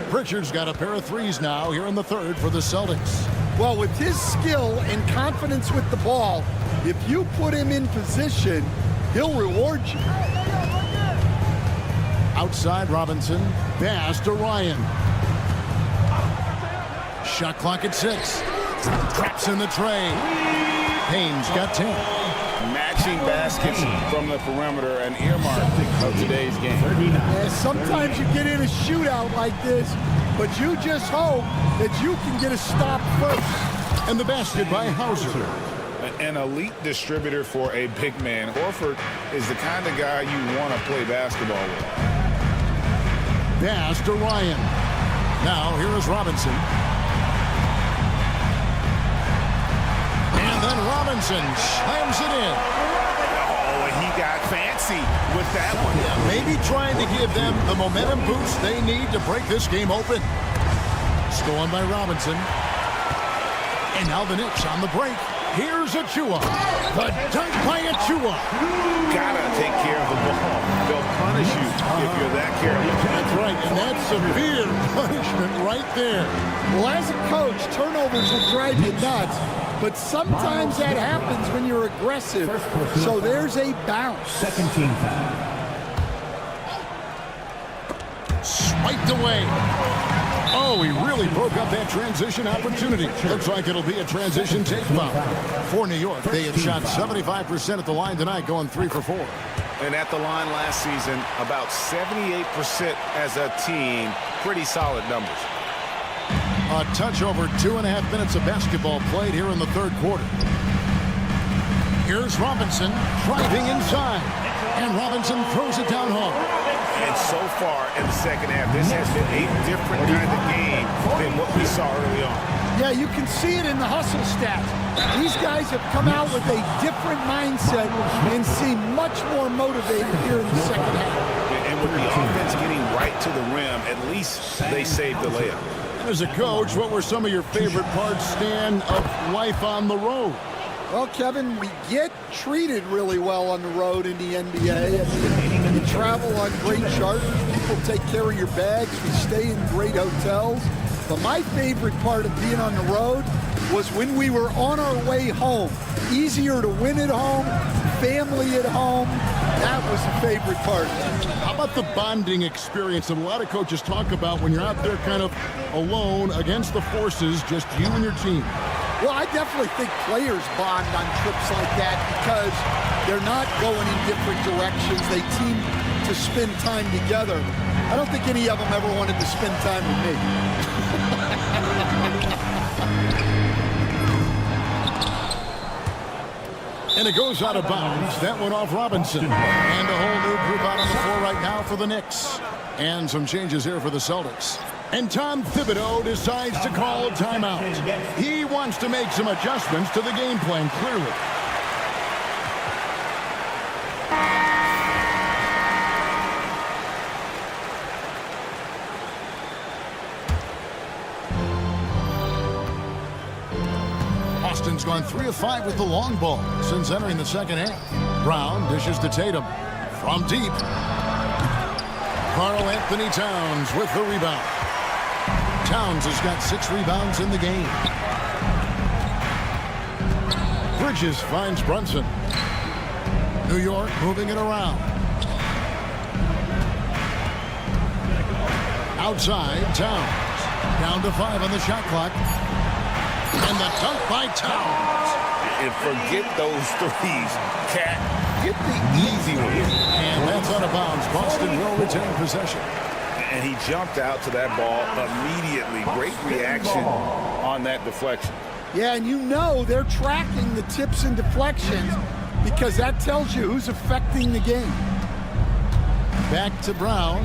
Pritchard's got a pair of 3s now here in the third for the Celtics. Well, with his skill and confidence with the ball, if you put him in position, he'll reward you. Outside Robinson. Pass to Ryan. Shot clock at 6. Traps in the tray. Payne's got 10. Matching baskets from the perimeter, an earmark of today's game. Yeah, sometimes you get in a shootout like this, but you just hope that you can get a stop first. And the basket by Hauser. An elite distributor for a big man. Horford is the kind of guy you want to play basketball with. Pass to Ryan. Now here is Robinson. And then Robinson slams it in. Oh, and he got fancy with that one. Yeah, maybe trying to give them the momentum boost they need to break this game open. Stolen by Robinson. And now the Knicks on the break. Here's Achua. The dunk by Achua. Gotta take care of the ball. They'll punish you if you're that careless. That's right, and that's severe punishment right there. Well, as a coach, turnovers will drive you nuts, but sometimes that happens when you're aggressive. So there's a bounce. Second team foul. Swiped away. Oh, he really broke up that transition opportunity. Looks like it'll be a transition take foul. For New York, they have shot 75% at the line tonight, going 3 for 4. And at the line last season, about 78% as a team. Pretty solid numbers. A touch over 2.5 minutes of basketball played here in the third quarter. Here's Robinson driving inside. And Robinson throws it down home. And so far in the second half, this has been a different kind of game than what we saw early on. Yeah, you can see it in the hustle stats. These guys have come out with a different mindset and seem much more motivated here in the second half. And with the offense getting right to the rim, at least they saved the layup. As a coach, what were some of your favorite parts, Stan, of life on the road? Well, Kevin, we get treated really well on the road in the NBA. You travel on great charters. People take care of your bags. We stay in great hotels. But my favorite part of being on the road was when we were on our way home. Easier to win at home, family at home. That was the favorite part. How about the bonding experience that a lot of coaches talk about when you're out there kind of alone against the forces, just you and your team? Well, I definitely think players bond on trips like that because they're not going in different directions. They team to spend time together. I don't think any of them ever wanted to spend time with me. And it goes out of bounds. That went off Robinson. And a whole new group out on the floor right now for the Knicks. And some changes here for the Celtics. And Tom Thibodeau decides to call a timeout. He wants to make some adjustments to the game plan, clearly. Austin's gone 3 of 5 with the long ball since entering the second half. Brown dishes to Tatum from deep. Karl Anthony Towns with the rebound. Towns has got 6 rebounds in the game. Bridges finds Brunson. New York moving it around. Outside, Towns. Down to 5 on the shot clock. And the dunk by Towns. And forget those threes, Cat. Get the easy ones. And that's out of bounds. Boston will retain possession. And he jumped out to that ball immediately. Great reaction on that deflection. Yeah, and you know they're tracking the tips and deflections because that tells you who's affecting the game. Back to Brown.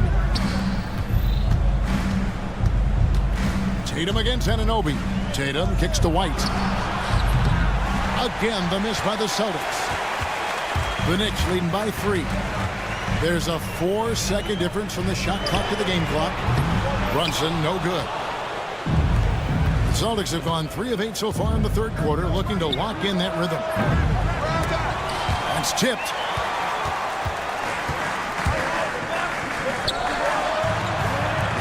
Tatum against Anunoby. Tatum kicks to White. Again, the miss by the Celtics. The Knicks leading by 3. There's a 4-second difference from the shot clock to the game clock. Brunson, no good. The Celtics have gone 3 of 8 so far in the third quarter, looking to lock in that rhythm. That's tipped.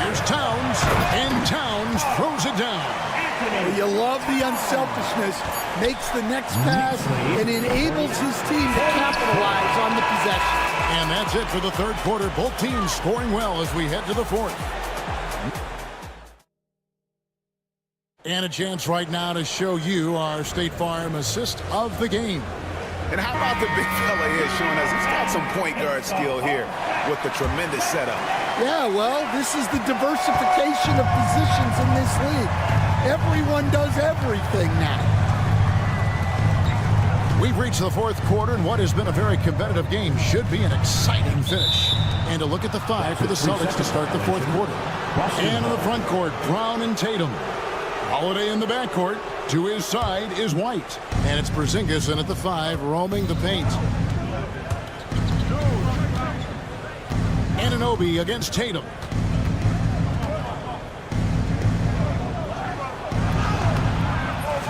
Here's Towns, and Towns throws it down. Well, you love the unselfishness, makes the next pass, and enables his team to capitalize on the possession. And that's it for the third quarter. Both teams scoring well as we head to the fourth. And a chance right now to show you our State Farm assist of the game. And how about the big fella here showing us he's got some point guard skill here with the tremendous setup. Yeah, well, this is the diversification of positions in this league. Everyone does everything now. We've reached the fourth quarter, and what has been a very competitive game should be an exciting finish. And a look at the five for the Celtics to start the fourth quarter. And in the front court, Brown and Tatum. Holiday in the backcourt. To his side is White. And it's Porzingis in at the 5, roaming the paint. Anunoby against Tatum.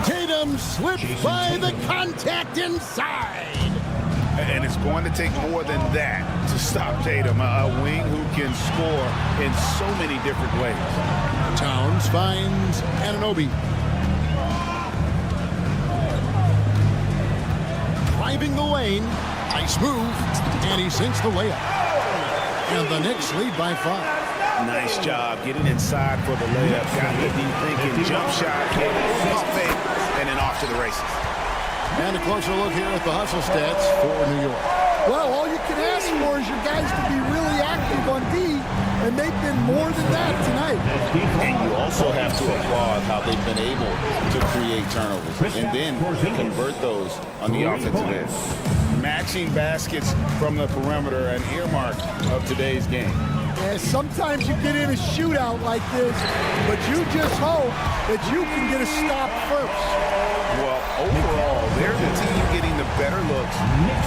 Tatum slips by the contact inside. And it's going to take more than that to stop Tatum, a wing who can score in so many different ways. Towns finds Anunoby. Driving the lane. Nice move. And he sinks the layup. And the Knicks lead by 5. Nice job getting inside for the layup. Got the deep thinking jump shot, pump fake, and then off to the races. And a closer look here at the hustle stats for New York. Well, all you can ask for is your guys to be really active on D, and they've been more than that tonight. And you also have to applaud how they've been able to create turnovers and then convert those on the offensive end. Matching baskets from the perimeter, an earmark of today's game. Yeah, sometimes you get in a shootout like this, but you just hope that you can get a stop first. Well, overall, they're the team getting the better looks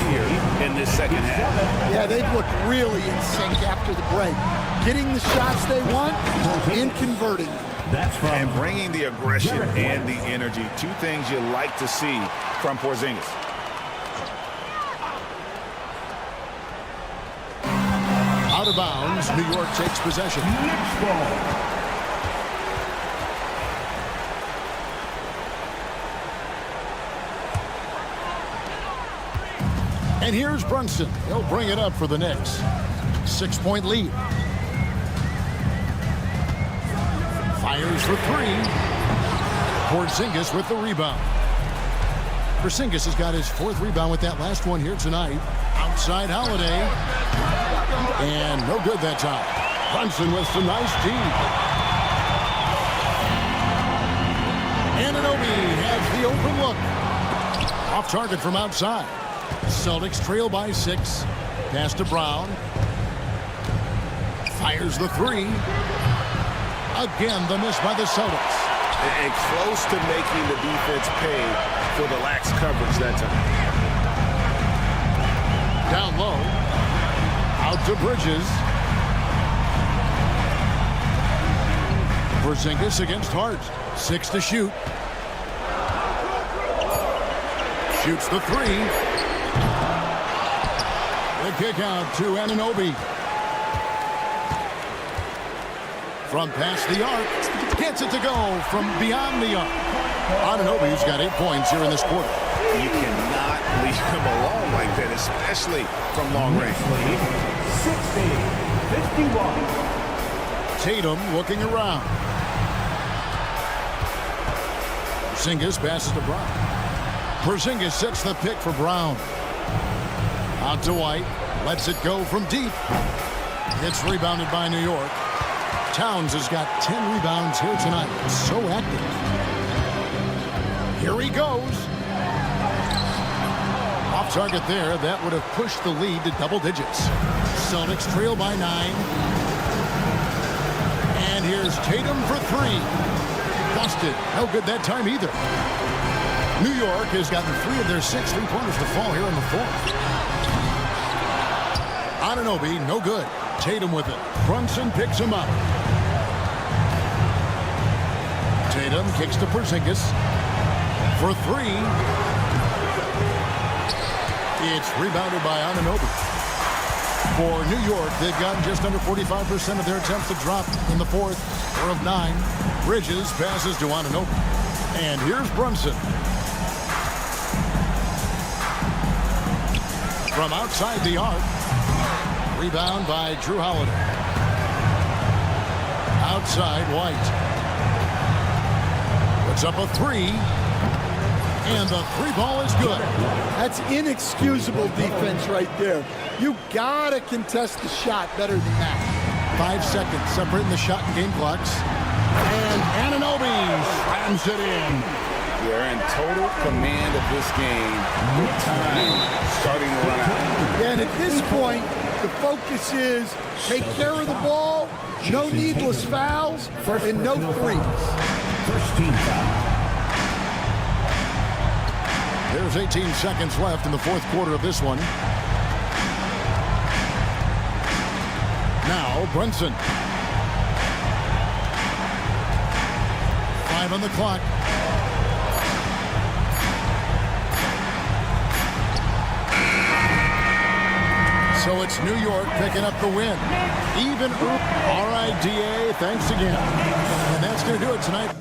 here in this second half. Yeah, they've looked really in sync after the break. Getting the shots they want and converting them. And bringing the aggression and the energy. Two things you like to see from Porzingis. Out of bounds, New York takes possession. Knicks ball. And here's Brunson. He'll bring it up for the Knicks. 6-point lead. Fires for 3. Porzingis with the rebound. Porzingis has got his 4th rebound with that last one here tonight. Outside Holiday. And no good that time. Brunson with some nice D. Anunoby has the open look. Off target from outside. Celtics trail by 6. Pass to Brown. Fires the 3. Again, the miss by the Celtics. And close to making the defense pay for the lax coverage that time. Down low. Out to Bridges. Porzingis against Hart. 6 to shoot. Shoots the 3. The kick out to Anunoby. From past the arc. Gets it to go from beyond the arc. Anunoby's got 8 points here in this quarter. You cannot leave him alone like that, especially from long range. 60-51. Tatum looking around. Porzingis passes to Brown. Porzingis sets the pick for Brown. Out to White. Lets it go from deep. It's rebounded by New York. Towns has got 10 rebounds here tonight. So active. Here he goes. Off target there. That would have pushed the lead to double digits. Celtics trail by 9. And here's Tatum for 3. Busted. No good that time either. New York has gotten 3 of their 6 3-pointers to fall here in the 4th. Anunoby, no good. Tatum with it. Brunson picks him up. Tatum kicks to Porzingis for 3. It's rebounded by Anunoby. For New York, they've gotten just under 45% of their attempts to drop in the 4th. 4 of 9. Bridges passes to Anunoby. And here's Brunson. From outside the arc. Rebound by Drew Holiday. Outside White. Puts up a three. And the three ball is good. That's inexcusable defense right there. You gotta contest the shot better than that. 5 seconds separating the shot and game clocks. And Anunoby slams it in. They're in total command of this game with time starting to run out. And at this point, the focus is take care of the ball, no needless fouls, and no threes. First team foul. There's 18 seconds left in the fourth quarter of this one. Now Brunson. 5 on the clock. So it's New York picking up the win. Even RIDA, thanks again. And that's going to do it tonight.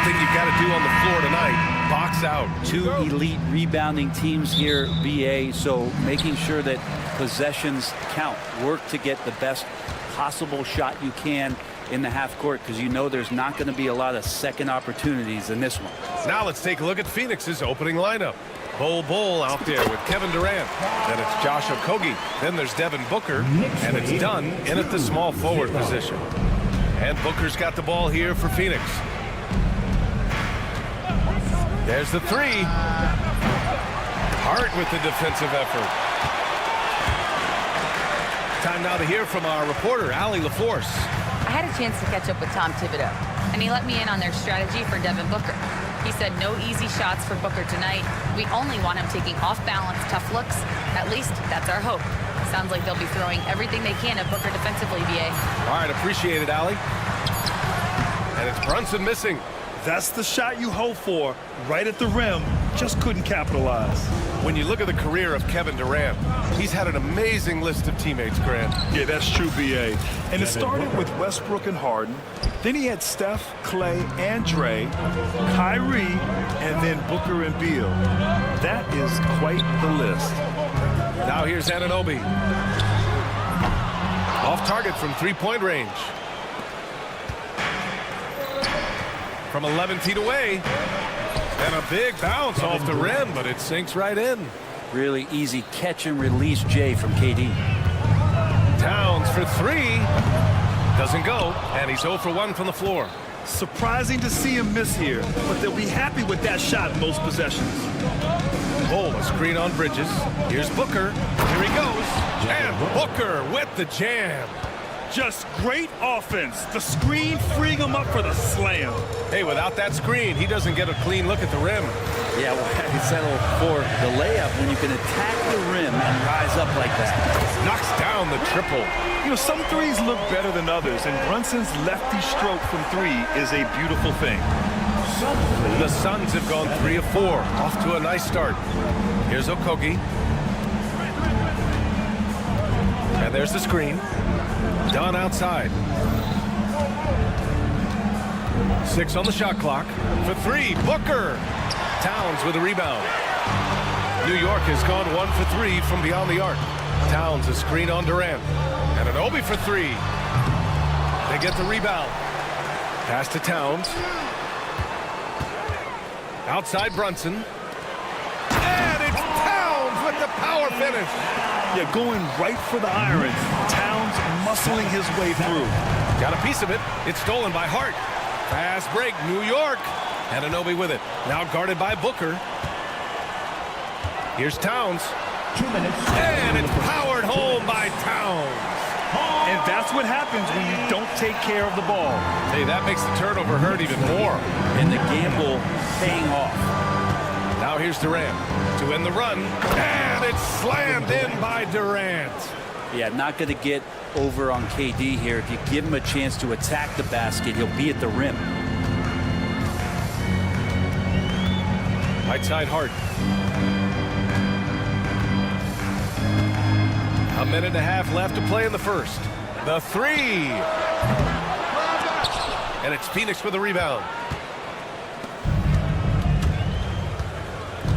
Thing you've got to do on the floor tonight, box out. Two elite rebounding teams here, BA, so making sure that possessions count. Work to get the best possible shot you can in the half court, because you know there's not going to be a lot of second opportunities in this one. Now let's take a look at Phoenix's opening lineup. Bol out there with Kevin Durant. Then it's Josh Okogie. Then there's Devin Booker. And it's Dunn in at the small forward position. And Booker's got the ball here for Phoenix. There's the three. Hart with the defensive effort. Time now to hear from our reporter, Allie LaForce. I had a chance to catch up with Tom Thibodeau, and he let me in on their strategy for Devin Booker. He said no easy shots for Booker tonight. We only want him taking off-balance, tough looks. At least that's our hope. Sounds like they'll be throwing everything they can at Booker defensively, BA. All right, appreciate it, Allie. And it's Brunson missing. That's the shot you hope for, right at the rim. Just couldn't capitalize. When you look at the career of Kevin Durant, he's had an amazing list of teammates, Grant. Yeah, that's true, BA. And it started with Westbrook and Harden. Then he had Steph, Clay, and Dre, Kyrie, and then Booker and Beal. That is quite the list. Now here's Anunoby. Off target from three-point range. From 11 feet away. And a big bounce off the rim, but it sinks right in. Really easy catch and release, Jay, from KD. Towns for three. Doesn't go, and he's 0 for 1 from the floor. Surprising to see him miss here, but they'll be happy with that shot most possessions. A screen on Bridges. Here's Booker. Here he goes. And Booker with the jam. Just great offense. The screen freeing him up for the slam. Hey, without that screen, he doesn't get a clean look at the rim. Yeah, well, he settled for the layup when you can attack the rim and rise up like that. Knocks down the triple. You know, some threes look better than others, and Brunson's lefty stroke from three is a beautiful thing. The Suns have gone 3 of 4, off to a nice start. Here's Okogie. And there's the screen. Dunn outside. 6 on the shot clock. For 3, Booker. Towns with a rebound. New York has gone 1 for 3 from beyond the arc. Towns a screen on Durant. And an Obi for 3. They get the rebound. Pass to Towns. Outside Brunson. And it's Towns with the power finish. Yeah, going right for the irons. Towns muscling his way through. Got a piece of it. It's stolen by Hart. Fast break, New York. And Anunoby with it. Now guarded by Booker. Here's Towns. 2 minutes. And it's powered home by Towns. And that's what happens when you don't take care of the ball. Hey, that makes the turnover hurt even more. And the gamble paying off. Now here's Durant to end the run. And it's slammed in by Durant. Yeah, not going to get over on KD here. If you give him a chance to attack the basket, he'll be at the rim. Right side Hart. A minute and a half left to play in the first. The three. And it's Phoenix with the rebound.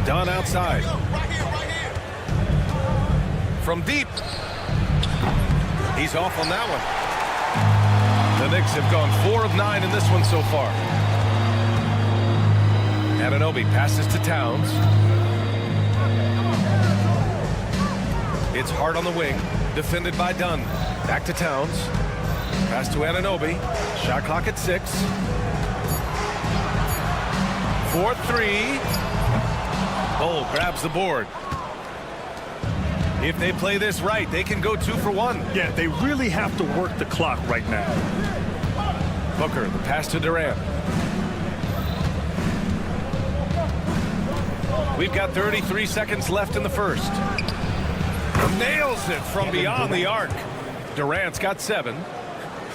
Dunn outside. From deep. He's off on that one. The Knicks have gone 4 of 9 in this one so far. Anunoby passes to Towns. It's Hart on the wing, defended by Dunn. Back to Towns. Pass to Anunoby. Shot clock at 6. 4-3. Bull grabs the board. If they play this right, they can go 2 for 1. Yeah, they really have to work the clock right now. Booker, the pass to Durant. We've got 33 seconds left in the first. Nails it from beyond the arc. Durant's got 7.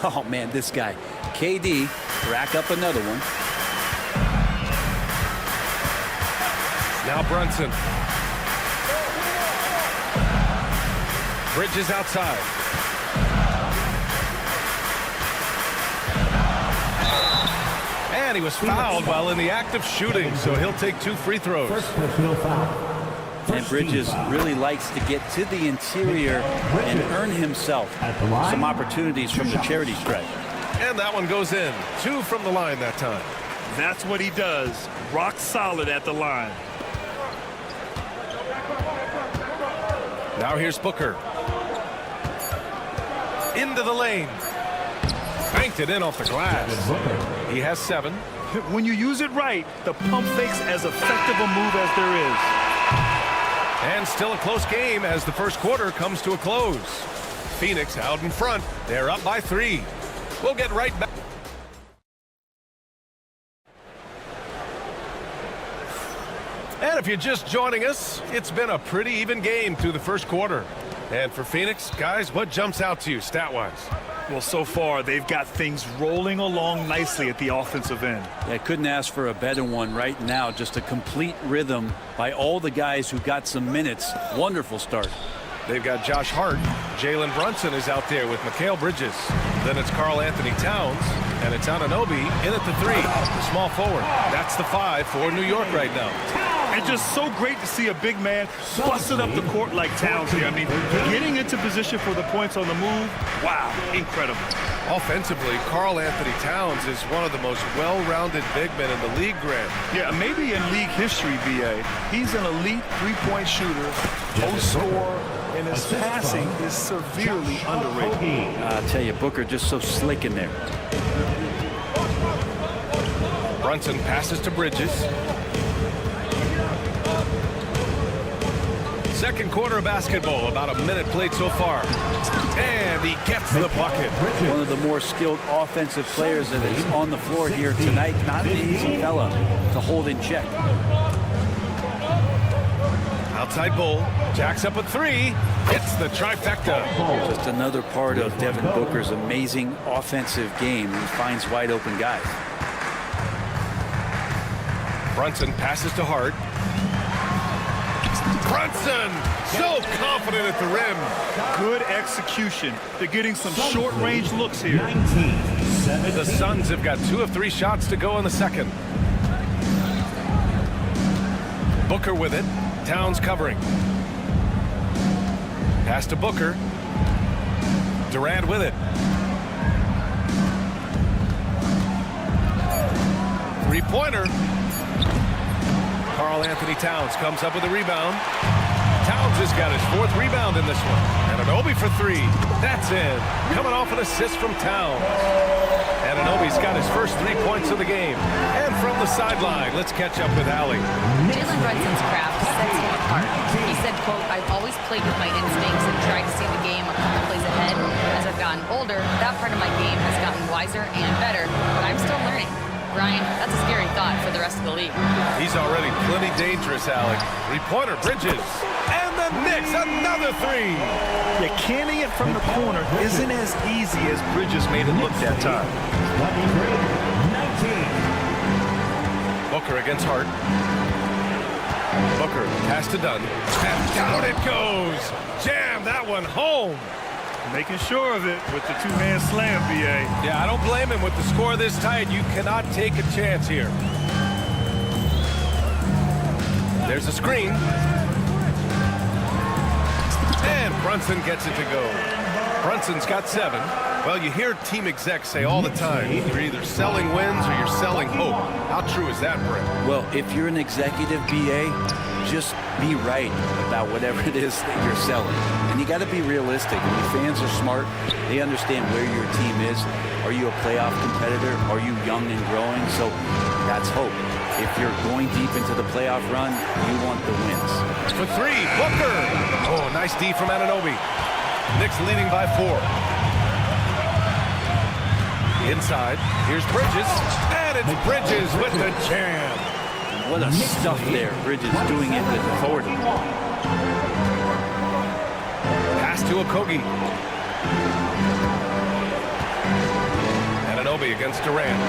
Oh, man, this guy. KD, rack up another one. Now Brunson. Bridges outside. And he was fouled while in the act of shooting, so he'll take 2 free throws. And Bridges really likes to get to the interior and earn himself some opportunities from the charity stripe. And that one goes in. 2 from the line that time. That's what he does. Rock solid at the line. Now here's Booker. Into the lane. Banked it in off the glass. He has 7. When you use it right, the pump fake's as effective a move as there is. And still a close game as the first quarter comes to a close. Phoenix out in front. They're up by 3. We'll get right back. And if you're just joining us, it's been a pretty even game through the first quarter. And for Phoenix, guys, what jumps out to you stat-wise? Well, so far, they've got things rolling along nicely at the offensive end. Yeah, couldn't ask for a better one right now. Just a complete rhythm by all the guys who got some minutes. Wonderful start. They've got Josh Hart. Jalen Brunson is out there with Mikal Bridges. Then it's Karl Anthony Towns. And it's Anunoby in at the 3. The small forward. That's the 5 for New York right now. And just so great to see a big man busting up the court like Towns here. I mean, getting into position for the points on the move. Wow, incredible. Offensively, Karl Anthony Towns is one of the most well-rounded big men in the league, Grant. Yeah, maybe in league history, BA. He's an elite three-point shooter, post scorer, and his passing is severely underrated. I'll tell you, Booker just so slick in there. Brunson passes to Bridges. Second quarter of basketball, about a minute played so far. And he gets the bucket. One of the more skilled offensive players that is on the floor here tonight. Not an easy fella to hold in check. Outside Bull. Jacks up a 3. Hits the trifecta. Just another part of Devin Booker's amazing offensive game. He finds wide open guys. Brunson passes to Hart. Brunson, so confident at the rim. Good execution. They're getting some short-range looks here. The Suns have got 2 of 3 shots to go in the second. Booker with it. Towns covering. Pass to Booker. Durant with it. 3-pointer. Karl Anthony Towns comes up with a rebound. Towns has got his 4th rebound in this one. Anunoby for 3. That's in. Coming off an assist from Towns. Anunoby's got his first 3 points of the game. And from the sideline, let's catch up with Allie. Jalen Brunson's craft sets him apart. He said, quote, "I've always played with my instincts and tried to see the game a couple plays ahead. As I've gotten older, that part of my game has gotten wiser and better, but I'm still learning." Brian, that's a scary thought for the rest of the league. He's already plenty dangerous, Alec. 3-pointer, Bridges. And the Knicks, another 3. Yeah, canning it from the corner isn't as easy as Bridges made it look that time. 19. Booker against Hart. Booker, pass to Dunn. And down it goes. Jam that one home. Making sure of it with the two-man slam, BA. Yeah, I don't blame him. With the score this tight, you cannot take a chance here. There's a screen. And Brunson gets it to go. Brunson's got 7. Well, you hear team execs say all the time, you're either selling wins or you're selling hope. How true is that, Brent? Well, if you're an executive BA, just be right about whatever it is that you're selling. And you got to be realistic. I mean, fans are smart. They understand where your team is. Are you a playoff competitor? Are you young and growing? So that's hope. If you're going deep into the playoff run, you want the wins. For 3, Booker. Oh, nice D from Anunoby. Knicks leading by 4. Inside, here's Bridges. And it's Bridges with the jam. What a stuff there. Bridges doing it with authority. Pass to Okogie. Anunoby against Durant.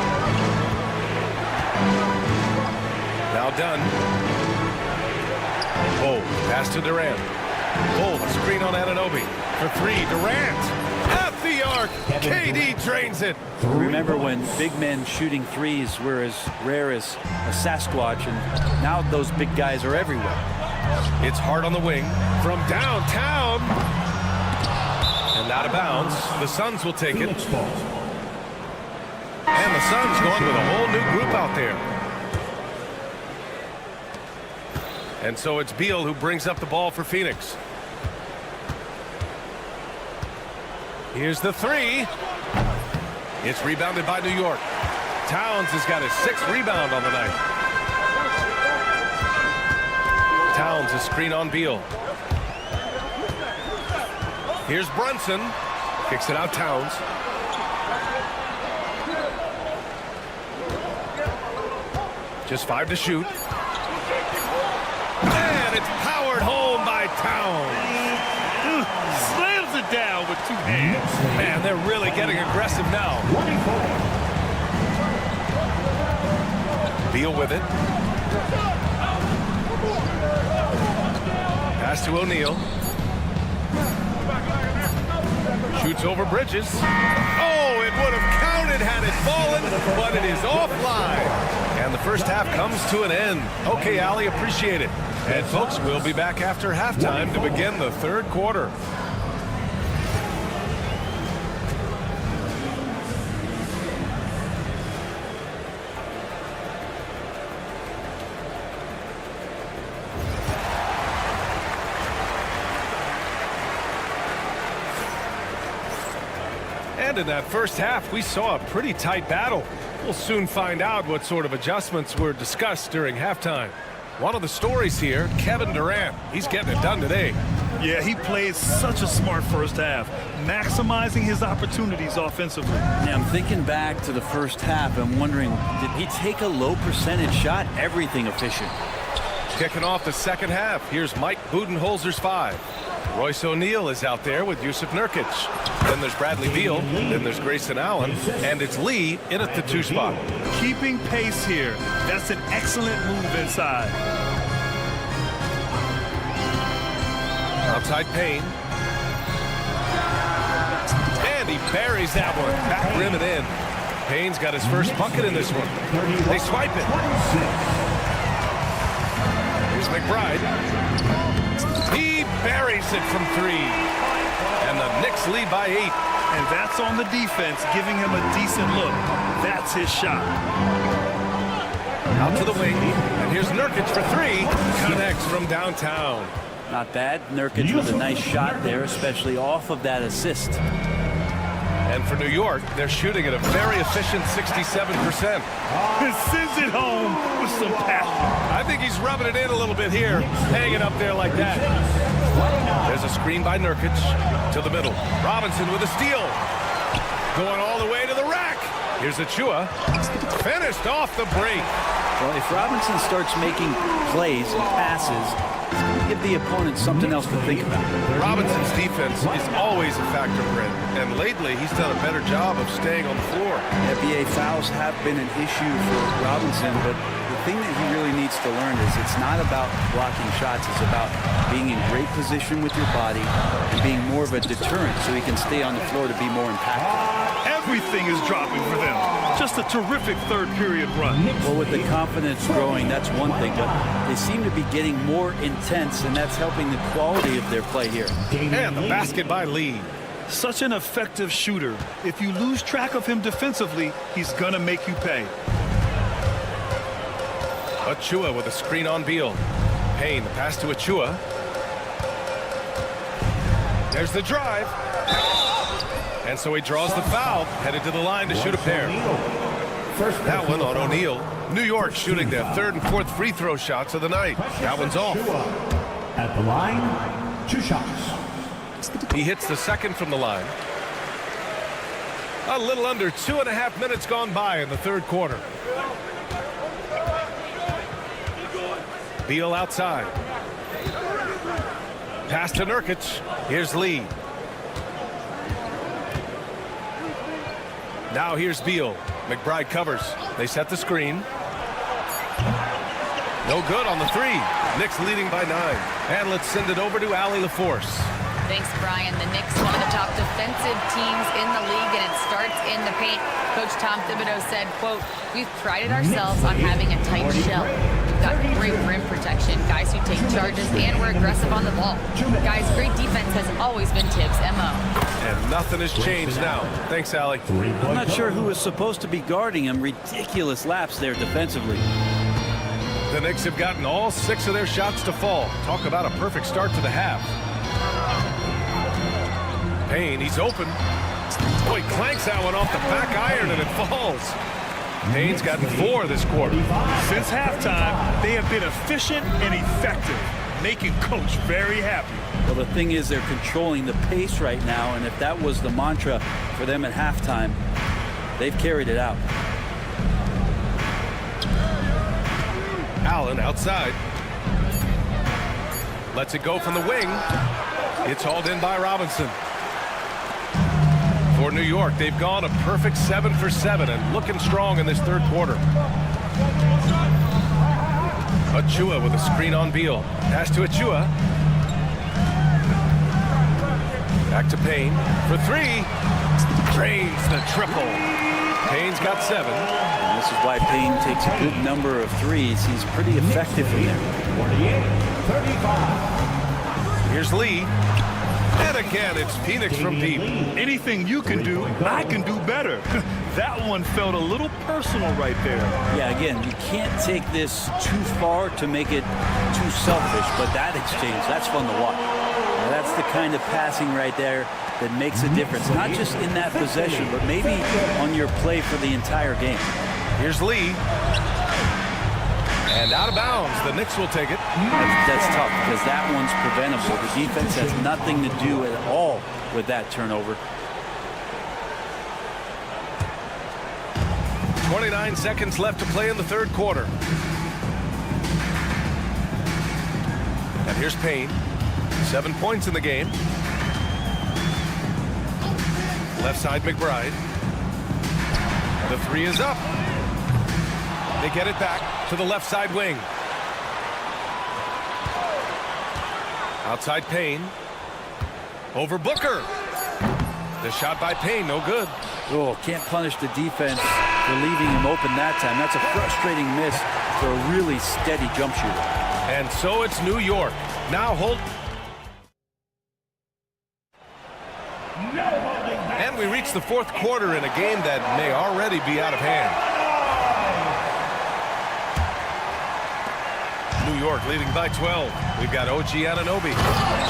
Now done. Oh, pass to Durant. Oh, the screen on Anunoby. For 3, Durant. At the arc. KD drains it. Remember when big men shooting threes were as rare as a Sasquatch, and now those big guys are everywhere. It's hard on the wing from downtown. And out of bounds. The Suns will take it. And the Suns going with a whole new group out there. And so it's Beal who brings up the ball for Phoenix. Here's the 3. It's rebounded by New York. Towns has got his 6th rebound on the night. Towns is screen on Beal. Here's Brunson. Kicks it out Towns. Just 5 to shoot. And it's powered home by Towns. Slams it down with 2 hands. Man, they're really getting aggressive now. Beal with it. Pass to O'Neal. Shoots over Bridges. Oh, it would have counted had it fallen, but it is offline. And the first half comes to an end. Okay, Allie, appreciate it. And folks, we'll be back after halftime to begin the 3rd quarter. And in that first half, we saw a pretty tight battle. We'll soon find out what sort of adjustments were discussed during halftime. One of the stories here, Kevin Durant. He's getting it done today. Yeah, he played such a smart first half, maximizing his opportunities offensively. Now, I'm thinking back to the first half. I'm wondering, did he take a low percentage shot? Everything efficient. Kicking off the second half, here's Mike Budenholzer's 5. Royce O'Neal is out there with Yusuf Nurkic. Then there's Bradley Beal. Then there's Grayson Allen. And it's Lee in at the 2 spot. Keeping pace here. That's an excellent move inside. Outside Payne. And he buries that one. Back rim and in. Payne's got his first bucket in this one. They swipe it. Here's McBride. He buries it from 3. And the Knicks lead by 8. And that's on the defense, giving him a decent look. That's his shot. Out to the wing. And here's Nurkic for 3. Connects from downtown. Not bad. Nurkic with a nice shot there, especially off of that assist. And for New York, they're shooting at a very efficient 67%. Sends it home with some passion. I think he's rubbing it in a little bit here, hanging up there like that. There's a screen by Nurkic to the middle. Robinson with a steal. Going all the way to the rack. Here's Achua. Finished off the break. Well, if Robinson starts making plays and passes, it's going to give the opponent something else to think about. Robinson's defense is always a factor, Brent. And lately, he's done a better job of staying on the floor. NBA fouls have been an issue for Robinson, but the thing that he really needs to learn is it's not about blocking shots. It's about being in great position with your body and being more of a deterrent so he can stay on the floor to be more impactful. Everything is dropping for them. Just a terrific third period run. Well, with the confidence growing, that's one thing, but they seem to be getting more intense, and that's helping the quality of their play here. And the basket by Lee. Such an effective shooter. If you lose track of him defensively, he's gonna make you pay. Achua with a screen on Beal. Payne, the pass to Achua. There's the drive. And so he draws the foul, headed to the line to shoot a pair. That one on O'Neal. New York shooting their third and fourth free throw shots of the night. That one's off. At the line, 2 shots. He hits the second from the line. A little under 2.5 minutes gone by in the third quarter. Beal outside. Pass to Nurkic. Here's Lee. Now here's Beal. McBride covers. They set the screen. No good on the three. Knicks leading by 9. And let's send it over to Allie LaForce. Thanks, Brian. The Knicks, one of the top defensive teams in the league, and it starts in the paint. Coach Tom Thibodeau said, quote, "We've prided ourselves on having a tight shell. We've got great rim protection, guys who take charges, and we're aggressive on the ball. Guys, great defense has always been Tibbs' MO." And nothing has changed now. Thanks, Allie. I'm not sure who was supposed to be guarding him. Ridiculous laps there defensively. The Knicks have gotten all 6 of their shots to fall. Talk about a perfect start to the half. Payne, he's open. Boy, clanks that one off the back iron and it falls. Payne's gotten 4 this quarter. Since halftime, they have been efficient and effective, making Coach very happy. Well, the thing is, they're controlling the pace right now, and if that was the mantra for them at halftime, they've carried it out. Allen outside. Lets it go from the wing. It's hauled in by Robinson. For New York, they've gone a perfect 7 for 7 and looking strong in this third quarter. Achua with a screen on Beal. Pass to Achua. Back to Payne for 3. Drains the triple. Payne's got 7. And this is why Payne takes a good number of threes. He's pretty effective in there. 48-35. Here's Lee. And again, it's Phoenix from deep. Anything you can do, I can do better. That one felt a little personal right there. Yeah, again, you can't take this too far to make it too selfish, but that exchange, that's fun to watch. Now, that's the kind of passing right there that makes a difference, not just in that possession, but maybe on your play for the entire game. Here's Lee. And out of bounds. The Knicks will take it. That's tough because that one's preventable. The defense has nothing to do at all with that turnover. 29 seconds left to play in the third quarter. And here's Payne. 7 points in the game. Left side McBride. The 3 is up. They get it back to the left side wing. Outside Payne. Over Booker. The shot by Payne, no good. Oh, can't punish the defense for leaving him open that time. That's a frustrating miss for a really steady jump shooter. And so it's New York. Now hold. And we reach the fourth quarter in a game that may already be out of hand. New York leading by 12. We've got OG Anunoby.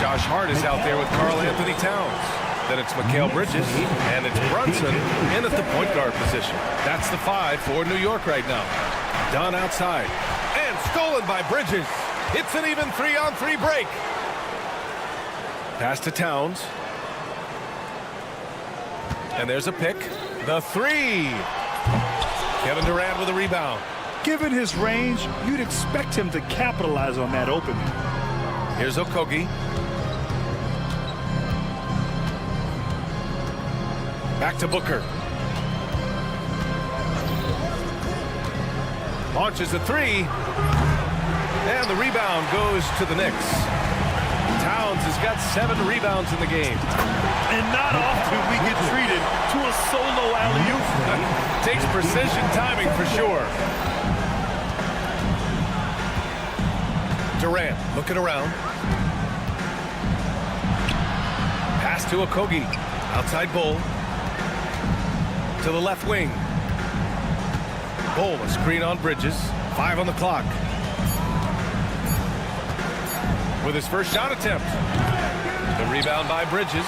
Josh Hart is out there with Karl Anthony Towns. Then it's Mikal Bridges, and it's Brunson in at the point guard position. That's the 5 for New York right now. Dunn outside. And stolen by Bridges. It's an even 3-on-3 break. Pass to Towns. And there's a pick. The 3. Kevin Durant with a rebound. Given his range, you'd expect him to capitalize on that opening. Here's Okogie. Back to Booker. Launches a three. And the rebound goes to the Knicks. Towns has got 7 rebounds in the game. And not often we get treated to a solo alley-oop. Takes precision timing for sure. Durant looking around. Pass to Okogie. Outside Bull. To the left wing. Bull, a screen on Bridges. 5 on the clock. With his first shot attempt. The rebound by Bridges.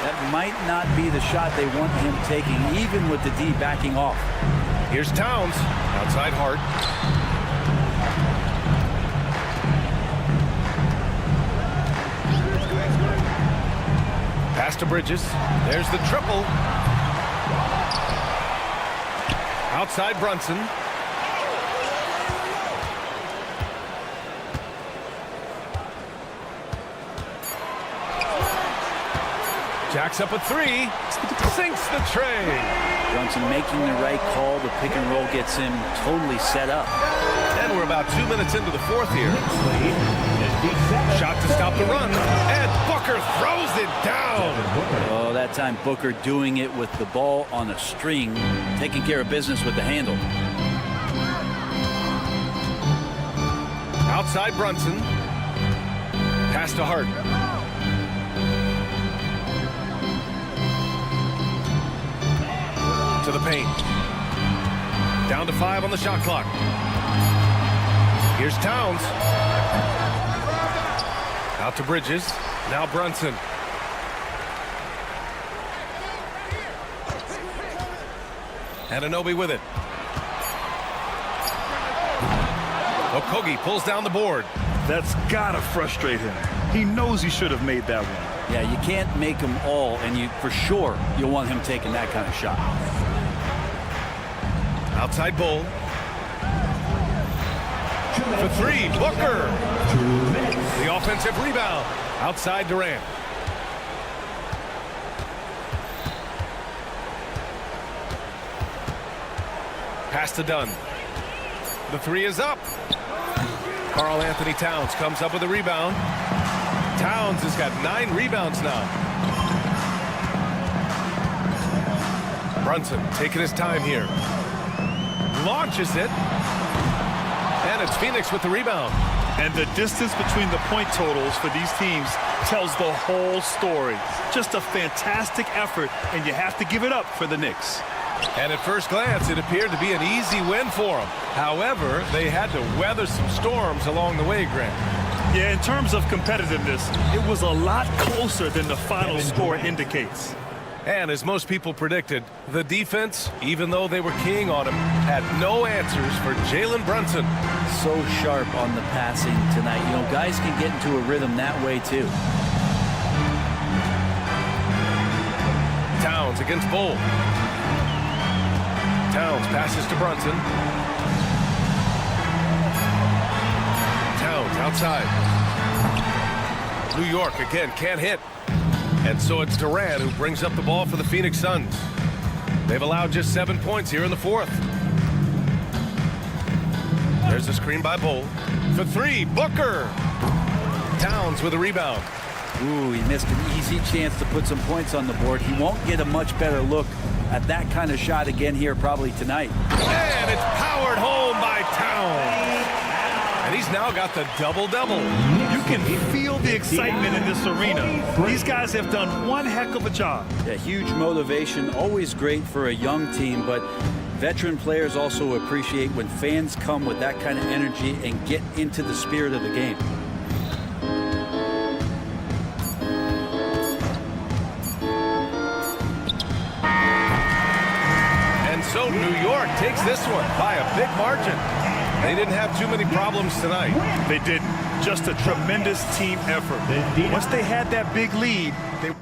That might not be the shot they want him taking, even with the D backing off. Here's Towns. Outside Hart. Pass to Bridges. There's the triple. Outside Brunson. Jacks up a three. Sinks the tray. Brunson making the right call. The pick and roll gets him totally set up. And we're about 2 minutes into the fourth here. Shot to stop the run. And Booker throws it down. Oh, that time Booker doing it with the ball on a string, taking care of business with the handle. Outside Brunson. Pass to Hart. To the paint. Down to 5 on the shot clock. Here's Towns. Out to Bridges. Now Brunson. Anunoby with it. Okogie pulls down the board. That's gotta frustrate him. He knows he should have made that one. Yeah, you can't make them all, and for sure you'll want him taking that kind of shot. Outside Bull. For 3, Booker. The offensive rebound. Outside Durant. Pass to Dunn. The 3 is up. Karl Anthony Towns comes up with a rebound. Towns has got 9 rebounds now. Brunson taking his time here. Launches it. And it's Phoenix with the rebound. And the distance between the point totals for these teams tells the whole story. Just a fantastic effort, and you have to give it up for the Knicks. And at first glance, it appeared to be an easy win for them. However, they had to weather some storms along the way, Grant. Yeah, in terms of competitiveness, it was a lot closer than the final score indicates. And as most people predicted, the defense, even though they were keying on him, had no answers for Jalen Brunson. So sharp on the passing tonight. You know, guys can get into a rhythm that way, too. Towns against Bull. Towns passes to Brunson. Towns outside. New York again can't hit. And so it's Durant who brings up the ball for the Phoenix Suns. They've allowed just 7 points here in the fourth. There's a screen by Bull. For 3, Booker. Towns with a rebound. Ooh, he missed an easy chance to put some points on the board. He won't get a much better look at that kind of shot again here probably tonight. And it's powered home by Towns. And he's now got the double-double. You can feel the excitement in this arena. These guys have done one heck of a job. Yeah, huge motivation, always great for a young team, but veteran players also appreciate when fans come with that kind of energy and get into the spirit of the game. And so New York takes this one by a big margin. They didn't have too many problems tonight. They didn't. Just a tremendous team effort. Once they had that big lead, they...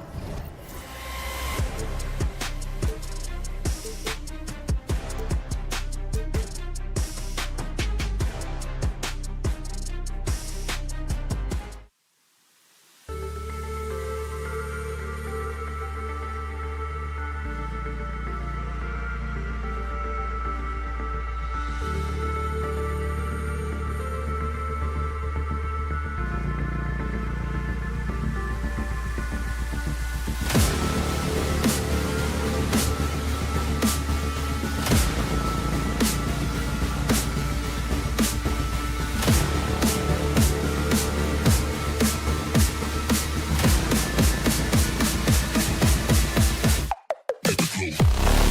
Tonci.